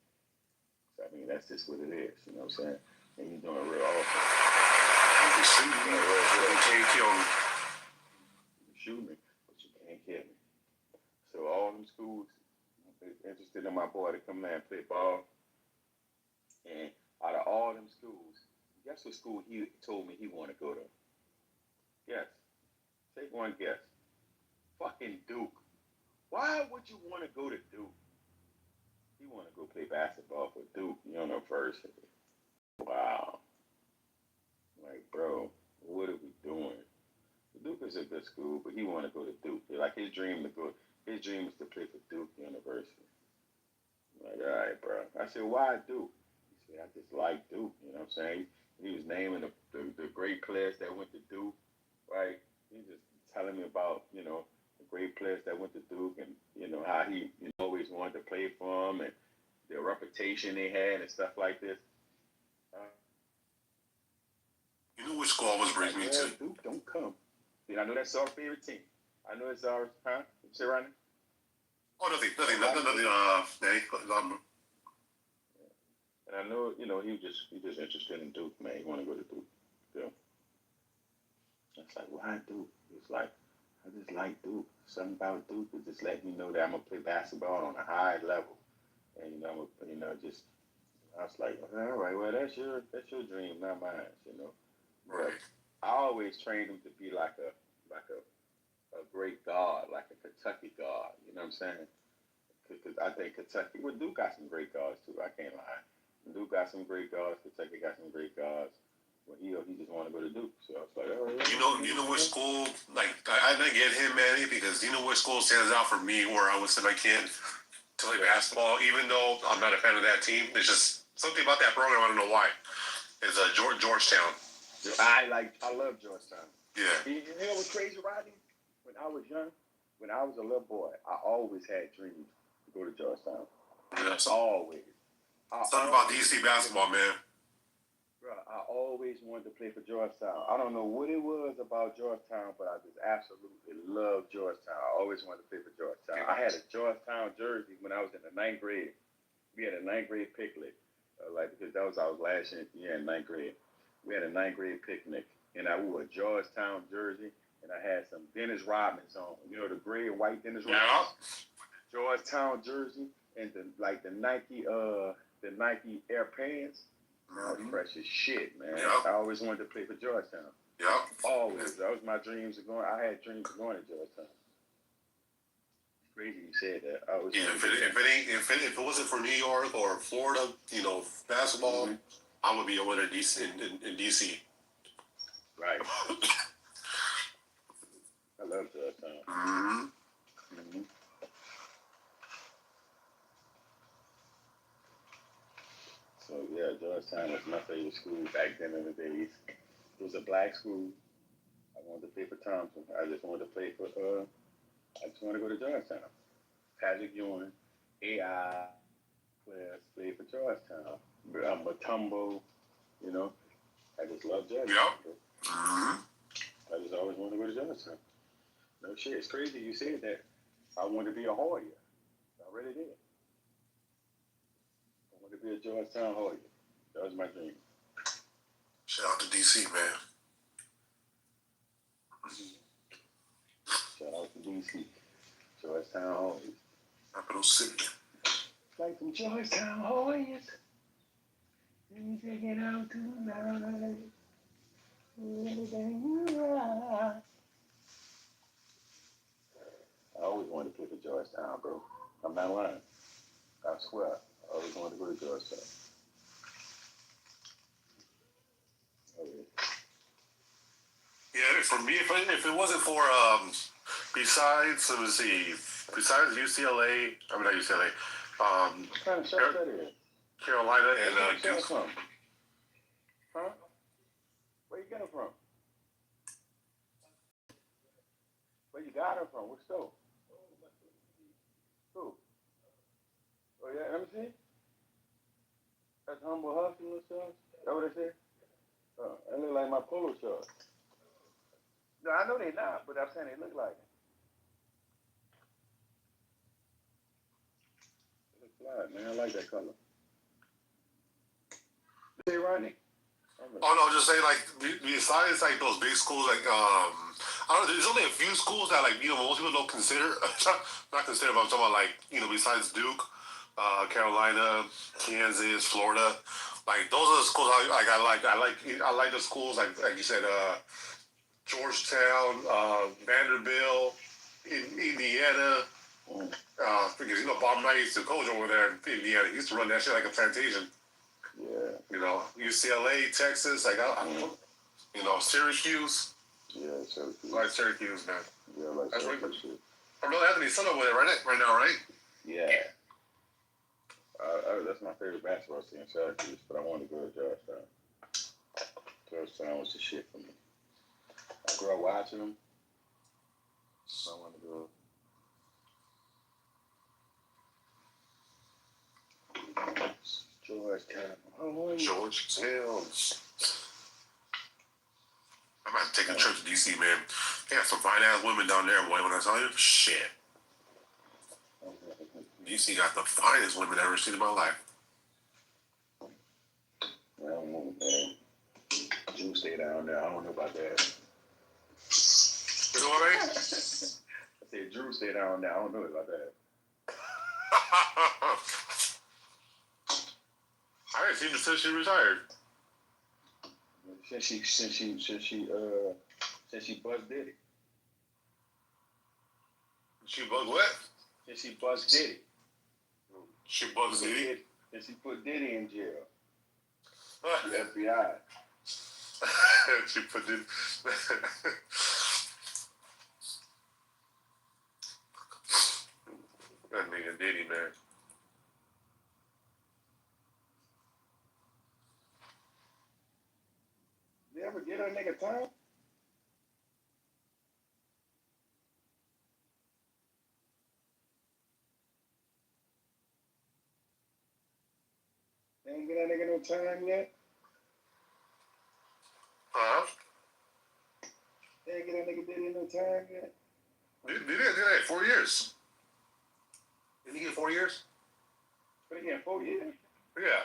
So, I mean, that's just what it is. You know what I'm saying? And you're doing real awesome. You can shoot me, but you can't kill me. You can shoot me, but you can't kill me. So all them schools is interested in my boy to come there and play ball. And out of all them schools, guess what school he told me he want to go to? Guess. Take one guess. Fucking Duke. Why would you want to go to Duke? He want to go play basketball for Duke University. Wow. Like, bro, what are we doing? Duke is a good school, but he want to go to Duke. Like his dream is to play for Duke University. I'm like, all right, bro. I said, why Duke? He said, I just like Duke. You know what I'm saying? He was naming the great players that went to Duke, right? He was just telling me about, the great players that went to Duke and, how he always wanted to play for them and the reputation they had and stuff like this. You know which school always brings me to? Duke, don't come. I know that's our favorite team. I know it's ours, huh? You say, Ronnie? Oh, nothing, Danny. And I know, he just interested in Duke, man. He want to go to Duke. Yeah. It's like, why Duke? It's like, I just like Duke. Something about Duke is just letting me know that I'm gonna play basketball on a high level. And I was like, all right, well, that's your dream, not mine, But I always trained him to be like a great guard, like a Kentucky guard. You know what I'm saying? Because I think Kentucky, well, Duke got some great guards too. I can't lie. Duke got some great guards. Kentucky got some great guards. Well, he just want to go to Duke. So I was like, all right. You know which school? Like, I didn't get him, Manny, because you know which school stands out for me where I would say I can't to play basketball, even though I'm not a fan of that team. There's just something about that program. I don't know why. It's Georgetown. I love Georgetown. Yeah. You know what's crazy, Rodney? When I was young, when I was a little boy, I always had dreams to go to Georgetown. Yeah, always. Something about DC basketball, man. Bro, Bro, I always wanted to play for Georgetown. I don't know what it was about Georgetown, but I just absolutely loved Georgetown. I always wanted to play for Georgetown. I had a Georgetown jersey when I was in the ninth grade. We had a ninth grade picnic, because that was our last year in ninth grade. We had a ninth grade picnic, and I wore a Georgetown jersey, and I had some Dennis Rodmans on. You know, the gray and white Dennis Rodmans? Georgetown jersey, and the Nike Air Pants. That was fresh as shit, man. Yep. I always wanted to play for Georgetown. Yep. Always. That was my dreams of going. I had dreams of going to Georgetown. It's crazy you said that. I was. Yeah, if it wasn't for New York or Florida, basketball, I would be over there in DC. Right. I love Georgetown. Mm-hmm. So yeah, Georgetown was my favorite school back then in the days. It was a black school. I wanted to play for Thompson. I just wanted to play for I just wanted to go to Georgetown. Patrick Ewing, AI players played for Georgetown. Matumbo, I just love Georgetown. Yep. Mm-hmm. I just always wanted to go to Georgetown. No shit, it's crazy you said that. I wanted to be a Hoya. I really did. I wanted to be a Georgetown Hoya. That was my dream. Shout out to DC, man. Shout out to DC. Georgetown Hoyas. Capital City. Like some Georgetown Hoyas. Let me take it out tonight. Anything you want. I always wanted to play for Georgetown, bro. I'm not lying. I swear. I always wanted to go to Georgetown. Oh, Yeah, for me, if it wasn't for besides UCLA, I mean not UCLA, what kind of shot that is? Carolina and Duke. From? Huh? Where you get it from? Where you got it from? What store? Who? Oh yeah, let me see. That's Humble Hustler shorts? That what they say? That look like my polo shorts. No, I know they not, but I'm saying they look like it. They look fly, man. I like that color. Hey, Rodney. Oh no, just say besides those big schools I don't know. There's only a few schools that most people don't consider. Not consider, but I'm talking about besides Duke, Carolina, Kansas, Florida. Those are the schools I like the schools like you said, Georgetown, Vanderbilt, Indiana. Because Bob Knight used to coach over there in Indiana. He used to run that shit like a plantation. Yeah. UCLA, Texas, Syracuse. Yeah, Syracuse. I like Syracuse, man. Yeah, I like That's Syracuse. really good. I know Anthony's son over there right now, right? Yeah. That's my favorite basketball team, Syracuse, but I wanted to go to Georgetown. Georgetown was the shit for me. I grew up watching them, so I wanted to go. Georgetown. Georgetown. I'm about to take a trip to DC, man. They got some fine ass women down there, boy. When I tell you, shit. DC got the finest women I've ever seen in my life. I don't know, man. Drew stay down there. I don't know about that. You know what I mean? I said Drew stay down there. I don't know about that. I ain't seen her since she retired. Since she buzzed Diddy. She buzzed what? Since she buzzed Diddy. She buzzed Diddy? And she put Diddy in jail. The FBI. She put Diddy. That nigga Diddy, man. You ever get a nigga time? They ain't get that nigga no time yet? Huh? They ain't get that nigga Diddy no time yet. Did that 4 years. Didn't he get 4 years? But he get 4 years? Yeah.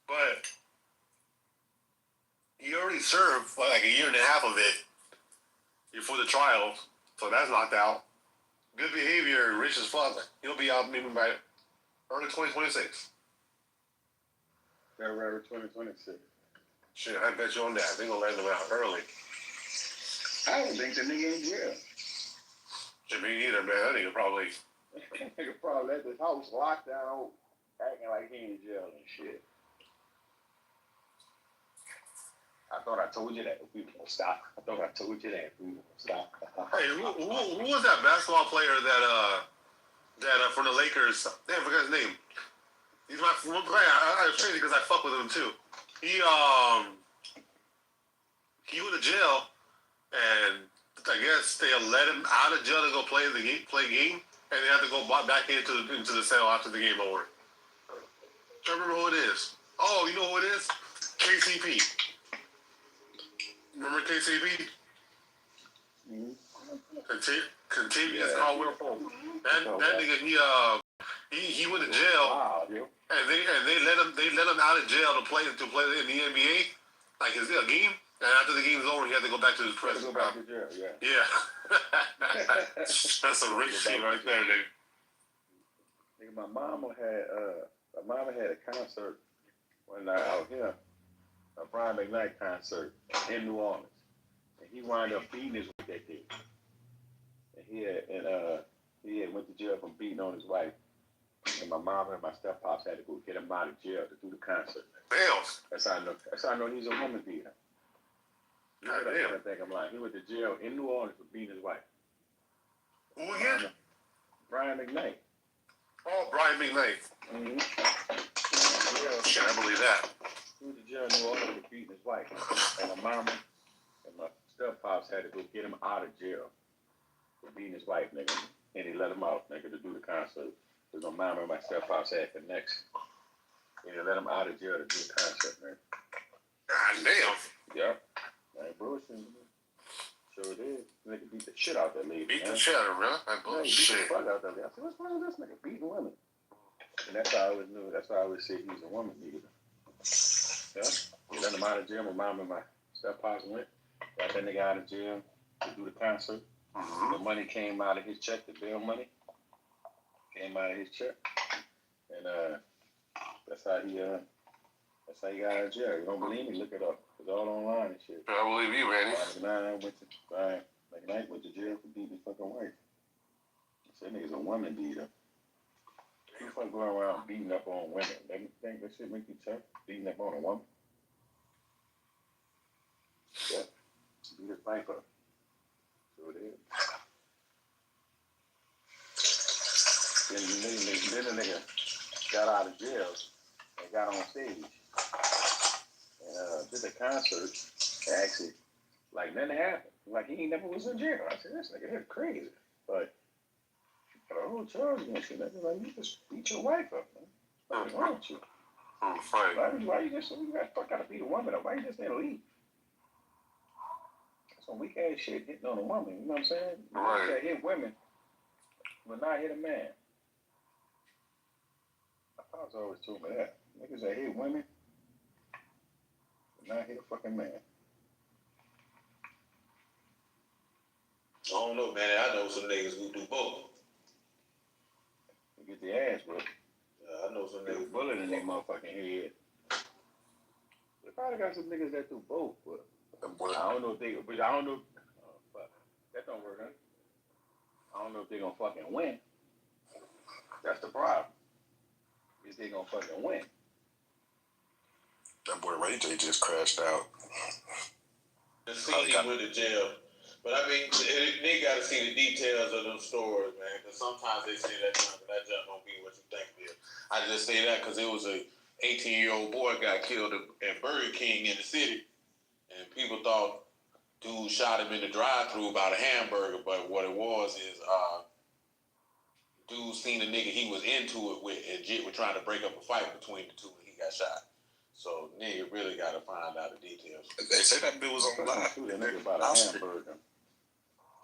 But he already served like a year and a half of it before the trial, so that's knocked out. Good behavior, rich as fuck. He'll be out maybe by early 2026. February 2026. Shit, I bet you on that. They gonna let him out early. I don't think the nigga in jail. Shit, me either, man. That nigga probably. Nigga probably let this house locked down, acting like he in jail and shit. I thought I told you that. We won't stop. I thought I told you that. We won't stop. Hey, who was that basketball player that from the Lakers? Damn, I forgot his name. He's my one player. I was crazy because I fuck with him too. He went to jail, and I guess they let him out of jail to go play game, and they had to go back into the cell after the game over. I remember who it is. Oh, you know who it is? KCP. Remember KCP? Mm-hmm. Continuous Caldwell Pope. That nigga, he went to jail, and they let him out of jail to play in the NBA, like his game. And after the game's over, he had to go back to his prison. Go back to jail, yeah. Yeah. That's some rich shit right there, nigga. Nigga, my mama had a concert one night out here, a Brian McKnight concert in New Orleans, and he wound up beating his wife that day. And he had went to jail from beating on his wife. And my mom and my steppops had to go get him out of jail to do the concert. Damn. That's how I know he's a woman beater. God damn. I think I'm lying. He went to jail in New Orleans for beating his wife. Who again? Brian McKnight. Oh, Brian McKnight. Mm-hmm. Shit, I believe that. He went to jail in New Orleans for beating his wife. And my mama and my steppops had to go get him out of jail for beating his wife, nigga. And he let him out, nigga, to do the concert. Because my mama and my steppops had connections. And they let him out of jail to do the concert, man. God damn. Yep. Like bullshit. Sure it is. Nigga beat the shit out that lady. Beat the shit out of her, really? Like bullshit. Beat the fuck out that lady. I said, what's wrong with this nigga beating women? And that's how I always knew. That's why I always said he was a woman beater. Yeah. They let him out of jail. My mom and my steppops went. Got that nigga out of jail to do the concert. Mm-hmm. The money came out of his check, the bail money. Came out of his check. And that's how he got out of jail. You don't believe me? Look it up. It's all online and shit. I believe you, man. Brian McKnight went to jail for beating his fucking wife. I said, nigga's a woman beater. You fuck going around beating up on women. Don't you think that shit make you tough? Beating up on a woman? Yeah. Beat his wife up. So it is. Then the nigga got out of jail and got on stage and did a concert. Actually, like nothing happened. Like he never was in jail. I said, this nigga is crazy. But got a whole charge against you. Nigga, like you just beat your wife up, man. What's wrong with you? Why you just gotta beat a woman up? Why you just didn't leave? Some weak ass shit hitting on a woman. You know what I'm saying? Right. You hit women, but not hit a man. My pops always told me that. Niggas that hit women, but not hit a fucking man. I don't know, man. I know some niggas who do both. You get the ass, bro. Yeah, I know some niggas. Bullet in their motherfucking head. They probably got some niggas that do both, but I don't know if they. But I don't know. Oh, fuck. That don't work, huh? I don't know if they gonna fucking win. That's the problem. Is they gonna fucking win? That boy Ray J just crashed out. The scene he went to jail. But I mean, they got to see the details of them stories, man. Because sometimes they say that junk don't be what you think it is. I just say that because it was a 18-year-old boy got killed at Burger King in the city, and people thought dude shot him in the drive-thru about a hamburger. But what it was is dude seen a nigga he was into it with, and Jit was trying to break up a fight between the two, and he got shot. So nigga really gotta find out the details. They say that bill was on live. Shoot that nigga about a hamburger.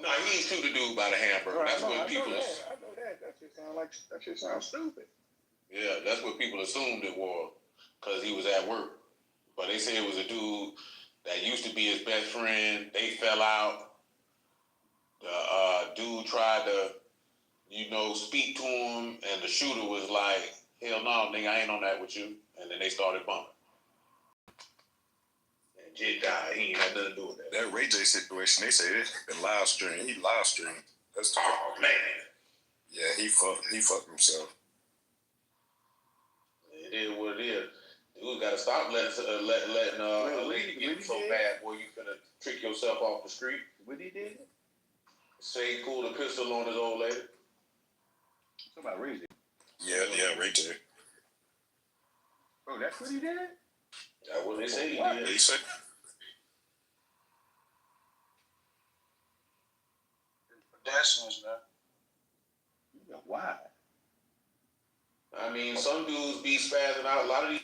No, he ain't shoot the dude by the hamburger. That's what people. I know that. That shit sounds stupid. Yeah, that's what people assumed it was, cause he was at work. But they say it was a dude that used to be his best friend. They fell out. The dude tried to, speak to him, and the shooter was like, "Hell no, nigga, I ain't on that with you." And then they started bumping. And Jit died. He ain't had nothing to do with that. That Ray J situation, they say it been live stream. He live stream. That's the man. Yeah, he fucked himself. It is what it is. Dude gotta stop letting a lady get so bad, boy, you finna trick yourself off the street. What he did? Say he pulled a pistol on his old lady. Somebody Ray J. Yeah, Ray J. Oh, that's what he did? That's what they say he What? did. He said. Pedestrians, man. Why? I mean, some dudes be spazzing out. A lot of these.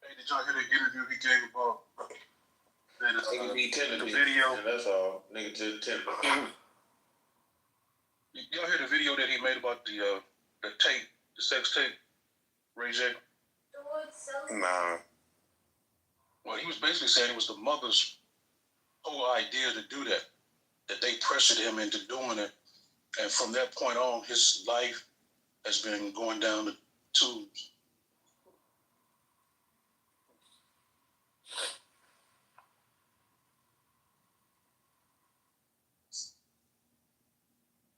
Hey, did y'all hear the interview he gave about Niggas be tender. the video? And that's all. Nigga just tender. Y'all hear the video that he made about the tape, the sex tape, Ray J? Nah. Well, he was basically saying it was the mother's whole idea to do that they pressured him into doing it. And from that point on, his life has been going down the tubes.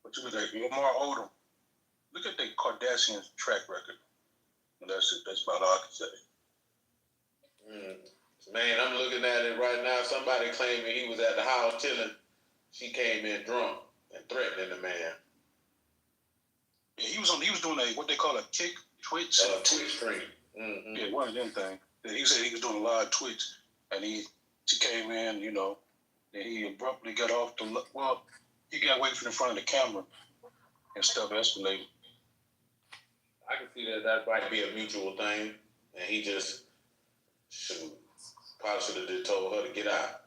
But you look at Lamar Odom. Look at the Kardashians' track record. And that's it. That's about all I can say. Man, I'm looking at it right now. Somebody claiming he was at the house chilling. She came in drunk and threatening the man. Yeah, he was doing what they call a Twitch stream. Mm-hmm. Yeah, one of them things. He said he was doing a live Twitch, and she came in, and he abruptly got off he got away from in front of the camera, and stuff escalated. I can see that might be a mutual thing, and he just probably should have just told her to get out.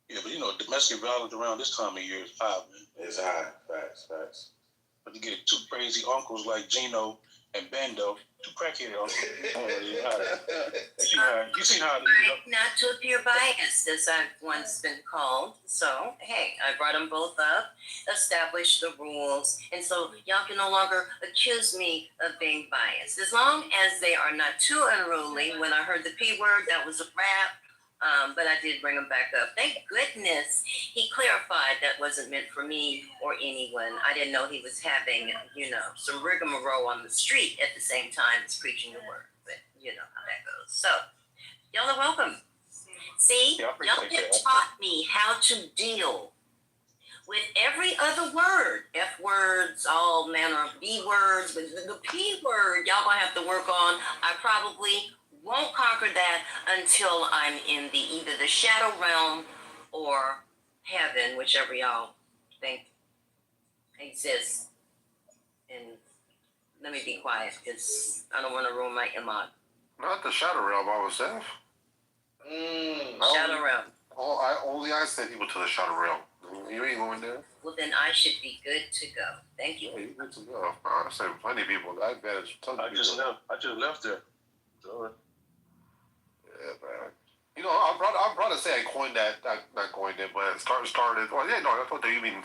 Yeah, but domestic violence around this time of year is high, man. It's high. Facts. But you get two crazy uncles like Gino and Bando, two crackhead uncles. You seen how not to appear biased, as I've once been called. So, hey, I brought them both up, established the rules, and so y'all can no longer accuse me of being biased. As long as they are not too unruly. When I heard the P word, that was a wrap. But I did bring him back up. Thank goodness he clarified that wasn't meant for me or anyone. I didn't know he was having, some rigmarole on the street at the same time as preaching the word. But you know how that goes. So, y'all are welcome. See, y'all have taught me how to deal with every other word. F words, all manner of B words. But the P word, y'all gonna have to work on. I probably won't conquer that until I'm in either the shadow realm or heaven, whichever y'all think exists. And let me be quiet because I don't want to ruin my image. Not the shadow realm, I was saying. Shadow realm. I send people to the shadow realm. You ain't going there. Well, then I should be good to go. Thank you. Yeah, you're good to go. I sent plenty of people. I bet it's tons of people. I just left there. So, yeah, man. I'm proud to say I coined that. Not coined it, but it started. Well, yeah, no, I thought you mean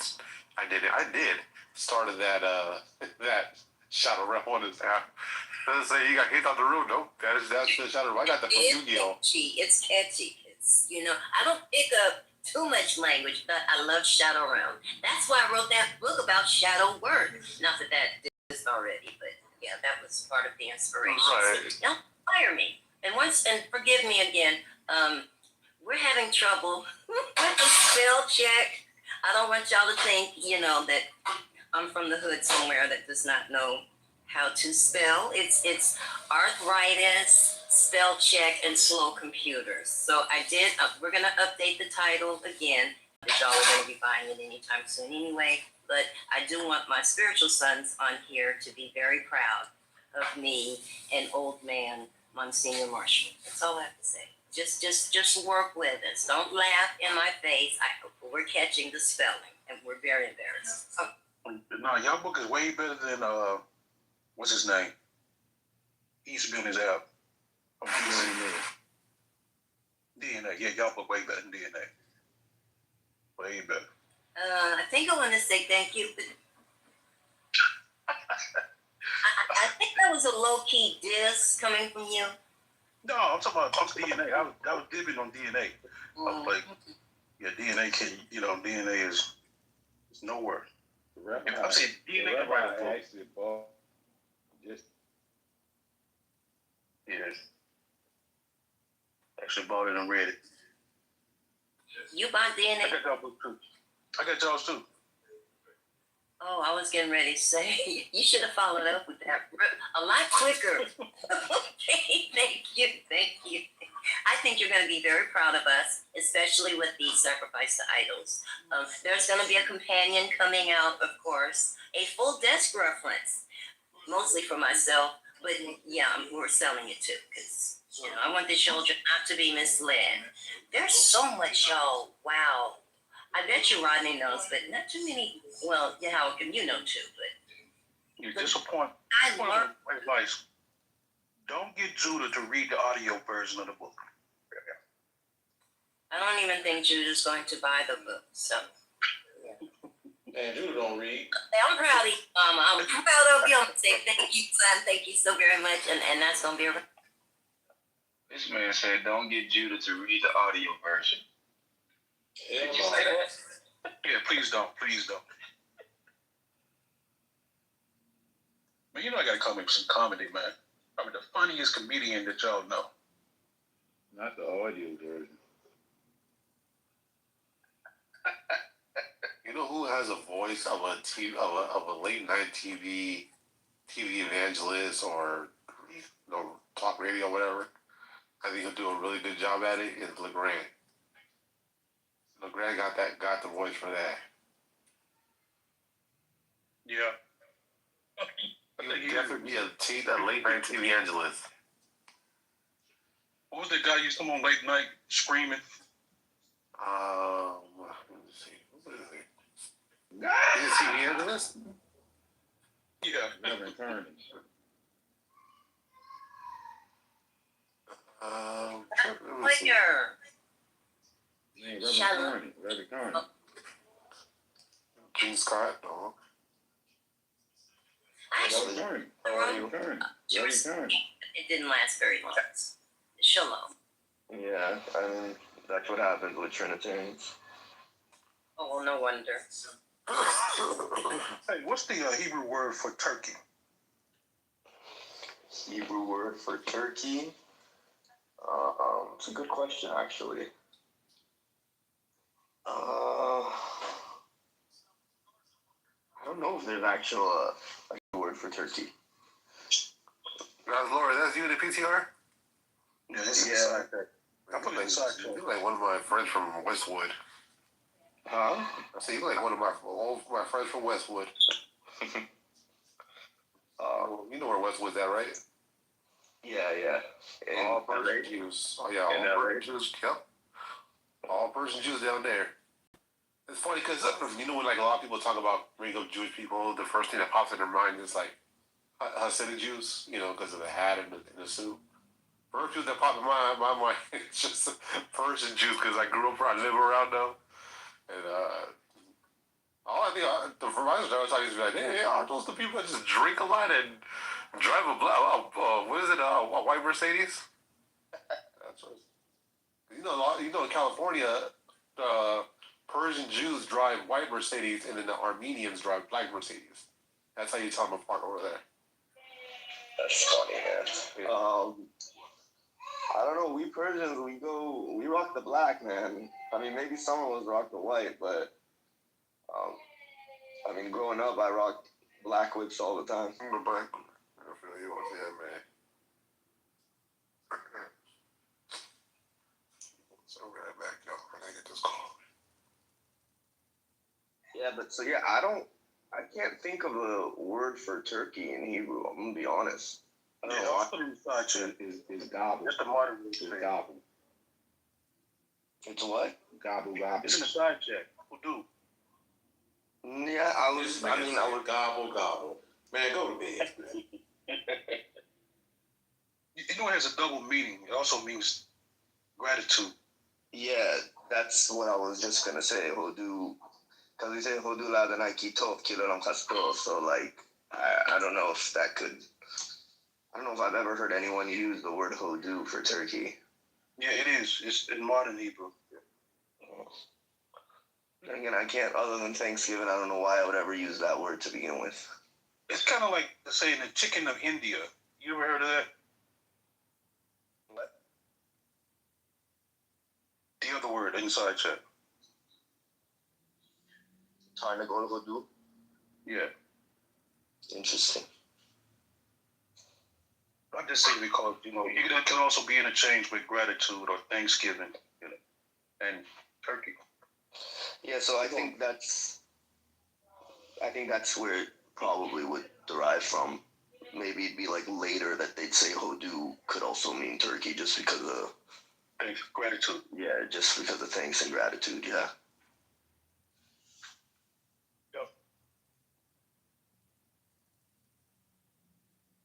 I did it. I did started that that shadow realm on his app. Doesn't say you got kicked out the room. Nope, that's the shadow realm. I got that from Yu-Gi-Oh. It's catchy. I don't pick up too much language, but I love shadow realm. That's why I wrote that book about shadow work. Not that exists already, but yeah, that was part of the inspiration. Right. So don't fire me. And forgive me again, we're having trouble with the spell check. I don't want y'all to think, that I'm from the hood somewhere that does not know how to spell. It's arthritis, spell check, and slow computers. So we're going to update the title again. Y'all are going to be buying it anytime soon anyway. But I do want my spiritual sons on here to be very proud of me and old man Monsignor Marshall. That's all I have to say. Just work with us. Don't laugh in my face. We're catching the spelling, and we're very embarrassed. No, y'all book is way better than what's his name? He used to be on his album. DNA. Yeah, y'all book way better than DNA. Way better. I think I want to say thank you, but I think that was a low-key diss coming from you. No, I'm talking about DNA. I was dipping on DNA. I was like, yeah, DNA can, DNA is nowhere. I'm saying DNA can write a book. Actually bought just Yes. Actually bought it and read it. You bought DNA? I got y'all book too. I got y'all's too. Oh, I was getting ready to say, you should have followed up with that a lot quicker. Okay, thank you. I think you're going to be very proud of us, especially with the sacrifice to idols. There's going to be a companion coming out, of course, a full desk reference, mostly for myself, but yeah, we're selling it too, because, I want the children not to be misled. There's so much, y'all, wow. I bet you Rodney knows, but not too many. Well, yeah, how can you know too? But You're disappointed. I learned. Advice. Don't get Judah to read the audio version of the book. I don't even think Judah's going to buy the book. So. And Judah don't read. I'm proud of you, Mama. I'm proud of you. I'm gonna say thank you, son. Thank you so very much, and that's gonna be a. This man said, "Don't get Judah to read the audio version." Did you say that? Yeah, please don't. Please don't. Man, I gotta come in with some comedy, man. Probably the funniest comedian that y'all know. Not the audio version. You know who has a voice of a late night TV evangelist or talk radio or whatever? I think he'll do a really good job at it. Is LeGrand. LeGrand got the voice for that. Yeah. He would definitely be a late night TV evangelist. What was that guy used to come on late night screaming? Let me see. What is it? Is he the evangelist? Yeah. Reverend Kearney. Reverend Kearney. Gene Scott, no. Actually, Reverend Kearney. it didn't last very long. Shalom. Yeah, I mean, that's what happens with Trinitarians. Oh, well, no wonder. Hey, what's the Hebrew word for turkey? Hebrew word for turkey? It's a good question, actually. I don't know if there's actual a word for turkey. Laura, that's you in the PTR? Yeah, this is inside there. I put you like one of my friends from Westwood. Huh? I say you like one of my friends from Westwood. You know where Westwood's at, right? Yeah. All Persian Jews. Oh yeah, all Persian Jews. Yep. All Persian Jews down there. It's funny because when like a lot of people talk about bringing up Jewish people, the first thing that pops in their mind is like Hasidic Jews, because of the hat and the suit. First Jews that pop in my mind, it's just Persian Jews because I live around them. And all I think, from my understanding, I was talking to like, hey, aren't those the people that just drink a lot and drive a what is it, a white Mercedes? That's what in California, Persian Jews drive white Mercedes and then the Armenians drive black Mercedes. That's how you tell them apart over there. That's funny, man. Yeah. I don't know. We Persians, we rock the black, man. I mean, maybe some of us rock the white, but growing up, I rocked black whips all the time. I'm the black. I feel you, yeah, man. So we're right back, y'all. When I get this call. Yeah, but so I I can't think of a word for turkey in Hebrew. I'm gonna be honest. I don't know why. Is gobble. That's the modern word. Gobble. It's what? Gobble, gobble. It's in the side check. Who do? Yeah, I was gobble, gobble. Man, go to bed. You know, it has a double meaning. It also means gratitude. Yeah, that's what I was just gonna say. Hodu, because we say Hodu la danai kitov kiloram kasto. So like, I don't know if that could. I don't know if I've ever heard anyone use the word Hodu for turkey. Yeah, it is. It's in modern Hebrew. Then again, I can't. Other than Thanksgiving, I don't know why I would ever use that word to begin with. It's kind of like saying the chicken of India. You ever heard of that? What? The other word inside check. Tarnagol Hodu? Yeah. Interesting. I just say because, you know, it can also be interchanged with gratitude or Thanksgiving, you know, and turkey. Yeah, so I think that's where it probably would derive from. Maybe it'd be like later that they'd say Hodu could also mean turkey just because of thanks, gratitude. Yeah, just because of thanks and gratitude, yeah.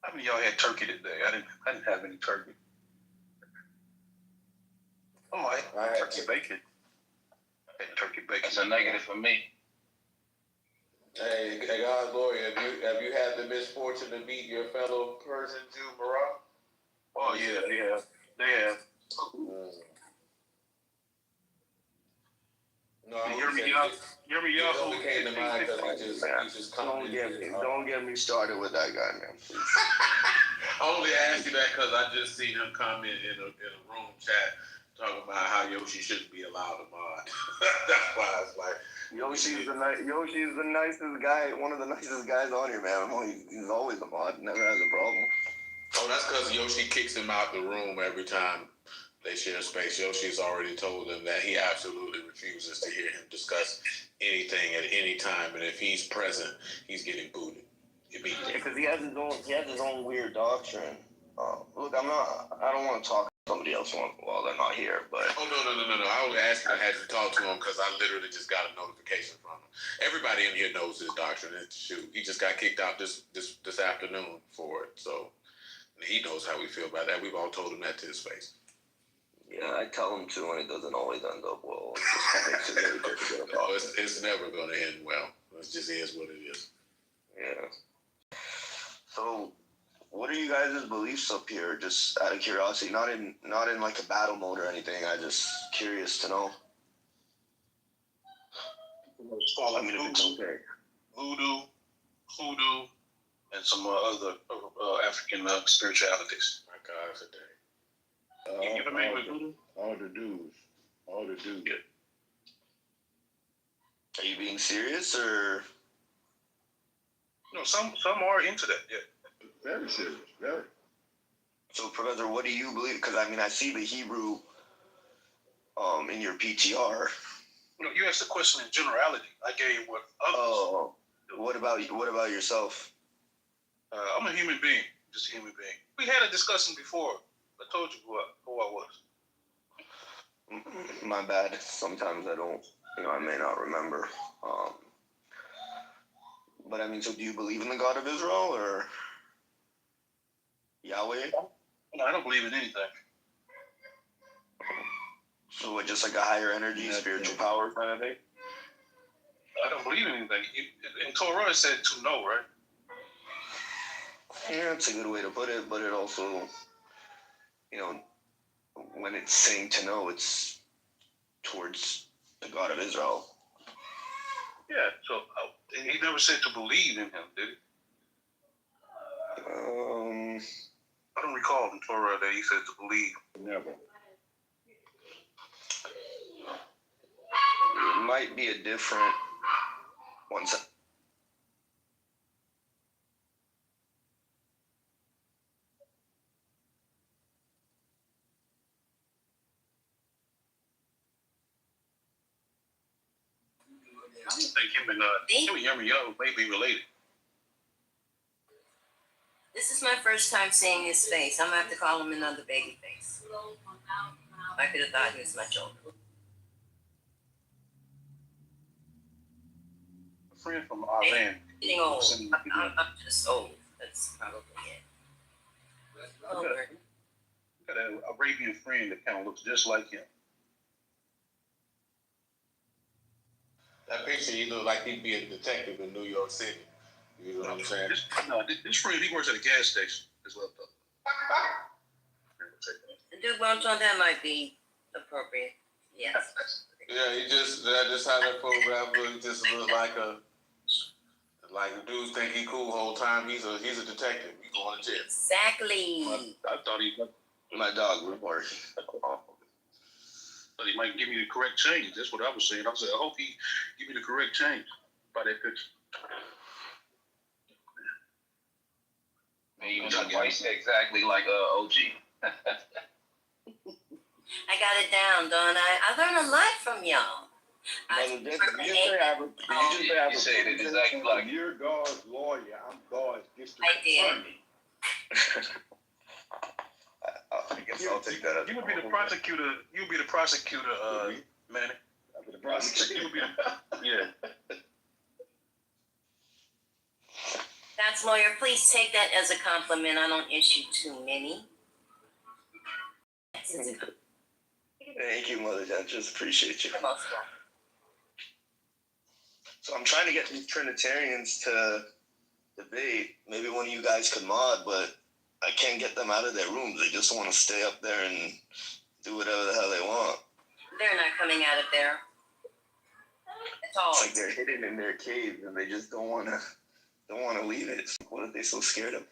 How many of y'all had turkey today? I didn't have any turkey. Oh, I had turkey bacon. I had turkey bacon. That's a negative for me. Hey, God's glory, have you had the misfortune to meet your fellow person Jew, Barack? Oh yeah, they have. No, I hear me out. It came to mind because he just don't get me started with that guy, man. Please. I only asked you that because I just seen him comment in a room chat talking about how Yoshi shouldn't be allowed to mod. That's why it's like Yoshi's the nicest guy, one of the nicest guys on here, man. He's always a mod, never has a problem. Oh, that's because Yoshi kicks him out the room every time they share space. Yoshi's already told him that he absolutely refuses to hear him discuss anything at any time, and if he's present, he's getting booted immediately. Yeah, because he has his own weird doctrine. Look, I don't want to talk to somebody else while they're not here, but. Oh, no. I was asking, I had to talk to him because I literally just got a notification from him. Everybody in here knows his doctrine. Shoot, he just got kicked out this afternoon for it, so he knows how we feel about that. We've all told him that to his face. Yeah, I tell him to, and it doesn't always end up well. It's never going to end well. It just is what it is. Yeah. So, what are you guys' beliefs up here? Just out of curiosity, not in like a battle mode or anything. I just curious to know. I mean, if it's okay. Hoodoo, and some other African spiritualities. My God, today. You familiar with voodoo? All the dudes. Yeah. Are you being serious or? No, some are into that. Yeah. Very serious. Very. So, Professor, what do you believe? Because I mean, I see the Hebrew in your PTR. No, you asked the question in generality. I gave what others. Oh, what about yourself? I'm a human being, just a human being. We had a discussion before. I told you who I was. My bad. Sometimes I don't. I may not remember. But I mean, so do you believe in the God of Israel or Yahweh? No, I don't believe in anything. So what, just like a higher energy, spiritual power kind of thing? I don't believe in anything. In Torah, it said to know, right? Yeah, it's a good way to put it, but it also, when it's saying to know, it's towards the God of Israel. Yeah, so he never said to believe in him, did he? I don't recall in Torah that he said to believe. Never. It might be a different one. think him and Young may be related. This is my first time seeing his face. I'm gonna have to call him another baby face. I could have thought he was much older. A friend from Iran. Getting old. I'm just old. That's probably it. Over. Got an Arabian friend that kind of looks just like him. That picture, he look like he'd be a detective in New York City. You know what I'm saying? This friend, he works at a gas station. His laptop. Dude, well, that might be appropriate. Yes. Yeah, he just how that photograph look. He just look like a dudes think he cool the whole time. He's a detective. He going to jail. Exactly. I thought My dog would work. But he might give me the correct change. That's what I was saying. I said, I hope he give me the correct change by that picture. Man, you look exactly like OG. I got it down, don't I? I learned a lot from y'all. You said it exactly like you're God's lawyer. I'm God's district attorney. I guess I'll take that as You would be the prosecutor. You would be the prosecutor, Manny. I'll be the prosecutor. You would be yeah. That's lawyer. Please take that as a compliment. I don't issue too many. Thank you, Mother. I just appreciate you. You're most welcome. So I'm trying to get these Trinitarians to debate. Maybe one of you guys could mod, but I can't get them out of their rooms. They just want to stay up there and do whatever the hell they want. They're not coming out of there at all. It's like they're hidden in their cave and they just don't want to leave it. What are they so scared of?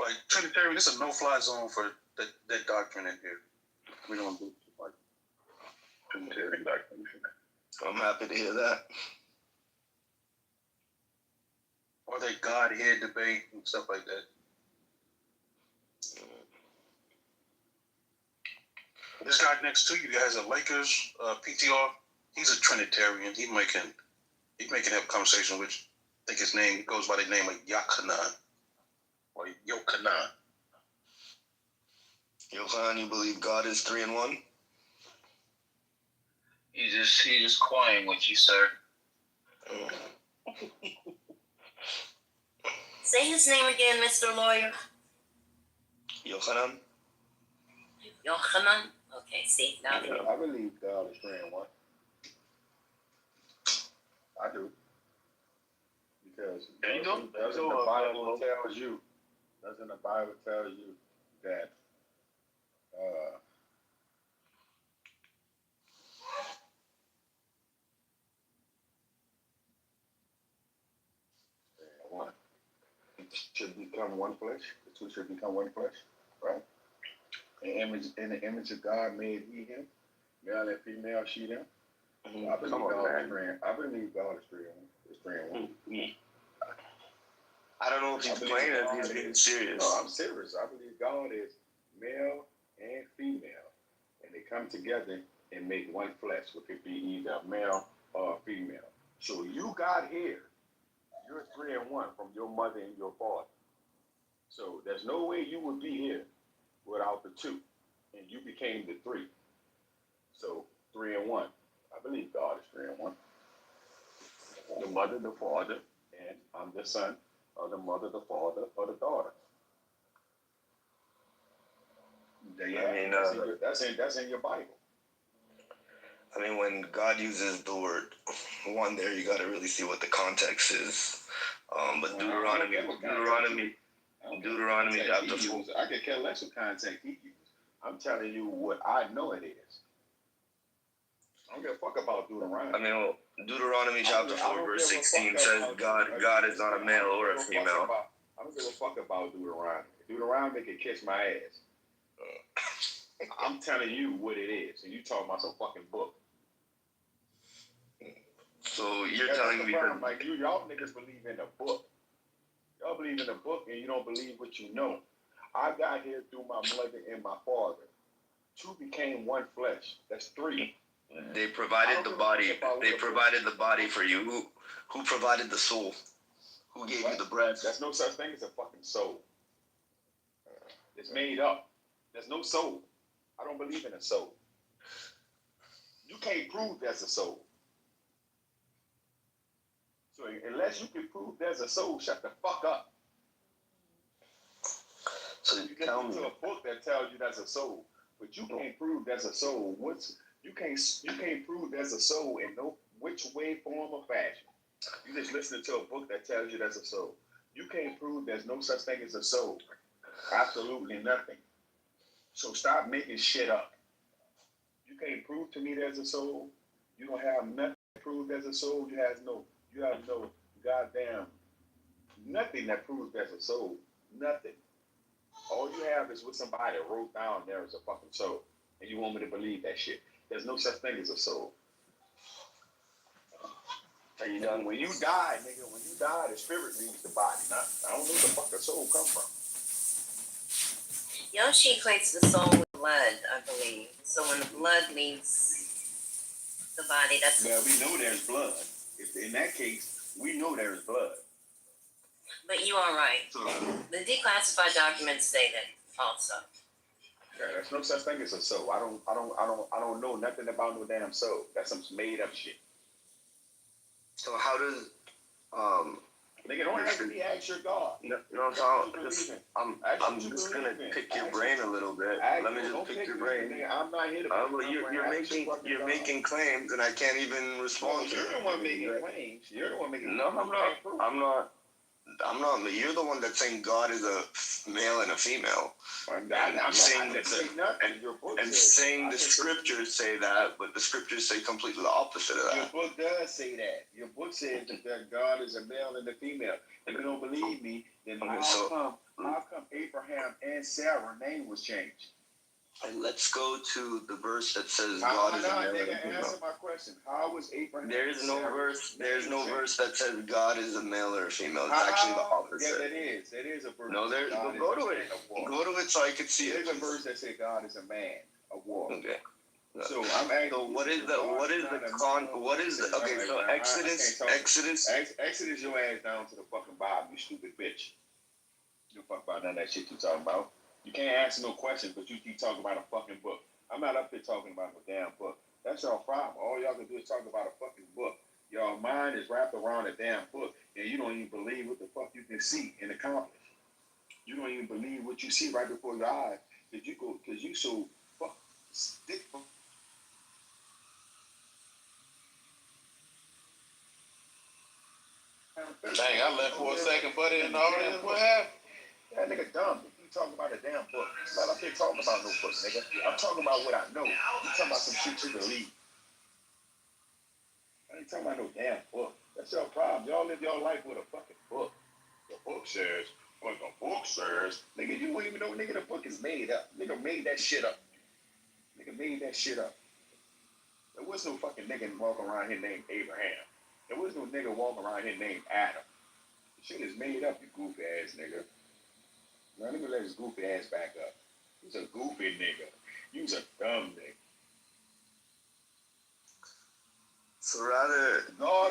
Like Trinitarian, this is a no-fly zone for that doctrine in here. We don't do like Trinitarian doctrine. I'm happy to hear that. Or they Godhead debate and stuff like that. This guy next to you has a Lakers PTR. He's a Trinitarian. He can have a conversation with, I think his name goes by the name of Yochanan. Or Yochanan. Yochanan, you believe God is 3 in 1? He just quiet with you, sir. Say his name again, Mr. Lawyer. Yochanan? Yochanan? Okay, see, now I believe God is 3 in 1. I do. Because doesn't the Bible tells you that one should become one flesh. The two should become one flesh, right? In the image of God made he him, male and female she them. I believe God is 3 in 1. I don't know if he's playing or if he's being serious. No, I'm serious. I believe God is male and female, and they come together and make one flesh, which could be either male or female. So you got here, you're 3 in 1 from your mother and your father. So there's no way you would be here without the 2, and you became the 3. So 3 in 1. I believe God is 3 in 1. The mother, the father, and I'm the son of the mother, the father, or the daughter. That's in your Bible. I mean, when God uses the word 1 there, you got to really see what the context is. But Deuteronomy chapter 4. I could care less what context he uses. I'm telling you what I know it is. I don't give a fuck about Deuteronomy. I mean, Deuteronomy chapter 4 verse 16 says God is not a male or a female. I don't give a fuck about Deuteronomy. Deuteronomy can kiss my ass. I'm telling you what it is, and you talking about some fucking book. So you're telling me that like y'all niggas believe in a book. Y'all believe in a book, and you don't believe what you know. I got here through my mother and my father. 2 became 1 flesh. That's 3. They provided the body. They provided the body for you. Who provided the soul? Who gave you the breath? There's no such thing as a fucking soul. It's made up. There's no soul. I don't believe in a soul. You can't prove there's a soul. So unless you can prove there's a soul, shut the fuck up. So you get into a book that tells you there's a soul, but you can't prove there's a soul. You can't prove there's a soul in no which way, form, or fashion. You just listen to a book that tells you there's a soul. You can't prove there's no such thing as a soul. Absolutely nothing. So stop making shit up. You can't prove to me there's a soul. You don't have nothing to prove there's a soul. You have no goddamn nothing that proves there's a soul. Nothing. All you have is what somebody wrote down there is a fucking soul. And you want me to believe that shit. There's no such thing as a soul. Are you done? When you die, nigga, the spirit leaves the body. I don't know where the fuck the soul come from. Yoshi equates the soul with blood, I believe. So when the blood leaves the body, that's... Well, we know there's blood. If in that case, we know there's blood. But you are right. So, the declassified documents say that also. Yeah, there's no such thing as a soul. I don't know nothing about no damn soul. That's some made up shit. So how does nigga, don't have to be ask your God. I'm just gonna pick your brain a little bit. Let me just pick your brain. I'm not here to. You're making claims, and I can't even respond to them. You're the one making claims. You're the one making. No, I'm not. You're the one that's saying God is a male and a female. I'm saying the scriptures say that, but the scriptures say completely the opposite of that. Your book does say that. Your book says that God is a male and a female. If you don't believe me, then how come Abraham and Sarah's name was changed? And let's go to the verse that says God is a male and a female. Answer my question. How was Abraham? There's no verse that says God is a male or a female. It's actually the opposite. Yeah, that is a verse. No, go to it. Go to it so I can see it. There's a verse that says God is a man, a war. Okay. So I'm asking. Exodus your ass down to the fucking Bible, you stupid bitch. You don't fuck about none of that shit you talking about. You can't answer no questions, but you keep talking about a fucking book. I'm not up here talking about no damn book. That's your problem. All y'all can do is talk about a fucking book. Your mind is wrapped around a damn book, and you don't even believe what the fuck you can see and accomplish. You don't even believe what you see right before your eyes. Because you so fuck stick. Dang, I left for a second, buddy, in the audience. What happened? That nigga dumb. You talking about a damn book. I'm not up here talking about no book, nigga. I'm talking about what I know. You talking about some shit you believe. I ain't talking about no damn book. That's your problem. Y'all live your life with a fucking book. The book says, what the book says. Nigga, you don't even know, nigga, the book is made up. Nigga made that shit up. Nigga made that shit up. There was no fucking nigga walking around here named Abraham. There was no nigga walking around here named Adam. The shit is made up, you goofy ass nigga. Now let me let his goofy ass back up. He's a goofy nigga. You's a dumb nigga. So rather why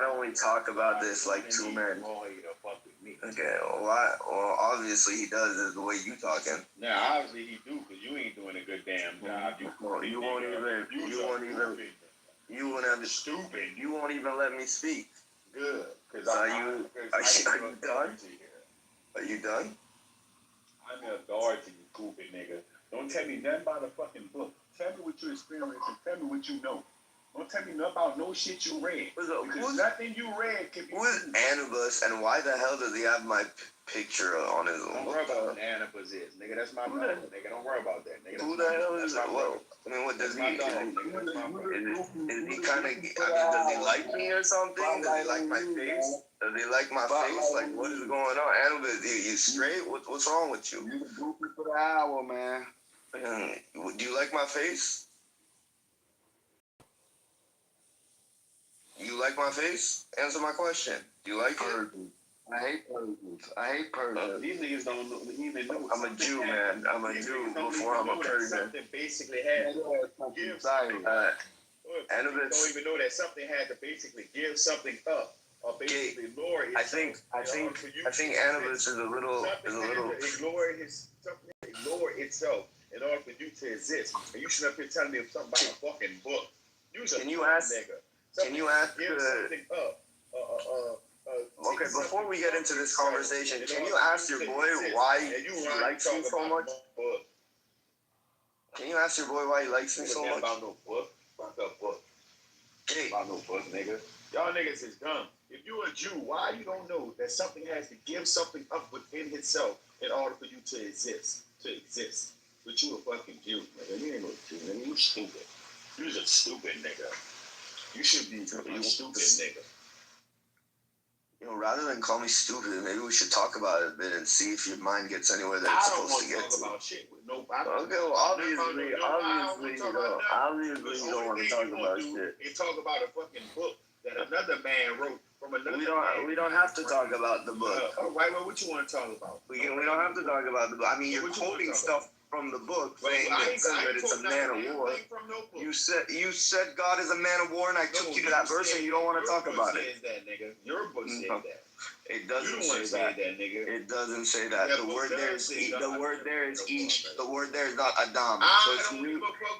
don't we talk about this like two men? Okay, well obviously he does is the way you talking. Now obviously he do, because you ain't doing a good damn job. You won't even let me speak. Good. Are you done? Are you done? I'm the authority, you goofy nigga. Don't tell me nothing about a fucking book. Tell me what you experienced and tell me what you know. Don't tell me nothing about no shit you read. Because nothing you read can be... Who is Anubis and why the hell does he have my picture on his own? Don't worry about what Anubis is, nigga. That's my brother, nigga. Don't worry about that, nigga. Who the hell is it? Well, I mean, what does he... Is he kind of... does he like me or something? Does he like my face? Does he like my face? Like, what is going on? Anubis, you straight? What's wrong with you? You the goofy for the hour, man. Do you like my face? You like my face? Answer my question. Do you like it? I hate Persians. I hate Persians. These niggas don't know, even know. I'm a Jew, man. I'm a Jew before I'm a Persian. Something basically had to give something. Anubis. Don't even know that something had to basically give something up, or basically lower it. I think Anubis is a little. Something had to lower itself in order for you to exist. And you should up here telling me something about a fucking book. Can you ask? Can you ask? Give something up. Okay, before we get into this conversation, can you ask your boy why he likes me so much? Can you ask your boy why he likes me so much? About no book. Fuck up book. Hey. About no book, nigga. Y'all niggas is dumb. If you a Jew, why you don't know that something has to give something up within itself in order for you to exist? But you a fucking Jew, nigga. You ain't no Jew, nigga. You stupid. You's a stupid nigga. You should be a stupid nigga. You know, rather than call me stupid, maybe we should talk about it a bit and see if your mind gets anywhere that it's supposed to get to. I don't want to talk about shit with nobody. Okay, well, obviously, you don't want to talk about shit. You talk about a fucking book that another man wrote from another We don't have to talk about the book. All right, well, what you want to talk about? We don't have to talk about the book. I mean, you're quoting stuff from the book, saying that it's a man of war. You said God is a man of war, and I took you to that verse, and you don't want to talk about it. Your book says that. It doesn't say that. It doesn't say that. The word there is each. The word there is not Adam. So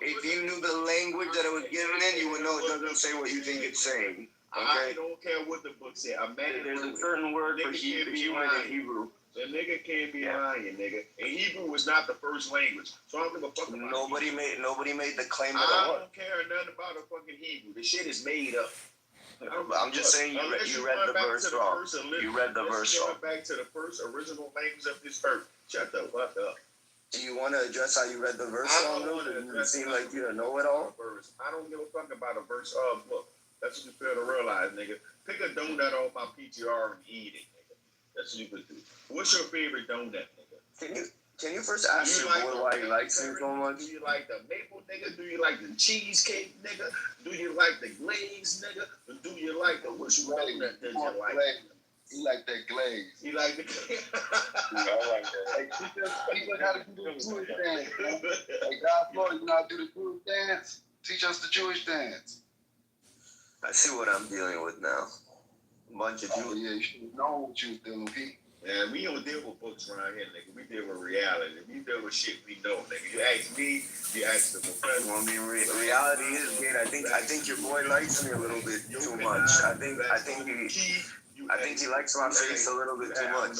if you knew the language that it was given in, you would know it doesn't say what you think it's saying. Okay? I don't care what the book said. There's a certain word for human in Hebrew. The nigga can't be lying, nigga. And Hebrew was not the first language, so I don't give a fuck about Nobody made the claim that it I was. don't care nothing about a fucking Hebrew. The shit is made up. I'm just saying you read the verse wrong. You read the verse wrong. Back to the first original language of this earth. Shut the fuck up. Do you want to address how you read the verse wrong? It seems like you don't know it all. I don't give a fuck about a verse or a book. That's what you fail to realize, nigga. Pick a donut off my PTR and eat it, nigga. That's what you could do. What's your favorite donut, nigga? Can you first ask your boy why he likes me so much? Do you like the maple, nigga? Do you like the cheesecake, nigga? Do you like the glaze, nigga? Or do you like the which donut does you like? He like that glaze. He like the glaze. I like that. Hey, teach us how to do the Jewish dance. Hey, God, Lord, you know how to do the Jewish dance? Teach us the Jewish dance. I see what I'm dealing with now. A bunch of Jews. Yeah, you should have known what you was dealing with. Man, we don't deal with books around here, nigga. We deal with reality. We deal with shit we know, nigga. You ask me, you ask the professor. Well, I mean, reality is good. I think your boy likes me a little bit too much. I think he likes my face a little bit too much.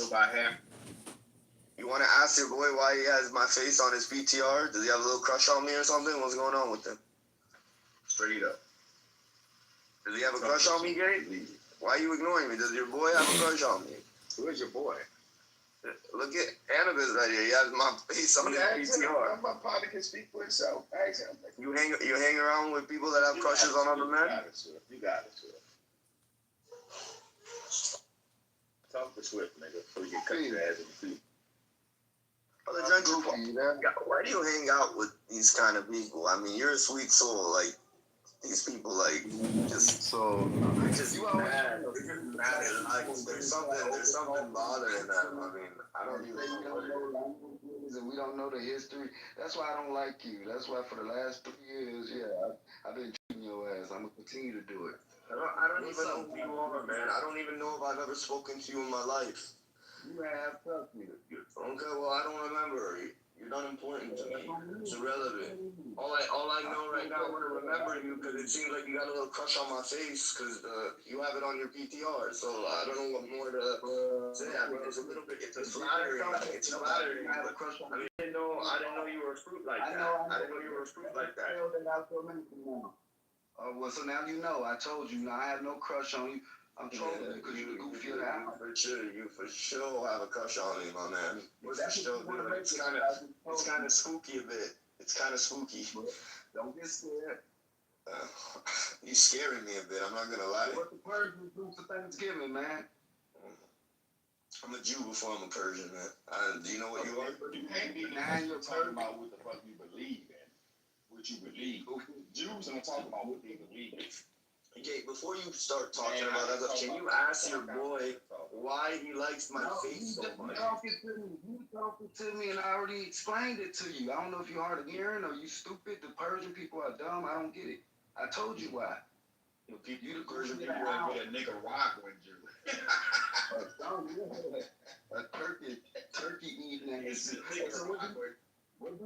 You want to ask your boy why he has my face on his PTR? Does he have a little crush on me or something? What's going on with him? Straight up. Does he have a crush on me, Gabe? Why are you ignoring me? Does your boy have a crush on me? Who is your boy? Look at Anubis right here. He has my face on his PTR. My partner can speak for himself. Ask him. You hang around with people that have crushes on other men? You got it, sir. Talk to Swift, nigga, so you can cut your ass in the feet. Why do you hang out with these kind of people? I mean, you're a sweet soul. Like, these people, like, just mad. There's something bothering them. I mean, I don't even know what it is. And we don't know the history. That's why I don't like you. That's why for the last 3 years, I've been treating your ass. I'm going to continue to do it. I don't even know who you are, man. I don't even know if I've ever spoken to you in my life. You have trust me. Okay, well, I don't remember. You're not important to me. It's irrelevant. All I know right now, I want to remember you because it seems like you got a little crush on my face because you have it on your PTR. So I don't know what more to say. I mean, it's a little bit. It's flattering. It's flattering. I didn't know you were a fruit like that. I didn't know you were a fruit like that. Well, so now you know. I told you. Now I have no crush on you. I'm trolling you because you're the goofy of the house. You for sure have a crush on me, my man. It's kind of spooky a bit. It's kind of spooky. Don't get scared. You scaring me a bit. I'm not gonna lie. What the Persians do for Thanksgiving, man? I'm a Jew before I'm a Persian, man. Do you know what you are? You can't be behind your talking about what the fuck you believe in. What you believe. Jews don't talk about what they believe in. Okay, before you start talking about other, can you ask your boy why he likes my face so much? You talking to me, and I already explained it to you. I don't know if you're hard of hearing or you stupid. The Persian people are dumb. I don't get it. I told you why. You the Persian people ain't with a Nicaraguan Jew. A turkey eating. What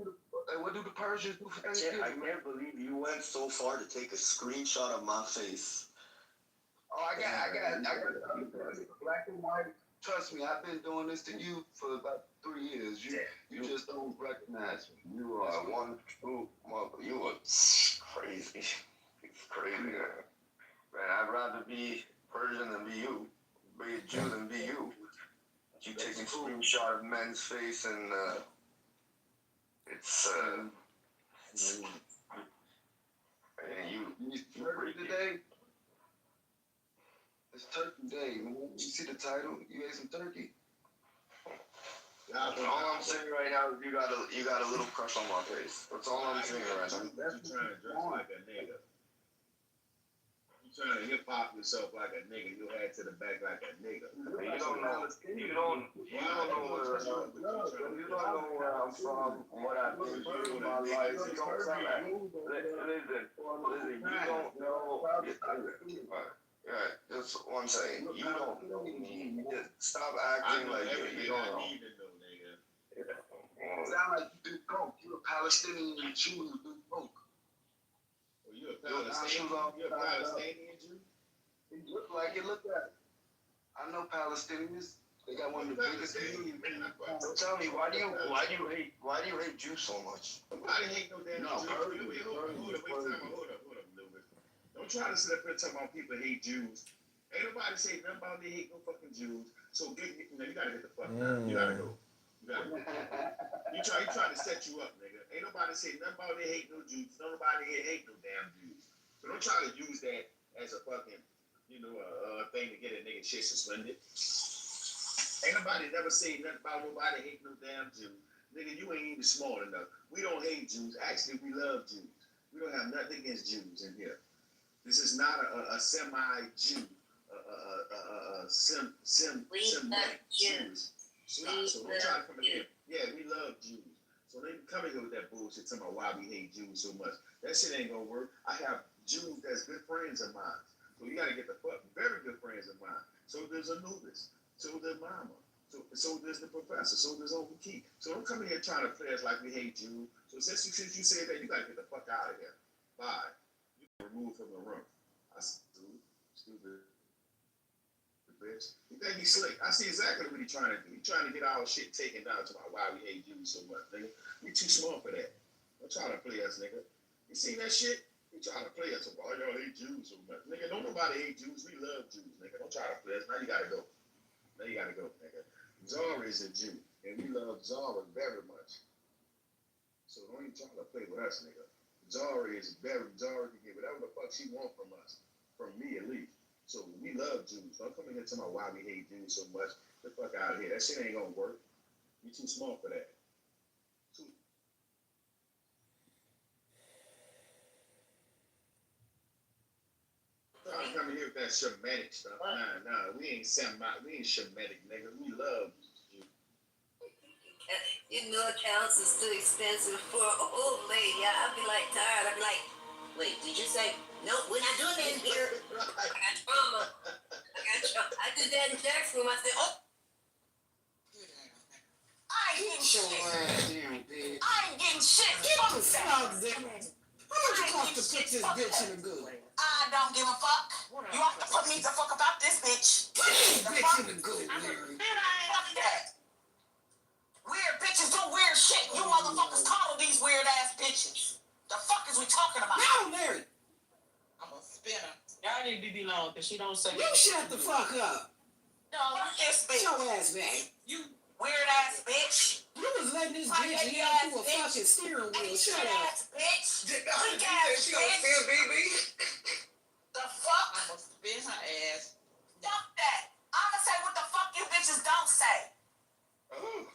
do the Persians do for Thanksgiving? I can't believe you went so far to take a screenshot of my face. Oh, I got black and white. Trust me, I've been doing this to you for about 3 years. You just don't recognize me. You are one true mother. You are crazy. It's crazy. Man, I'd rather be Persian than be you. Be a Jew than be you. You taking screenshot of men's face and it's you turkey today? It's Turkey Day. You see the title? You ate some turkey? All I'm saying right now is you got a little crush on my face. That's all I'm saying right now. That's trying to dress like a nigga. You trying to hip hop yourself like a nigga. You head to the back like a nigga. You don't know where I'm from, what I've been through in my life. You don't sound like, listen, you don't know. Yeah, just one second. You don't know me. Stop acting like you don't know. Sound like you do coke. You're a Palestinian Jew who do coke. Well, you're a Palestinian Jew? You look like it. Look at it. I know Palestinians. They got one of the biggest communities. So tell me, why do you hate Jews so much? Nobody hate no damn Jews. Hold up, Lewis. Don't try to sit up here and talk about people hate Jews. Ain't nobody say nothing about they hate no fucking Jews. So you gotta get the fuck out. You gotta go. You try to set you up, nigga. Ain't nobody say nothing about they hate no Jews. Nobody here hate no damn Jews. So don't try to use that as a fucking, thing to get a nigga shit suspended. Ain't nobody never say nothing about nobody hate no damn Jews. Nigga, you ain't even smart enough. We don't hate Jews. Actually, we love Jews. We don't have nothing against Jews in here. This is not a semi-Jew. Jews. Stop. So don't try to come in here. Yeah, we love Jews. So they come in here with that bullshit talking about why we hate Jews so much. That shit ain't gonna work. I have Jews that's good friends of mine. So you gotta get the fuck very good friends of mine. So there's Anubis. So there's Mama. So there's the professor. So there's Uncle Keith. So don't come in here trying to play us like we hate Jews. So since you said that, you gotta get the fuck out of here. Bye. You get removed from the room. I stupid bitch. You think he's slick? I see exactly what he's trying to do. He's trying to get our shit taken down to why we hate Jews so much, nigga. You too smart for that. Don't try to play us, nigga. You seen that shit? You trying to play us? Why y'all hate Jews so much, nigga? Don't nobody hate Jews. We love Jews, nigga. Don't try to play us. Now you gotta go. Nigga. Zara is a Jew, and we love Zara very much. So don't even try to play with us, nigga. Zara can get whatever the fuck she want from us, from me at least. So we love Jews. Don't come in here talking about why we hate Jews so much. Get the fuck out of here. That shit ain't gonna work. You too smart for that. Don't come in here with that Shemitic stuff. Nah. We ain't Shemitic, nigga. We love you. Your new accounts is too expensive for an old lady. I'd be like tired. I'd be like, wait, did you say, no, we're not doing that in here. I got trauma. I did that in Jack's room. I said, oh. I ain't getting shit. Fuck that. How much you cost to put this bitch in the goo? I don't give a fuck. You have to put me the fuck about this bitch. Put this bitch in the goo, Larry. Fuck that. Weird bitches do weird shit. You motherfuckers coddle these weird ass bitches. The fuck is we talking about? No, Larry. I'm a spinner. Y'all need to be alone because she don't say. You shut the fuck up. No, fuck this bitch. Your ass back. You weird ass bitch. You was letting this bitch yell through a fucking steering wheel. Shut up. Bitch. Weak ass bitch. The fuck? I'm gonna spin her ass. Fuck that. I'ma say what the fuck you bitches don't say.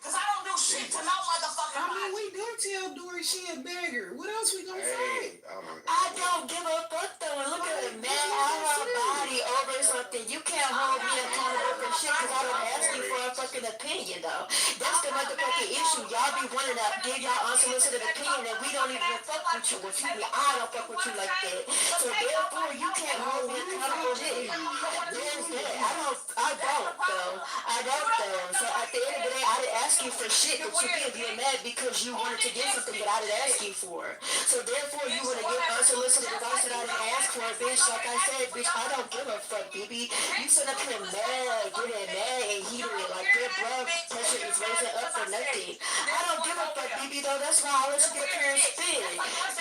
Cause I don't do shit to no motherfucking I mean, body. we do tell Dory she a beggar. What else we gonna say? I don't give a fuck though. And look at her mad out her body over something. You can't hold me accountable for shit because I don't ask you for a fucking opinion though. That's the motherfucking issue. Y'all be wanting to give y'all unsolicited opinion and we don't even fuck with you. Excuse me, I don't fuck with you like that. So therefore, you can't hold me accountable then. There's that. I don't though. So at the end of the day, I didn't ask you for shit that you did. You're mad because you wanted to get something that I didn't ask you for. So therefore, you want to give unsolicited advice that I didn't ask for, bitch. Like I said, bitch, I don't give a fuck, BB. You sit up here mad, getting mad and heated, like your blood pressure is raising up for nothing. I don't give a fuck, BB, though. That's why I let you get up here and spit.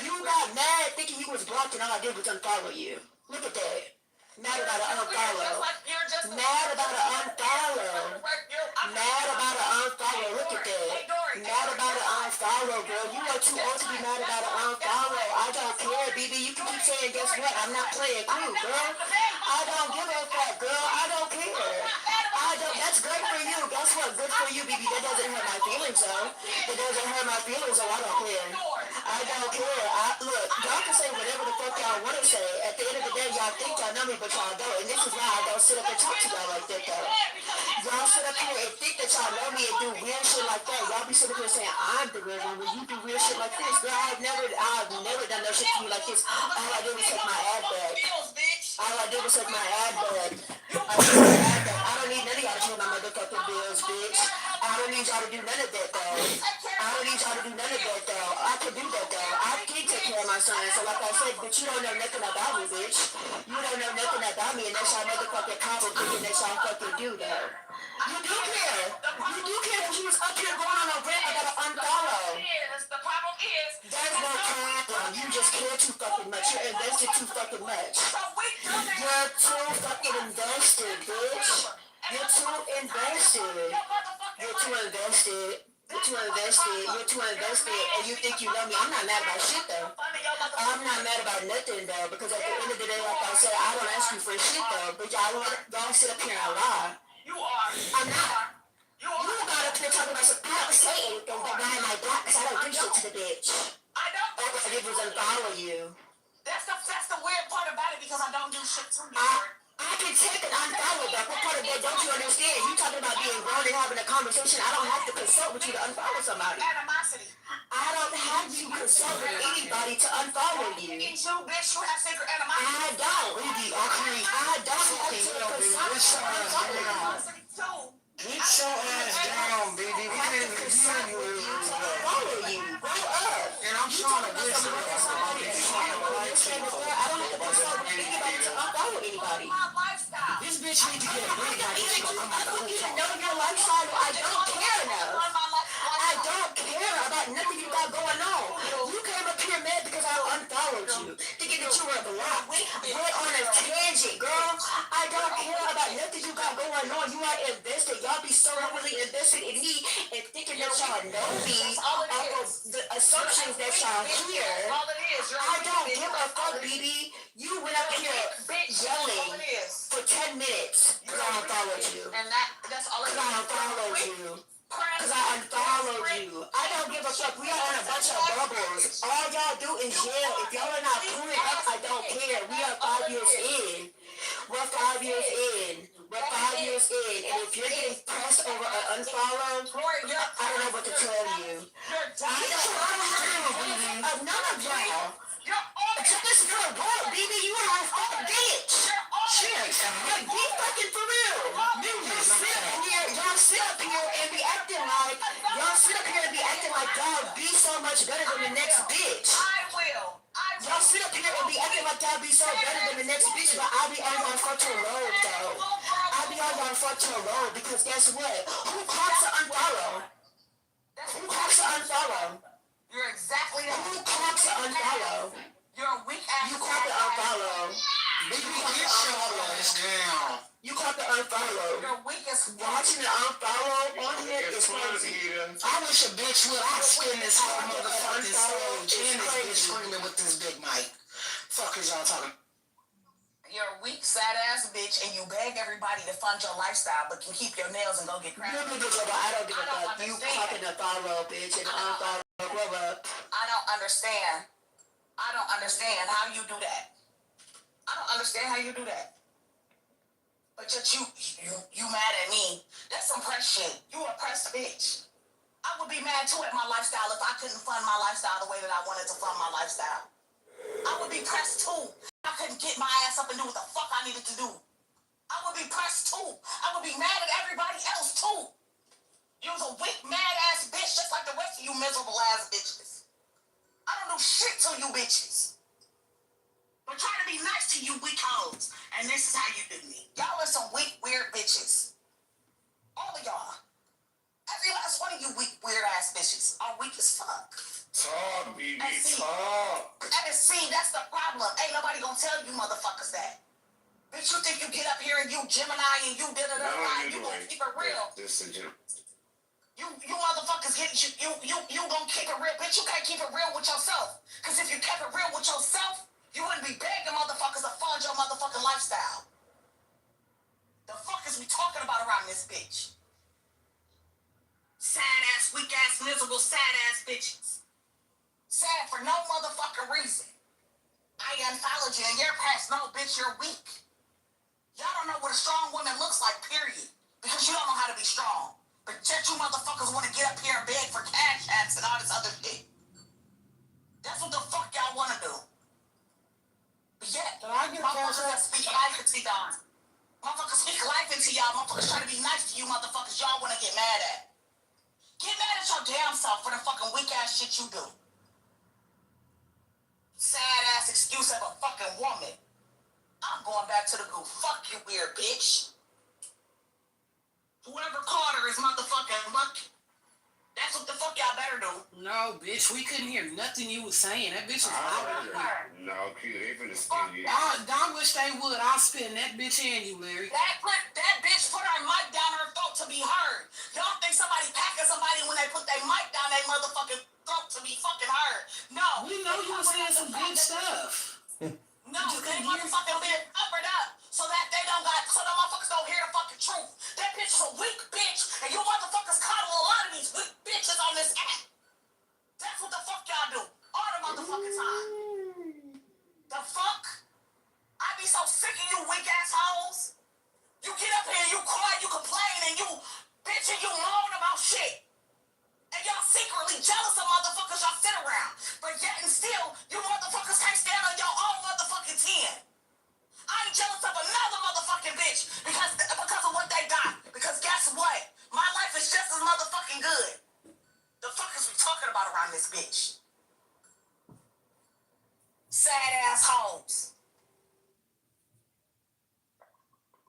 You got mad thinking you was blocked and all I did was unfollow you. Look at that. Mad about an unfollow. Mad about an unfollow. Mad about an unfollow. Look at that. Mad about an unfollow, girl. You are too old to be mad about an unfollow. I don't care, BB. You can keep saying, guess what? I'm not playing cool, girl. I don't give a fuck, girl. I don't care. That's great for you. Guess what? Good for you, BB. That doesn't hurt my feelings, though. It doesn't hurt my feelings, though. I don't care. I don't care. Look, y'all can say whatever the fuck y'all want to say. At the end of the day, y'all think y'all know me, but y'all don't. And this is why I don't sit up and talk to y'all like that, though. Y'all sit up here and think that y'all know me and do weird shit like that. Y'all be sitting up here saying I'm the weird one when you do weird shit like this. Girl, I've never done no shit to you like this. All I did was take my ad back. All I did was take my ad back. I don't need none of y'all to pay my motherfucking bills, bitch. I don't need y'all to do none of that, though. I don't need y'all to do none of that, though. I can do that, though. I can take care of my son. So like I said, bitch, you don't know nothing about me, bitch. You don't know nothing about me, and that's y'all motherfucking problem thinking that y'all fucking do, though. You do care. You do care because you was up here going on a rant about an unfollow. The problem is, there's no problem. You just care too fucking much. You're invested too fucking much. You're too fucking invested, bitch. You're too invested. You're too invested. You're too invested. You're too invested. And you think you know me. I'm not mad about shit, though. I'm not mad about nothing, though. Because at the end of the day, like I said, I don't ask you for shit, though. But y'all sit up here and lie. You are. I'm not. You got up here talking about some. I don't say anything but behind my back because I don't do shit to the bitch. I don't. All I did was unfollow you. That's the weird part about it because I don't do shit to you. I can take an unfollow back. What part of that don't you understand? You talking about being grown and having a conversation. I don't have to consult with you to unfollow somebody. Animosity. I don't have to consult with anybody to unfollow you. You, bitch, you have secret animosity. I don't. I don't have to consult with you. Get your ass down, baby. We didn't follow you. Grow up. And I'm trying to listen. I don't have to consult with anybody to unfollow anybody. This bitch needs to get a break. You need to know your lifestyle. I don't care enough. I don't care about nothing you got going on. You came up here mad because I unfollowed you, thinking that you were blocked. We're on a tangent, girl. I don't care about nothing you got going on. You are invested. Y'all be so heavily invested in me and thinking that y'all know me off of the assumptions that y'all hear. I don't give a fuck, BB. You went up here yelling for 10 minutes because I unfollowed you. And that's all it is. Because I unfollowed you. Because I unfollowed you. I don't give a fuck. We are on a bunch of bubbles. All y'all do is yell. If y'all are not pulling up, I don't care. We are 5 years in. We're 5 years in. We're 5 years in. And if you're getting pressed over an unfollow, I don't know what to tell you. I don't have none of y'all. Just for what, baby? You are a fucking bitch. Shit. Be fucking for real. Y'all sit up here and be acting like y'all be so much better than the next bitch. Y'all sit up here and be acting like y'all be so better than the next bitch, but I be on y'all fucking road, though. I be on y'all fucking road because guess what? Who clocks to unfollow? Who clocks to unfollow? You're exactly that. Who clocks to unfollow? You're a weak ass. You clock to unfollow. You caught the unfollow. You're weak as watching the unfollow on here is crazy. I wish a bitch would spin this whole motherfucking stage and this bitch screaming with this big mic. Fuck is y'all talking? You're a weak, sad ass bitch, and you beg everybody to fund your lifestyle, but can keep your nails and go get crap. No, I don't give a fuck. You fucking a thorough bitch and unthorough rubber. I don't understand. I don't understand how you do that. I don't understand how you do that. But yet you mad at me. That's some press shit. You a pressed bitch. I would be mad too at my lifestyle if I couldn't fund my lifestyle the way that I wanted to fund my lifestyle. I would be pressed too. I couldn't get my ass up and do what the fuck I needed to do. I would be pressed too. I would be mad at everybody else too. You was a weak, mad ass bitch just like the rest of you miserable ass bitches. I don't do shit to you bitches. But try to be nice to you weak hoes. And this is how you do me. Y'all are some weak, weird bitches. All of y'all. Every last one of you weak, weird ass bitches are weak as fuck. Talk, BB, talk. And see, that's the problem. Ain't nobody gonna tell you motherfuckers that. Bitch, you think you get up here and you Gemini and you da-da-da-da, you gonna keep it real. This is You motherfuckers you gonna keep it real. Bitch, you can't keep it real with yourself. Cause if you kept it real with yourself, you wouldn't be begging motherfuckers to fund your motherfucking lifestyle. The fuck is we talking about around this bitch? Sad ass, weak ass, miserable, sad ass bitches. Sad for no motherfucking reason. I unfollowed you and you're past. No, bitch, you're weak. Y'all don't know what a strong woman looks like, period. Because you don't know how to be strong. But yet you motherfuckers want to get up here and beg for cash apps and all this other shit. That's what the fuck y'all want to do. But yet, motherfuckers that speak life into y'all. Motherfuckers speak life into y'all. Motherfuckers try to be nice to you motherfuckers y'all want to get mad at. Get mad at your damn self for the fucking weak ass shit you do. Sad ass excuse of a fucking woman. I'm going back to the goo. Fuck you, weird bitch. Whoever called her is motherfucking lucky. That's what the fuck y'all better do. No, bitch, we couldn't hear nothing you was saying. That bitch was loud. No, kid, they finna spin you. I wish they would. I'll spin that bitch and you, Larry. That bitch put her mic down her throat to be heard. Y'all think somebody packing somebody when they put their mic down their motherfucking throat to be fucking heard. No. We know you were saying some good stuff. No, they motherfucking live covered up so that they don't got, so the motherfuckers don't hear the fucking truth. That bitch is a weak bitch, and you motherfuckers coddle a lot of these weak bitches on this app. That's what the fuck y'all do. All the motherfucking time. The fuck? I be so sick of you weak assholes. You get up here and you cry, you complain, and you bitch and you moan about shit. And y'all secretly jealous of motherfuckers y'all sit around. But yet and still, you motherfuckers can't stand on your own motherfucking 10. I ain't jealous of another motherfucking bitch because of what they got. Because guess what? My life is just as motherfucking good. The fuck is we talking about around this bitch? Sad assholes.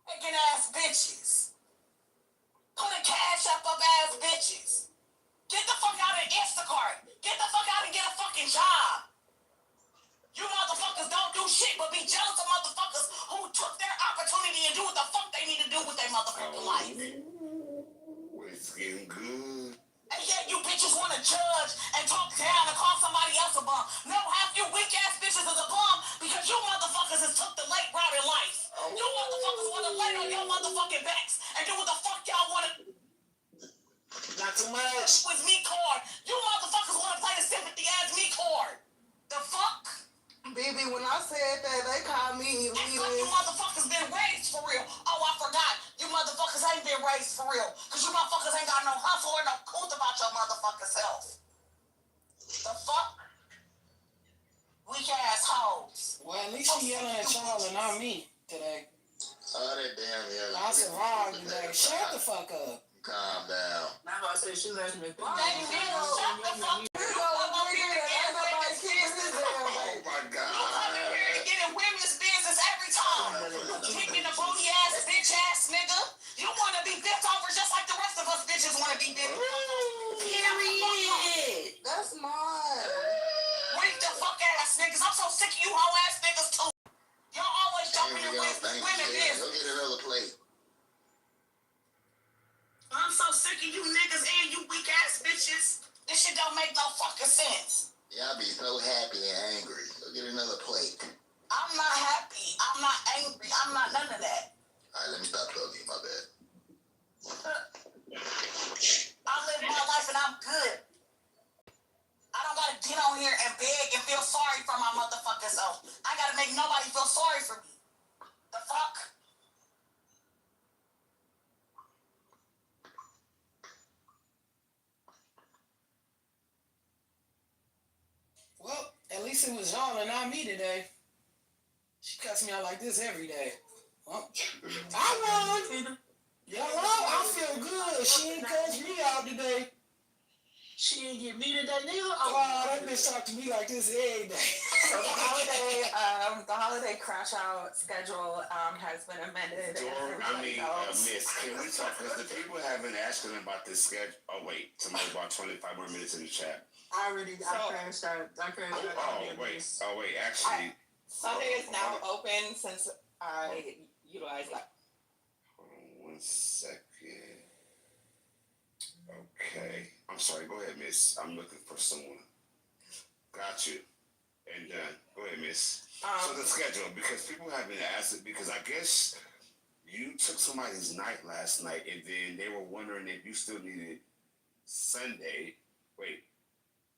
Making ass bitches. Putting cash up ass bitches. Get the fuck out of Instacart. Get the fuck out and get a fucking job. You motherfuckers don't do shit but be jealous of motherfuckers who took their opportunity and do what the fuck they need to do with their motherfucking life. It's getting good. And yet you bitches want to judge and talk down and call somebody else a bum. No, half you weak ass bitches is a bum because you motherfuckers has took the late route in life. You motherfuckers want to lay on your motherfucking backs and do what the fuck y'all want to. Not too much. With me card. You motherfuckers want to play the sympathy ass me card. The fuck? Baby, when I said that, they called me elitist. You motherfuckers been raised for real. Oh, I forgot. You motherfuckers ain't been raised for real. Because you motherfuckers ain't got no hustle or no couth about your motherfucking self. The fuck? Weak assholes. Well, at least she yelling at y'all and not me today. Oh, that damn yelling. I survived today. Shut the fuck up. Calm down. Now I say she left me. Shut the fuck up. Oh my God. You come in here and get in women's business every time. Kicking the booty ass, bitch ass nigga. You want to be bent over just like the rest of us bitches want to be bent over. Period. That's mine. Weak the fuck ass niggas. I'm so sick of you hoe ass niggas too. Y'all always jumping in women business. Go get another plate. I'm so sick of you niggas and you weak ass bitches. This shit don't make no fucking sense. Y'all be so happy and angry. Go get another plate. I'm not happy. I'm not angry. get on here and beg and feel sorry for my motherfucking self. I gotta make nobody feel sorry for me. The fuck? Well, at least it was y'all and not me today. She cuts me out like this every day. Well, I won. Hello, I feel good. She ain't cuss me out today. She ain't get me today, nigga. Oh, that bitch talk to me like this every day. So the holiday crash out schedule has been amended. Miss, can we talk? Because the people have been asking about this schedule. Oh wait, somebody about 25 more minutes in the chat. I crashed out. Actually. Sunday is now open since I utilized that. Hold on 1 second. Okay. I'm sorry. Go ahead, miss. I'm looking for someone. Got you. And go ahead, miss. So the schedule, because people have been asking, because I guess you took somebody's night last night, and then they were wondering if you still needed Sunday. Wait.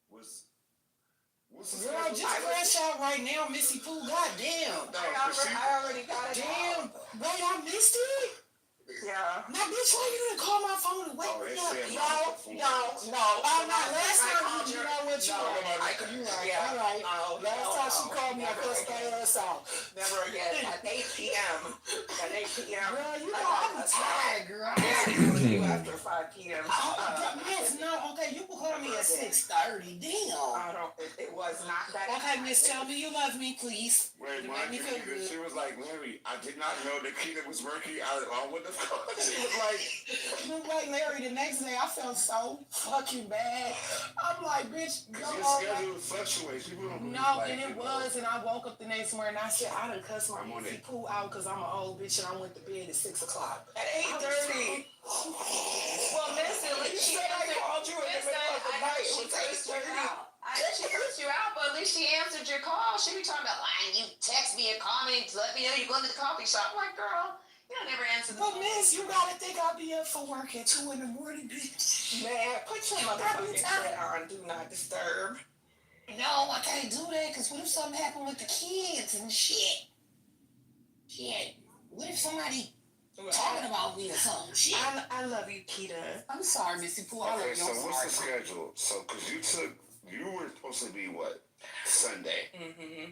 What's the girl, schedule? just crash out right now, Missy Pooh. Goddamn. I already got it. Damn. Wait, I missed it? Yeah. Now, bitch, why you didn't call my phone and wake me up? No. Oh, no, last time you know what you Yeah. All right. Last time she called me, I cussed her ass out. Never again. At 8 p.m. Girl, you know I'm tired, girl. You after 5 p.m. Miss, no, okay, you can call me at 6:30. Damn. It was not that. Okay, miss, tell me you love me, please. Wait, You my make me feel computer, good. she was like, Larry, I did not know the key that was working. I wouldn't have called. She was like, you look like Larry. The next day, I felt so fucking bad. I'm like, bitch, go your on. schedule fluctuates. People don't No, like, and it was, and I woke up the next morning and I said, I done cussed my Missy Pooh out because I'm an old bitch and I went to bed at 6 o'clock. At 8:30. Well, miss, at least she called you in the middle of the night. It was 8:30. I know she cursed you out, but at least she answered your call. She be talking about, why you text me and call me to let me know you're going to the coffee shop. I'm like, girl, you don't never answer the phone. But miss, you gotta think I'll be up for work at 2 in the morning, bitch. Man, put your motherfucking shit on Do Not Disturb. No, I can't do that because what if something happened with the kids and shit? Shit. What if somebody talking about me or something? Shit. I love you, Kita. I'm sorry, Missy Pooh. I love okay, you. so what's the schedule? So, because you were supposed to be what? Sunday. Mm-hmm.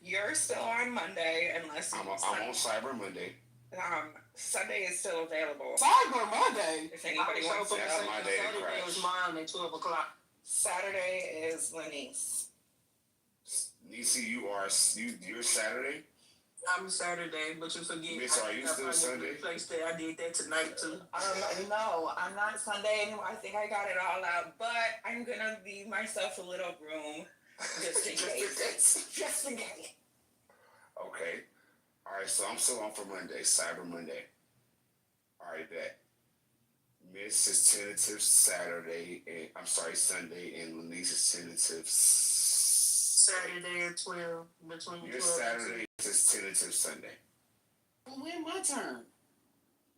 You're still on Monday unless I'm on Cyber Monday. Sunday is still available. Cyber Monday? If anybody wants to. That's my day to crash. It was mine at 12 o'clock. Saturday is Lanice. Nisi, you're Saturday? I'm Saturday, but you forget. Miss, are you still Sunday? I did that tonight too. No, I'm not Sunday anymore. I think I got it all out, but I'm gonna leave myself a little room just in case. Just in case. Okay. All right, so I'm still on for Monday, Cyber Monday. All right, bet. Miss is tentative Saturday, and I'm sorry, Sunday, and Lanice is tentative Saturday at 12. Between your 12 Saturday is tentative Sunday. Well, when my turn?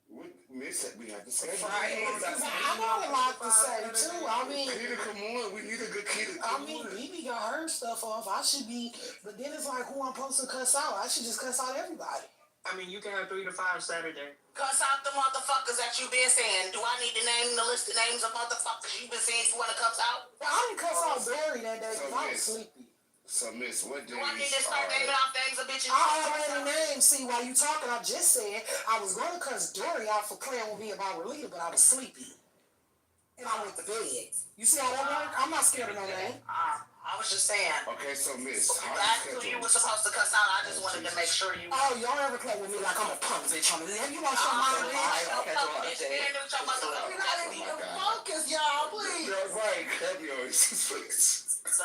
What, Miss, we have to schedule. Friday. I got a lot to say too. I mean, Kita, come on, we need a good Kita. I mean, BB got her stuff off. I should be, but then it's like who I'm supposed to cuss out. I should just cuss out everybody. I mean, you can have 3 to 5 Saturday. Cuss out the motherfuckers that you been saying. Do I need to name the list of names of motherfuckers you been saying you want to cuss out? I didn't cuss out Barry that day because I was sleepy. So, Miss, what days Do I need to start naming off names of bitches? I already named. See, while you talking, I just said I was going to cuss Dory out for playing with me about Relita, but I was sleepy. And I went to bed. You see how that work? I'm not scared of no name. I was just saying. Okay, so Miss, That's who you were supposed to cuss out. I just wanted to make sure you. Oh, y'all ever play with me like I'm a punk bitch? Have you watched your mind, bitch? Focus, y'all, please. You're right. Help me always, please.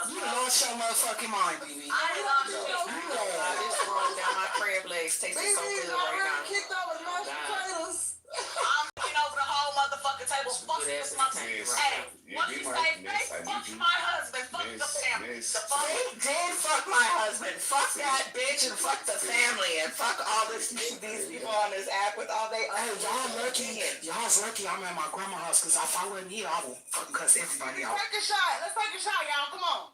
You lost your motherfucking mind, BB. I lost your mind. I just rolled down my crab legs. Tastes so good right now. Kicked over the mashed potatoes. I'm looking over the whole motherfucking table. Fuck this motherfucker. Hey, what you say? Fuck my husband. Fuck the family. They did fuck my husband. Fuck that bitch and fuck the family and fuck all these people on this app with all they. Hey, y'all lucky. Y'all's lucky I'm at my grandma's house because if I wasn't here, I would fucking cuss everybody out. Let's take a shot. Let's take a shot, y'all. Come on.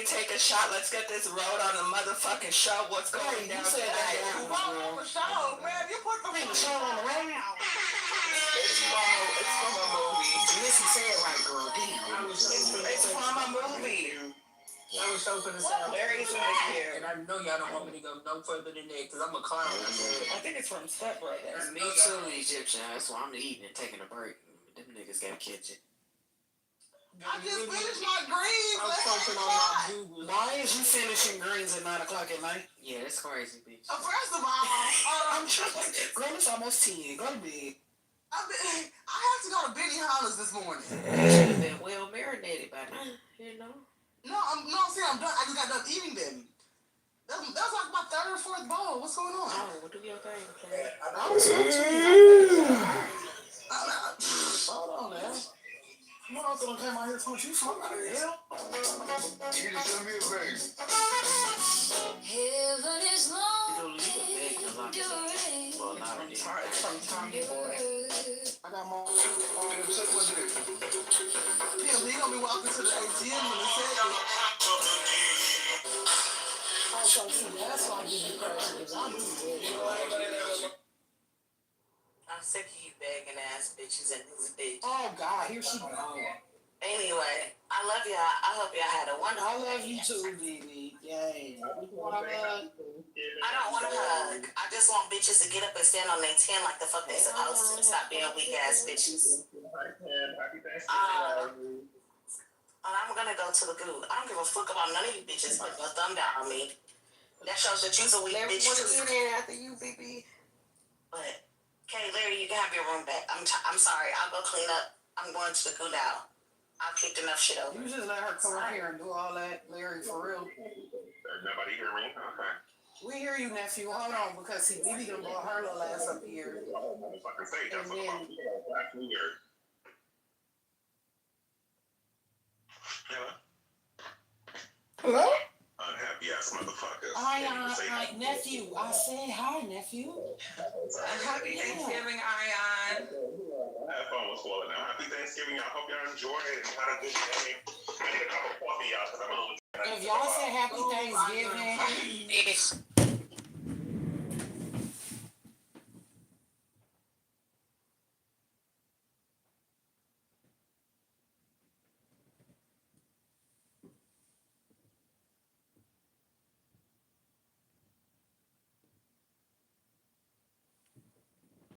everybody take a shot. Let's get this road on the motherfucking show. What's going down tonight? Road on the show, man. You put the show on the road. It's from a movie. Missy said right, girl. Damn. It's from a movie. I was so finna say, Larry's in here. and I know y'all don't want me to go no further than that, because I'm a clown. I think it's from Step Brothers. Me too, Egyptian. That's why I'm eating and taking a break. Them niggas got kitchen. I just finished my greens. I was focusing on my Google. Why is you finishing greens at 9 o'clock at night? Yeah, that's crazy, bitch. First of all, I'm trying. Girl, it's almost 10. Go to bed. I have to go to Benny Hollis this morning. Should have been well marinated by now, you know? No, I'm saying I'm done. I just got done eating them. That was like my third or fourth bowl. What's going on? Oh, well, do your thing, okay? I was Hold on now. My uncle came out here to you somebody hell. You just send me a bag. Heaven is long. Well, not a it's from Tommy Boy. I got more. Yeah, he gonna be walking to the ATM in a second. Oh, so see, that's why I give you credit. I do. I'm sick of you begging ass bitches and this bitch. Oh God, here she go. Anyway, I love y'all. I hope y'all had a wonderful I love you too, baby. Yay. I don't want to hug. I just want bitches to get up and stand on their 10 like the fuck they supposed to. Stop being weak ass bitches. And I'm gonna go to the goo. I don't give a fuck about none of you bitches putting a thumb down on me. That shows that you's a weak bitch too. After you, baby. But okay, Larry, you can have your room back. I'm sorry. I'll go clean up. I'm going to the goo now. I've kicked enough shit over. You just let her come up here and do all that, Larry, for real. Nobody hear me? Okay. We hear you, nephew. Hold on, because see, Bibi gonna blow her little ass up here. And then, hello? Unhappy ass motherfuckers. Hi, nephew. I said hi, nephew. Happy Thanksgiving, Ion. Have fun with swallowing now. Happy Thanksgiving, y'all. Hope y'all enjoyed it and had a good day. I need a cup of coffee, y'all, because I'm on. If y'all say happy Thanksgiving,